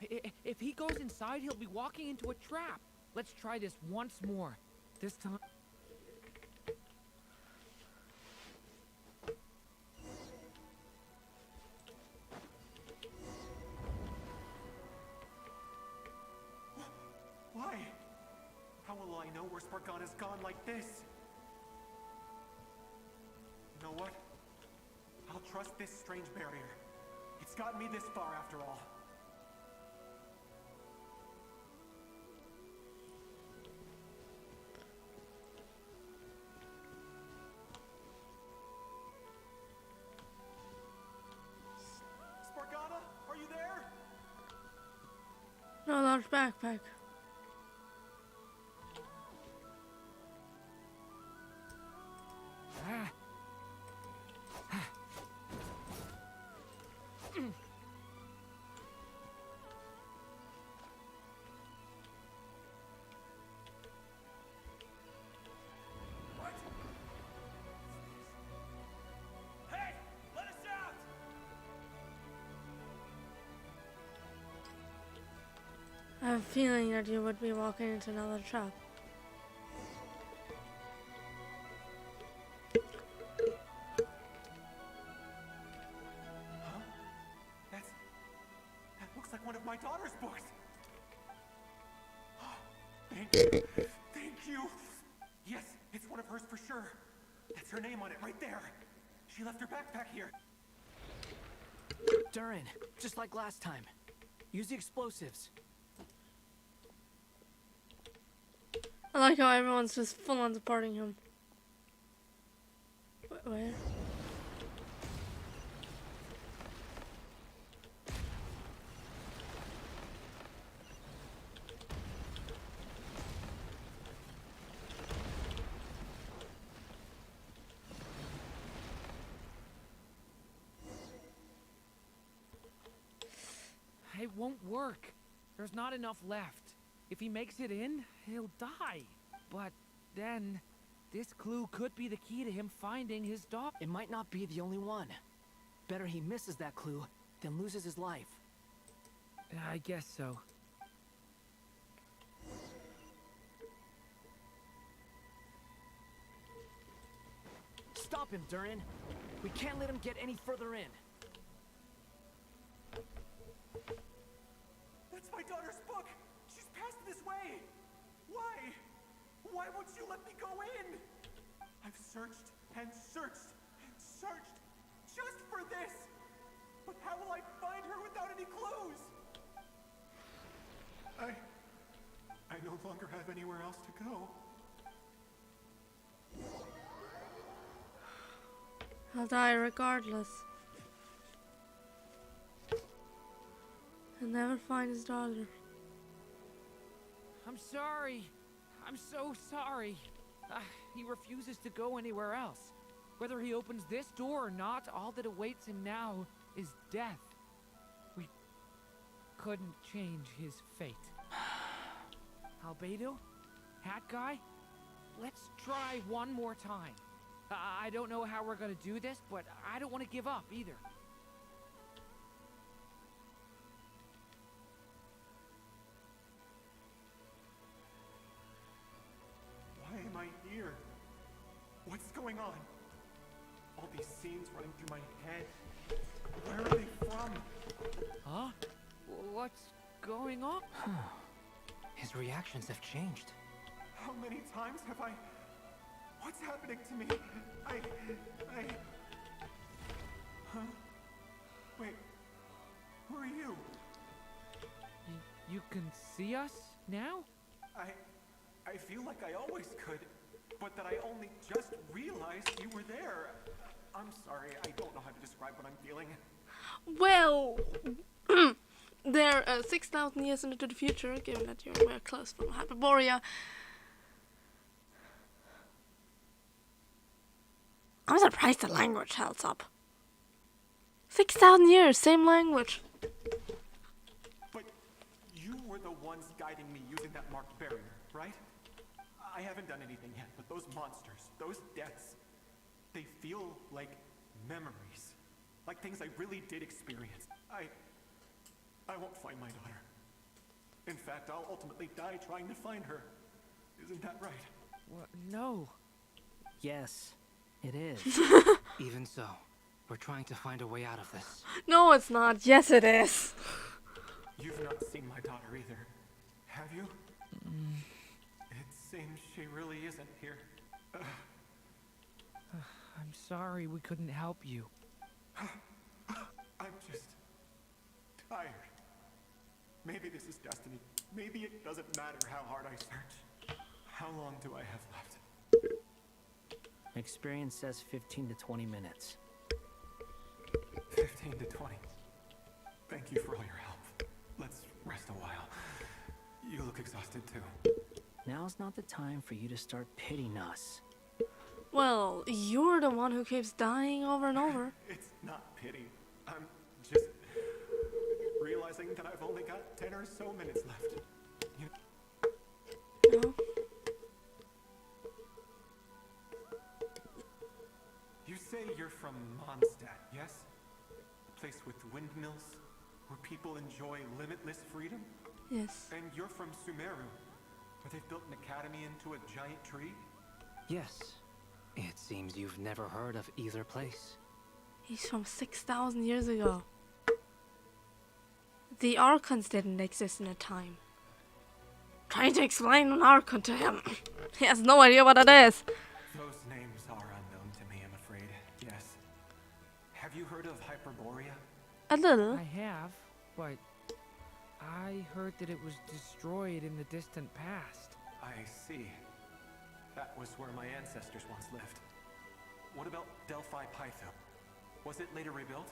if he goes inside, he'll be walking into a trap. Let's try this once more. This time... Why? How will I know where Spargana's gone like this? You know what? I'll trust this strange barrier. It's gotten me this far after all. Spargana, are you there? No, large backpack. Hey, let us out! I have a feeling that you would be walking into another trap. Huh? That looks like one of my daughter's books. Thank you. Thank you. Yes, it's one of hers for sure. That's her name on it right there. She left her backpack here. Durin, just like last time. Use the explosives. I like how everyone's just full on supporting him. Where? It won't work. There's not enough left. If he makes it in, he'll die. But then, this clue could be the key to him finding his dog. It might not be the only one. Better he misses that clue than loses his life. I guess so. Stop him, Durin. We can't let him get any further in. That's my daughter's book. She's passed this way. Why? Why won't you let me go in? I've searched and searched and searched just for this. But how will I find her without any clues? I no longer have anywhere else to go. I'll die regardless. He'll never find his daughter. I'm sorry. I'm so sorry. He refuses to go anywhere else. Whether he opens this door or not, all that awaits him now is death. We couldn't change his fate. Albedo? Hat guy? Let's try one more time. I don't know how we're gonna do this, but I don't want to give up either. Why am I here? What's going on? All these scenes running through my head. Where are they from? Huh? What's going on? His reactions have changed. How many times have I... What's happening to me? Huh? Wait. Who are you? You can see us now? I feel like I always could, but that I only just realized you were there. I'm sorry, I don't know how to describe what I'm feeling. Well, They're 6,000 years into the future, given that you're very close from Hyperborea. I'm surprised the language holds up. 6,000 years, same language. But you were the ones guiding me using that marked barrier, right? I haven't done anything yet, but those monsters, those deaths, they feel like memories. Like things I really did experience. I won't find my daughter. In fact, I'll ultimately die trying to find her. Isn't that right? What? No. Yes, it is. Even so, we're trying to find a way out of this. No, it's not. Yes, it is. You've not seen my daughter either, have you? It seems she really isn't here. I'm sorry we couldn't help you. I'm just tired. Maybe this is destiny. Maybe it doesn't matter how hard I search. How long do I have left? Experience says 15 to 20 minutes. 15 to 20. Thank you for all your help. Let's rest a while. You look exhausted too. Now's not the time for you to start pitying us. Well, you're the one who keeps dying over and over. It's not pity. I'm just realizing that I've only got 10 or so minutes left. No. You say you're from Mondstadt, yes? A place with windmills, where people enjoy limitless freedom? Yes. And you're from Sumeru, where they've built an academy into a giant tree? Yes. It seems you've never heard of either place. He's from 6,000 years ago. The Archons didn't exist in a time. Trying to explain an Archon to him. He has no idea what it is. Those names are unknown to me, I'm afraid. Yes. Have you heard of Hyperborea? A little. I have, but I heard that it was destroyed in the distant past. I see. That was where my ancestors once lived. What about Delphi Pytho? Was it later rebuilt?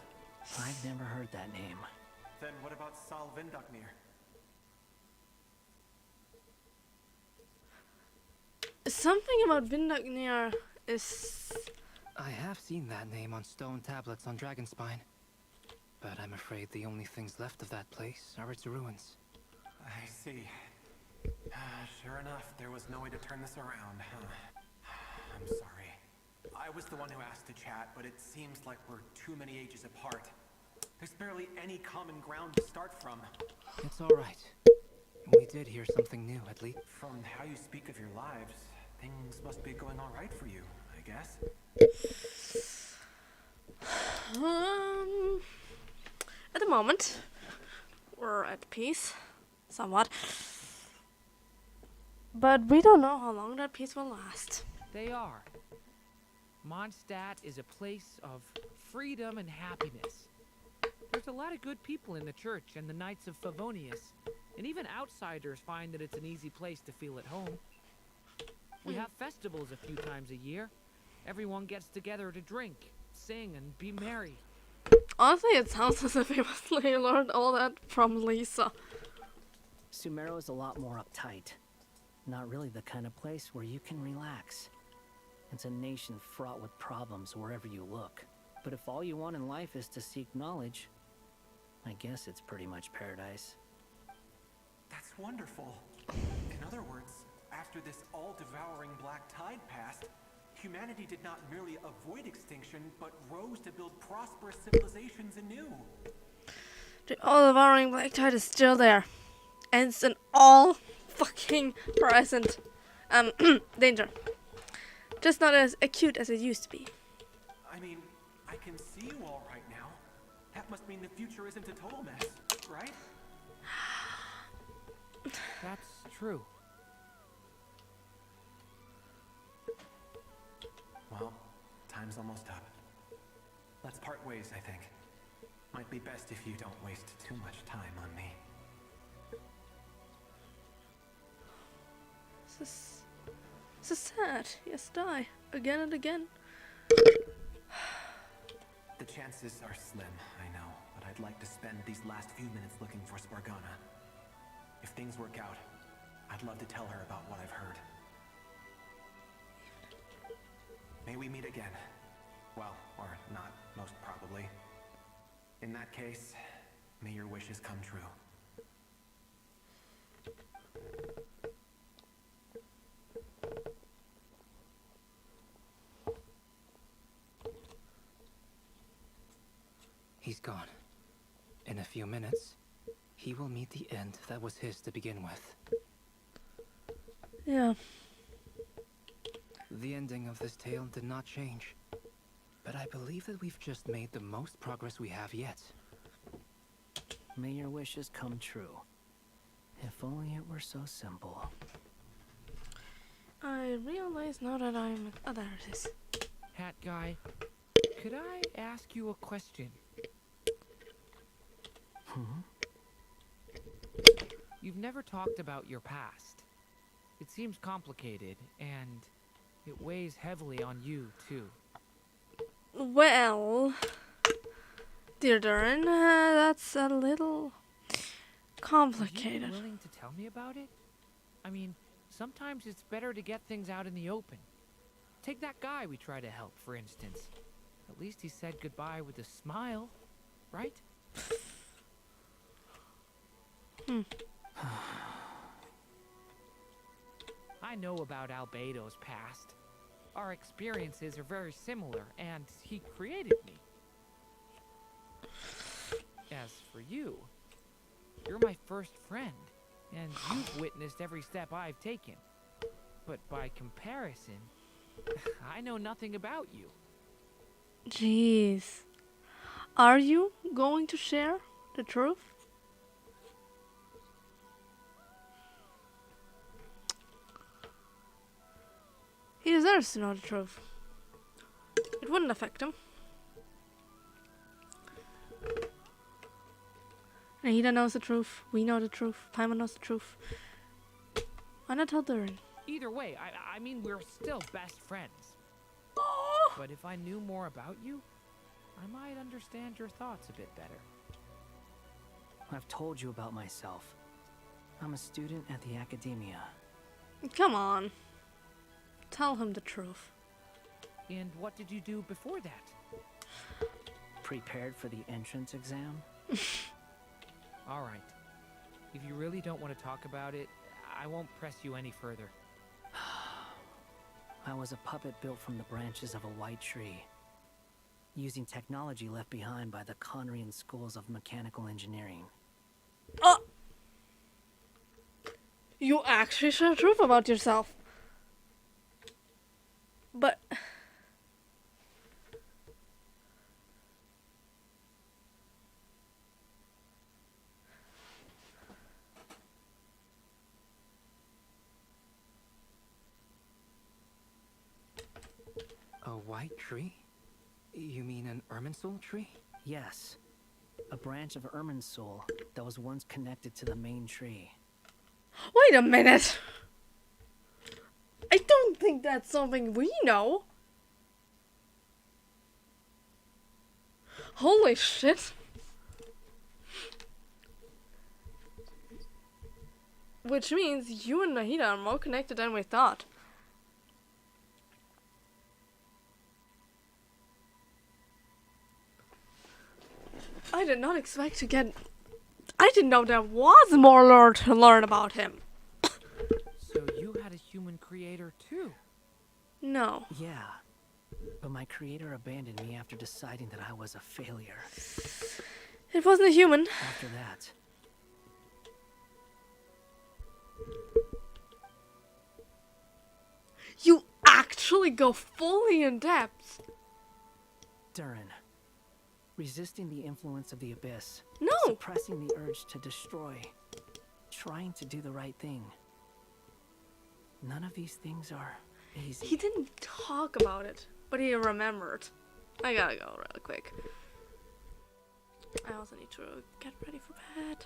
I've never heard that name. Then what about Sal Vindaknir? Something about Vindaknir is... I have seen that name on stone tablets on Dragonspine. But I'm afraid the only things left of that place are its ruins. I see. Sure enough, there was no way to turn this around, huh? I'm sorry. I was the one who asked to chat, but it seems like we're too many ages apart. There's barely any common ground to start from. It's alright. We did hear something new, at least. From how you speak of your lives, things must be going alright for you, I guess. At the moment, we're at peace. Somewhat. But we don't know how long that peace will last. They are. Mondstadt is a place of freedom and happiness. There's a lot of good people in the church and the Knights of Favonius, and even outsiders find that it's an easy place to feel at home. We have festivals a few times a year. Everyone gets together to drink, sing, and be merry. Honestly, it sounds as if he mostly learned all that from Lisa. Sumeru is a lot more uptight. Not really the kind of place where you can relax. It's a nation fraught with problems wherever you look. But if all you want in life is to seek knowledge, I guess it's pretty much paradise. That's wonderful. In other words, after this all-devouring black tide passed, humanity did not merely avoid extinction, but rose to build prosperous civilizations anew. The all-devouring black tide is still there. And it's an all fucking present danger. Just not as acute as it used to be. I mean, I can see you all right now. That must mean the future isn't a total mess, right? That's true. Well, time's almost up. Let's part ways, I think. Might be best if you don't waste too much time on me. This is sad. He has to die again and again. The chances are slim, I know, but I I'd like to spend these last few minutes looking for Spargana. If things work out, I'd love to tell her about what I've heard. May we meet again. Well, or not, most probably. In that case, may your wishes come true. He's gone. In a few minutes, he will meet the end that was his to begin with. Yeah. The ending of this tale did not change, but I believe that we've just made the most progress we have yet. May your wishes come true. If only it were so simple. I realize now that I'm... Oh, there it is. Hat guy, could I ask you a question? You've never talked about your past. It seems complicated, and it weighs heavily on you, too. Well, dear Durin, that's a little complicated. Are you willing to tell me about it? I mean, sometimes it's better to get things out in the open. Take that guy we tried to help, for instance. At least he said goodbye with a smile, right? I know about Albedo's past. Our experiences are very similar, and he created me. As for you, you're my first friend, and you've witnessed every step I've taken. But by comparison, I know nothing about you. Jeez. Are you going to share the truth? He deserves to know the truth. It wouldn't affect him. Nahida knows the truth. We know the truth. Paimon knows the truth. Why not tell Durin? Either way, I mean, we're still best friends. But if I knew more about you, I might understand your thoughts a bit better. I've told you about myself. I'm a student at the academia. Come on. Tell him the truth. And what did you do before that? Prepared for the entrance exam? All right. If you really don't want to talk about it, I won't press you any further. I was a puppet built from the branches of a white tree, using technology left behind by the Conrian schools of mechanical engineering. Oh! You actually shared the truth about yourself. But... A white tree? You mean an Irminsul tree? Yes. A branch of Irminsul that was once connected to the main tree. Wait a minute! I don't think that's something we know. Holy shit. Which means you and Nahida are more connected than we thought. I did not expect to get... I didn't know there was more to learn about him. So you had a human creator too? No. Yeah. But my creator abandoned me after deciding that I was a failure. It wasn't a human. After that... You actually go fully in depth. Durin. Resisting the influence of the abyss. No. Suppressing the urge to destroy. Trying to do the right thing. None of these things are easy. He didn't talk about it, but he remembered. I gotta go real quick. I also need to get ready for bed.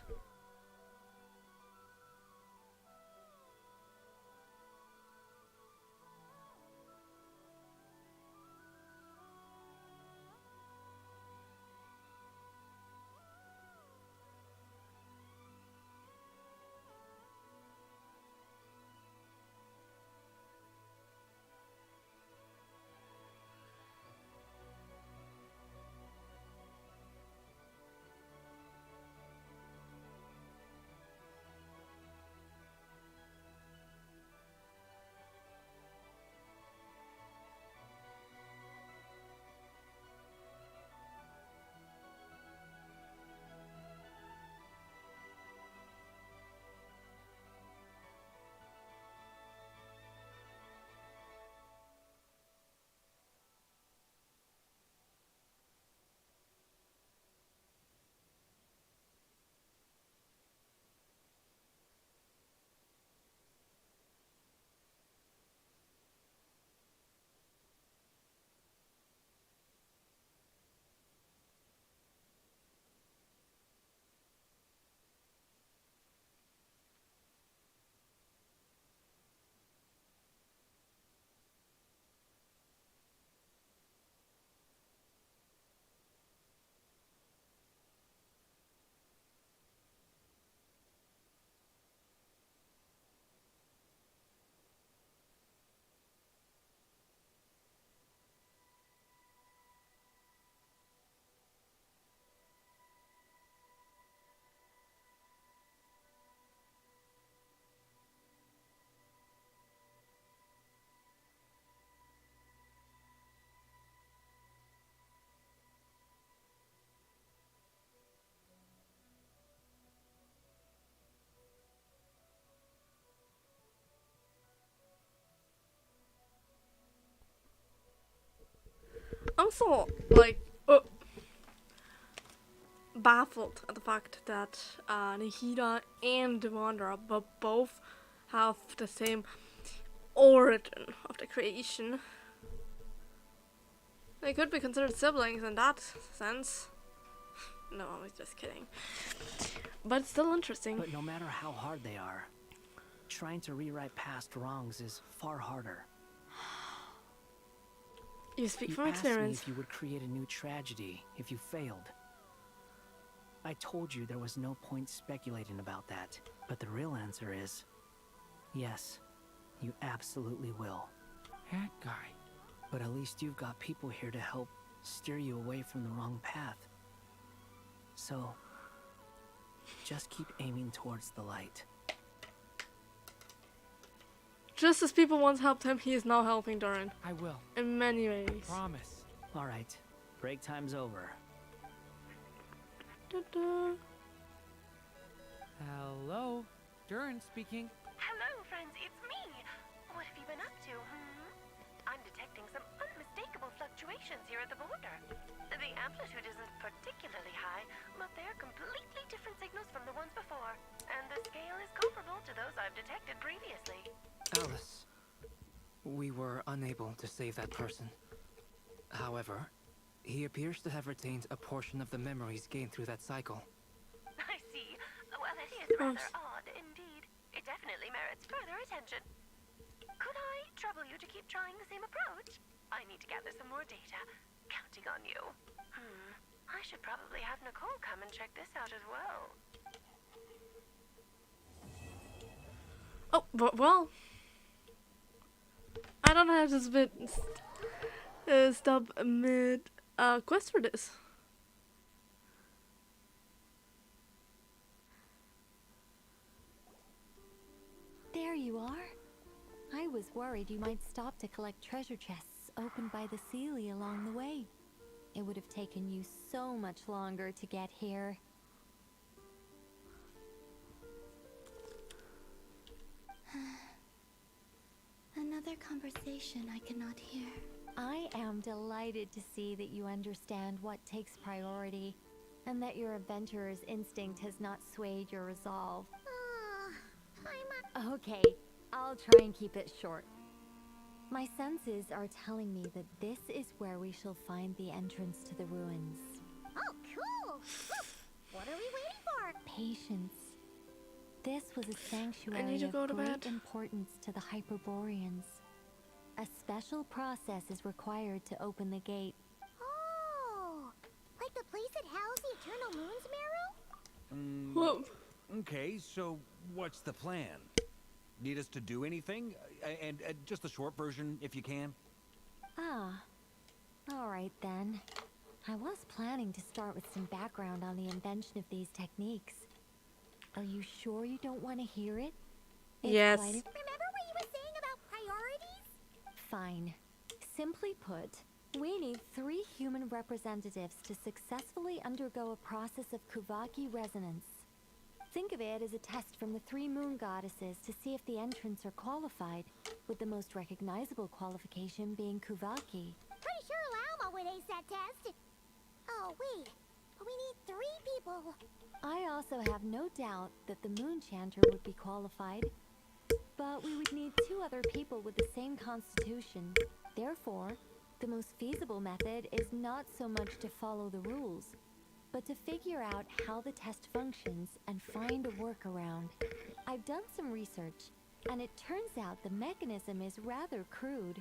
I'm so like baffled at the fact that Nihida and Devondra both have the same origin of the creation. They could be considered siblings in that sense. No, I was just kidding. But it's still interesting. But no matter how hard they are, trying to rewrite past wrongs is far harder. You speak You from asked me experience. if you would create a new tragedy if you failed. I told you there was no point speculating about that, but the real answer is yes, you absolutely will. That guy. But at least you've got people here to help steer you away from the wrong path. So, just keep aiming towards the light. Just as people once helped him, he is now helping Doran. I will. In many ways. Promise. Alright, break time's over. Da-da. Hello? Duran speaking. Hello, friends, it's me. What have you been up to, I'm detecting some unmistakable fluctuations here at the border. The amplitude isn't particularly high, but they're completely different signals from the ones before. And the scale is comparable to those I've detected previously. Alice, we were unable to save that person. However, he appears to have retained a portion of the memories gained through that cycle. I see. Well, it is rather odd indeed. It definitely merits further attention. Could I trouble you to keep trying the same approach? I need to gather some more data. Counting on you. I should probably have Nicole come and check this out as well. Oh, well. I don't have this bit stop mid quest for this. There you are. I was worried you might stop to collect treasure chests opened by the Seelie along the way. It would have taken you so much longer to get here. Another conversation I cannot hear. I am delighted to see that you understand what takes priority, and that your adventurer's instinct has not swayed your resolve. Okay, I'll try and keep it short. My senses are telling me that this is where we shall find the entrance to the ruins. Oh, cool! What are we waiting for? Patience. This was a sanctuary of great importance to the Hyperboreans. A special process is required to open the gate. Oh, like the place that housed the Eternal Moon's Marrow? Whoa. Okay, so what's the plan? Need us to do anything? And just the short version, if you can. Ah, all right then. I was planning to start with some background on the invention of these techniques. Are you sure you don't want to hear it? Yes. Remember what you were saying about priorities? Fine. Simply put, we need 3 human representatives to successfully undergo a process of Kuvaki resonance. Think of it as a test from the 3 moon goddesses to see if the entrants are qualified, with the most recognizable qualification being Kuvaki. Pretty sure Lauma would ace that test. Oh, wait. But we need 3 people. I also have no doubt that the moon chanter would be qualified, but we would need 2 other people with the same constitution. Therefore, the most feasible method is not so much to follow the rules, but to figure out how the test functions and find a workaround. I've done some research, and it turns out the mechanism is rather crude.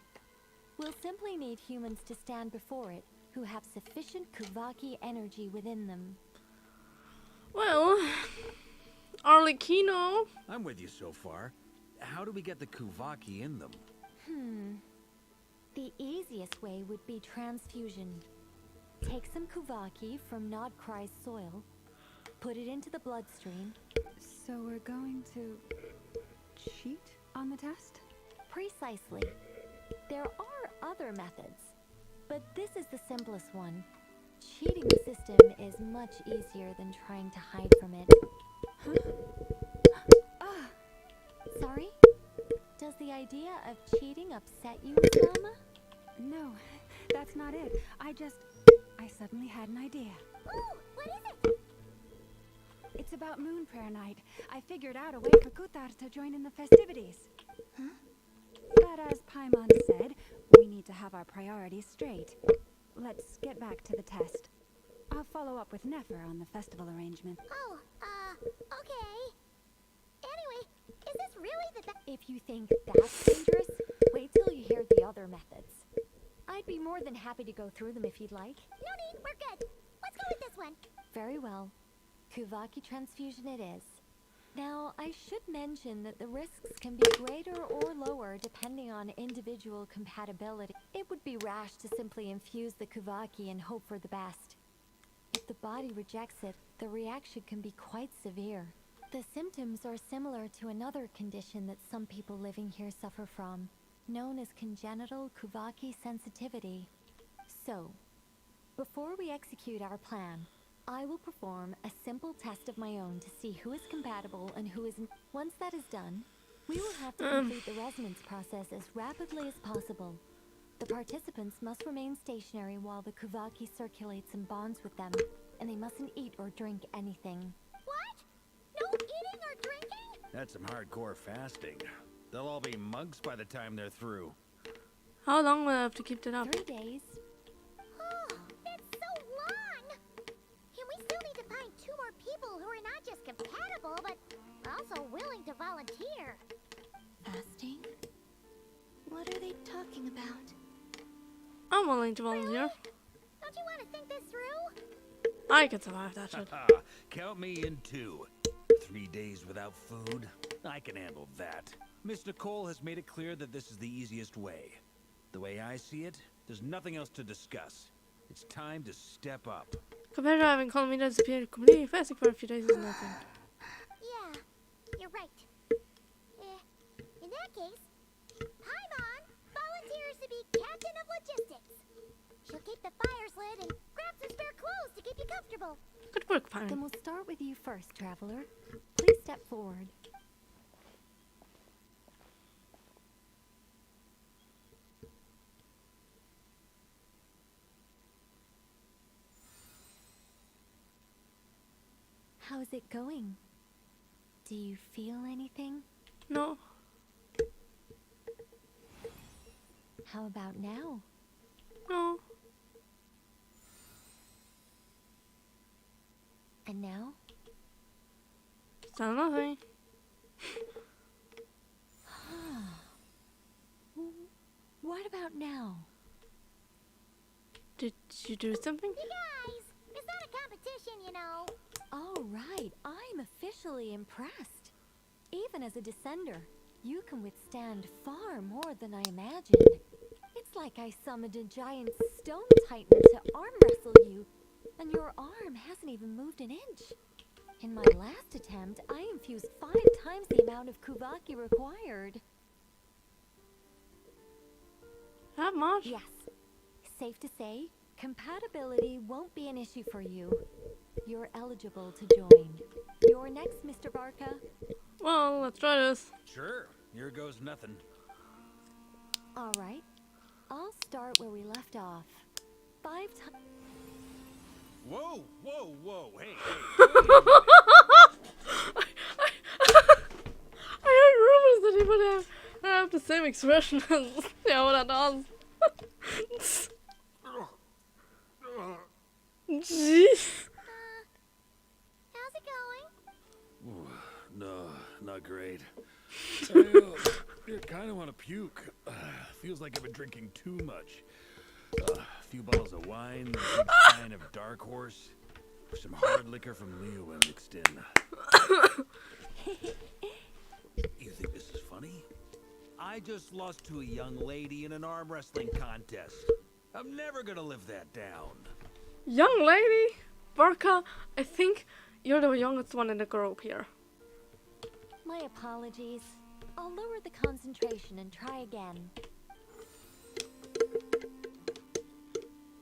We'll simply need humans to stand before it who have sufficient Kuvaki energy within them. Well, Arlecchino. I'm with you so far. How do we get the Kuvaki in them? The easiest way would be transfusion. Take some Kuvaki from Nodcry's soil, put it into the bloodstream. So we're going to cheat on the test? Precisely. There are other methods, but this is the simplest one. Cheating the system is much easier than trying to hide from it. Sorry? Does the idea of cheating upset you, Sama? No, that that's not it. I suddenly had an idea. Ooh, what is it? It's about Moon Prayer Night. I figured out a way for Kutar to join in the festivities. Huh? But as Paimon said, we need to have our priorities straight. Let's get back to the test. I'll follow up with Nefer on the festival arrangement. Oh, okay. Anyway, is this really the best? If you think that's dangerous, wait till you hear the other methods. I'd be more than happy to go through them if you'd like. No need, we're good. Let's go with this one. Very well. Kuvaki transfusion it is. Now, I should mention that the risks can be greater or lower depending on individual compatibility. It would be rash to simply infuse the Kuvaki and hope for the best. If the body rejects it, the reaction can be quite severe. The symptoms are similar to another condition that some people living here suffer from, known as congenital Kuvaki sensitivity. So, before we execute our plan, I will perform a simple test of my own to see who is compatible and who isn't. Once that is done, we will have to complete the resonance process as rapidly as possible. The participants must remain stationary while the Kuvaki circulates and bonds with them, and they mustn't eat or drink anything. What? No eating or drinking? That's some hardcore fasting. They'll all be monks by the time they're through. How long will I have to keep that up? 3 days. Oh, that's so long! And we still need to find 2 more people who are not just compatible, but also willing to volunteer. Fasting? What are they talking about? I'm willing to volunteer. Really? Don't you want to think this through? I can survive that shit. Count me in 2. 3 days without food? I can handle that. Miss Nicole has made it clear that this is the easiest way. The way I see it, there's nothing else to discuss. It's time to step up. Compared to having called me to disappear completely fasting for a few days is nothing. Yeah, you're right. In that case, Paimon volunteers to be captain of logistics. She'll keep the fires lit and grab some spare clothes to keep you comfortable. Good work, Paimon. Then we'll start with you first, traveler. Please step forward. How's it going? Do you feel anything? No. How about now? No. And now? Still nothing. What about now? Did you do something? You guys, it's not a competition, you know. All right, I'm officially impressed. Even as a descender, you can withstand far more than I imagined. It's like I summoned a giant stone titan to arm wrestle you, and your arm hasn't even moved an inch. In my last attempt, I infused 5 times the amount of Kuvaki required. That much? Yes. Safe to say, compatibility won't be an issue for you. You're eligible to join. You're next, Mr. Barca. Well, let's try this. Sure. Here goes nothing. All right. I'll start where we left off. 5 times. Whoa, whoa, whoa, hey, I heard rumors that he would have the same expression as Yoda does. Jeez. How's it going? Ooh, no, not great. I kind of want to puke. Feels like I've been drinking too much. A few bottles of wine, a big stein of Dark Horse, some hard liquor from Leo mixed in. You think this is funny? I just lost to a young lady in an arm wrestling contest. I'm never gonna live that down. Young lady? Barca, I think you're the youngest one in the group here. My apologies. I'll lower the concentration and try again.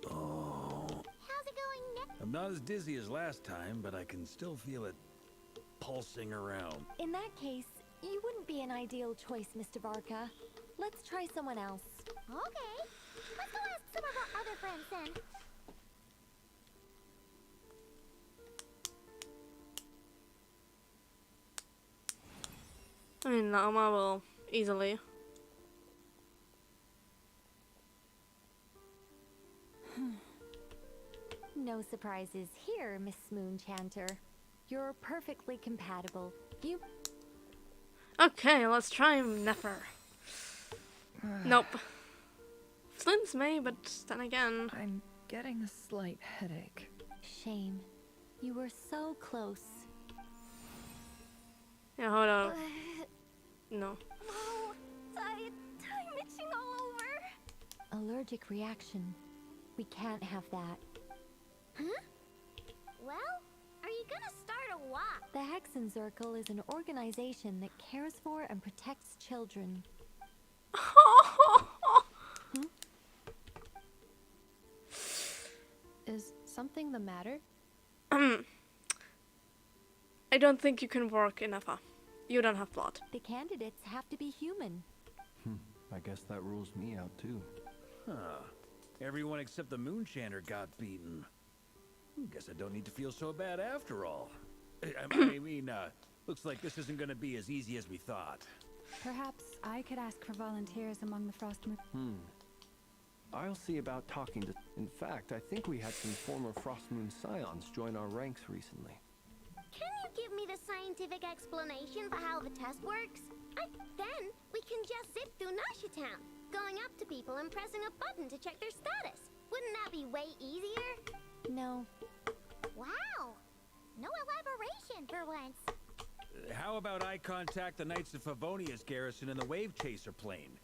Oh. How's it going now? I'm not as dizzy as last time, but I can still feel it pulsing around. In that case, you wouldn't be an ideal choice, Mr. Barca. Let's try someone else. Okay. Let's go ask some of our other friends then. I mean, Lama will easily. No surprises here, Miss Moonchanter. You're perfectly compatible. You... Okay, let's try Nefer. Nope. Flim's may, but then again... I'm getting a slight headache. Shame. You were so close. Yeah, hold on. No. Oh, I'm itching all over. Allergic reaction. We can't have that. Huh? Well, are you gonna start a walk? The Hexenzirkel is an organization that cares for and protects children. Is something the matter? I don't think you can work in Nefer. You don't have blood. The candidates have to be human. I guess that rules me out too. Huh. Everyone except the Moonchanter got beaten. Guess I don't need to feel so bad after all. I mean, looks like this isn't gonna be as easy as we thought. Perhaps I could ask for volunteers among the Frost Moon. I'll see about talking to... In fact, I think we had some former Frost Moon Scions join our ranks recently. Can you give me the scientific explanation for how the test works? Then we can just zip through Nasha Town, going up to people and pressing a button to check their status. Wouldn't that be way easier? No. Wow. No elaboration for once. How about I contact the Knights of Favonia's garrison in the Wave Chaser plane?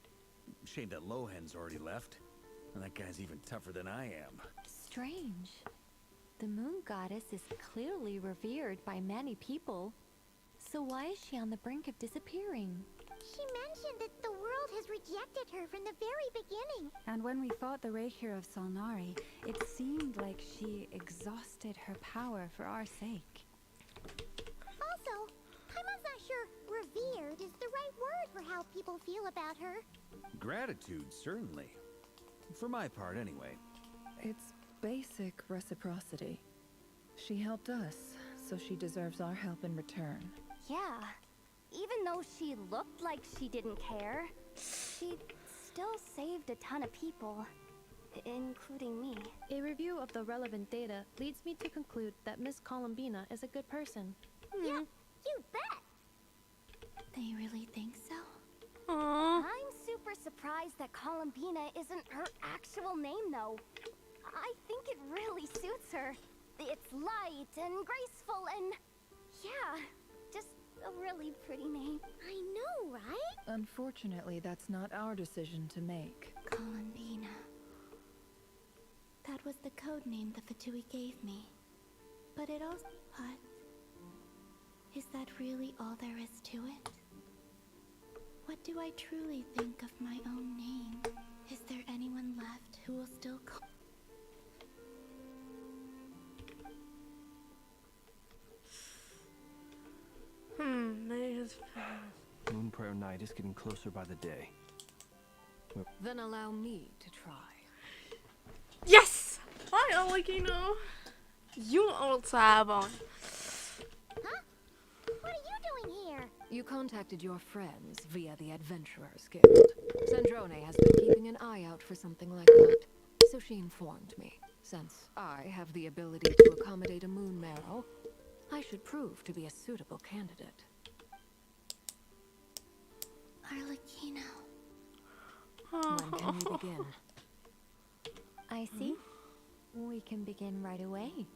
Shame that Lohan's already left. And that guy's even tougher than I am. Strange. The moon goddess is clearly revered by many people. So why is she on the brink of disappearing? She mentioned that the world has rejected her from the very beginning. And when we fought the Reikir of Solnari, it seemed like she exhausted her power for our sake. Also, I'm not sure revered is the right word for how people feel about her. Gratitude, certainly. For my part, anyway. It's basic reciprocity. She helped us, so she deserves our help in return. Yeah. Even though she looked like she didn't care, she still saved a ton of people, including me. A review of the relevant data leads me to conclude that Miss Columbina is a good person. Yeah, you bet. They really think so? I'm super surprised that Columbina isn't her actual name, though. I think it really suits her. It's light and graceful and... yeah, just a really pretty name. I know, right? Unfortunately, that's not our decision to make. Columbina. That was the code name the Fatui gave me. But it also... What? Is that really all there is to it? What do I truly think of my own name? Is there anyone left who will still call? Maybe his... Moon Prayer Night is getting closer by the day. Then allow me to try. Yes! Hi, Alikino. You also have on. Huh? What are you doing here? You contacted your friends via the Adventurers Guild. Sandrone has been keeping an eye out for something like that, so she informed me. Since I have the ability to accommodate a moon marrow, I should prove to be a suitable candidate. Arlecchino. When can we begin? I see. We can begin right away.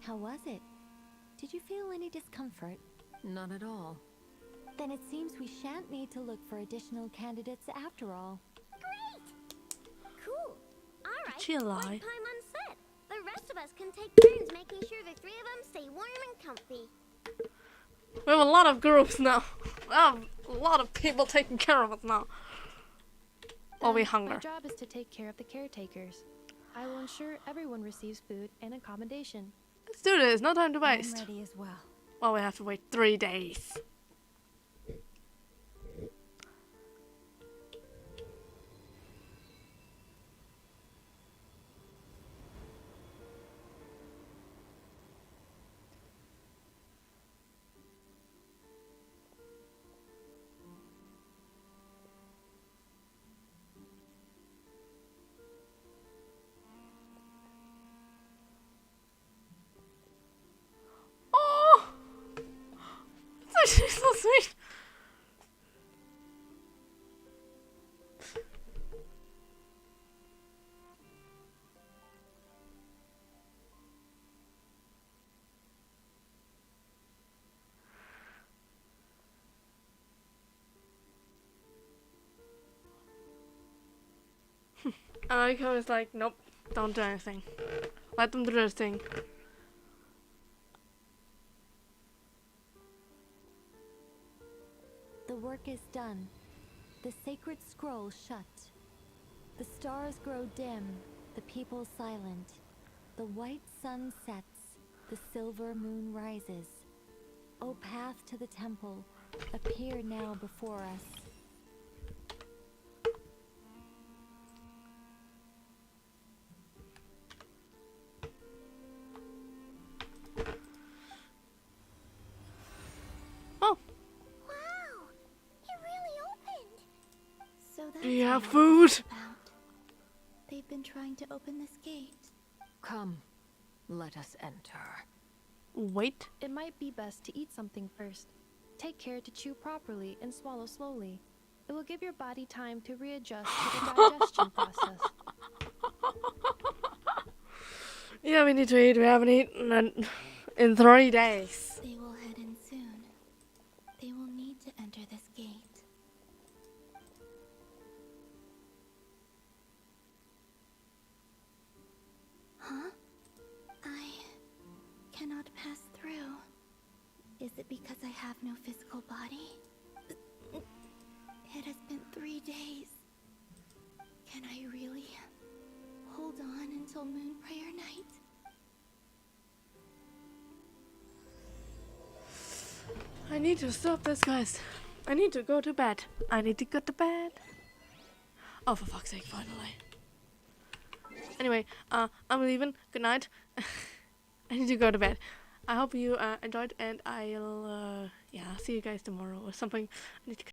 How was it? Did you feel any discomfort? None at all. Then it seems we shan't need to look for additional candidates after all. Great! Cool. All right. She alive? One time on set. The rest of us can take turns making sure the three of them stay warm and comfy. We have a lot of groups now. We have a lot of people taking care of us now. While we hunger. My job is to take care of the caretakers. I will ensure everyone receives food and accommodation. Let's do this. No time to waste. I'm ready as well. Well, we have to wait 3 days. sweet. And Aiko is like, nope, don't do anything. Let them do their thing. The work is done. The sacred scroll shut. The stars grow dim, the people silent. The white sun sets, the silver moon rises. O path to the temple, appear now before us. Oh. Wow, it really opened. So that's Do you have what food? it's about. They've been trying to open this gate. Come, let us enter. Wait. It might be best to eat something first. Take care to chew properly and swallow slowly. It will give your body time to readjust to the digestion process. Yeah, we need to eat. We haven't eaten in 3 days. They will head in soon. They will need to enter this gate. Huh? I cannot pass through. Is it because I have no physical body? It has been 3 days. Can I really hold on until Moon Prayer Night? I need to stop this, guys. I need to go to bed. I need to go to bed. Oh, for fuck's sake, finally. Anyway, I'm leaving. Good night. I need to go to bed. I hope you enjoyed, and I'll, yeah, see you guys tomorrow or something. I need to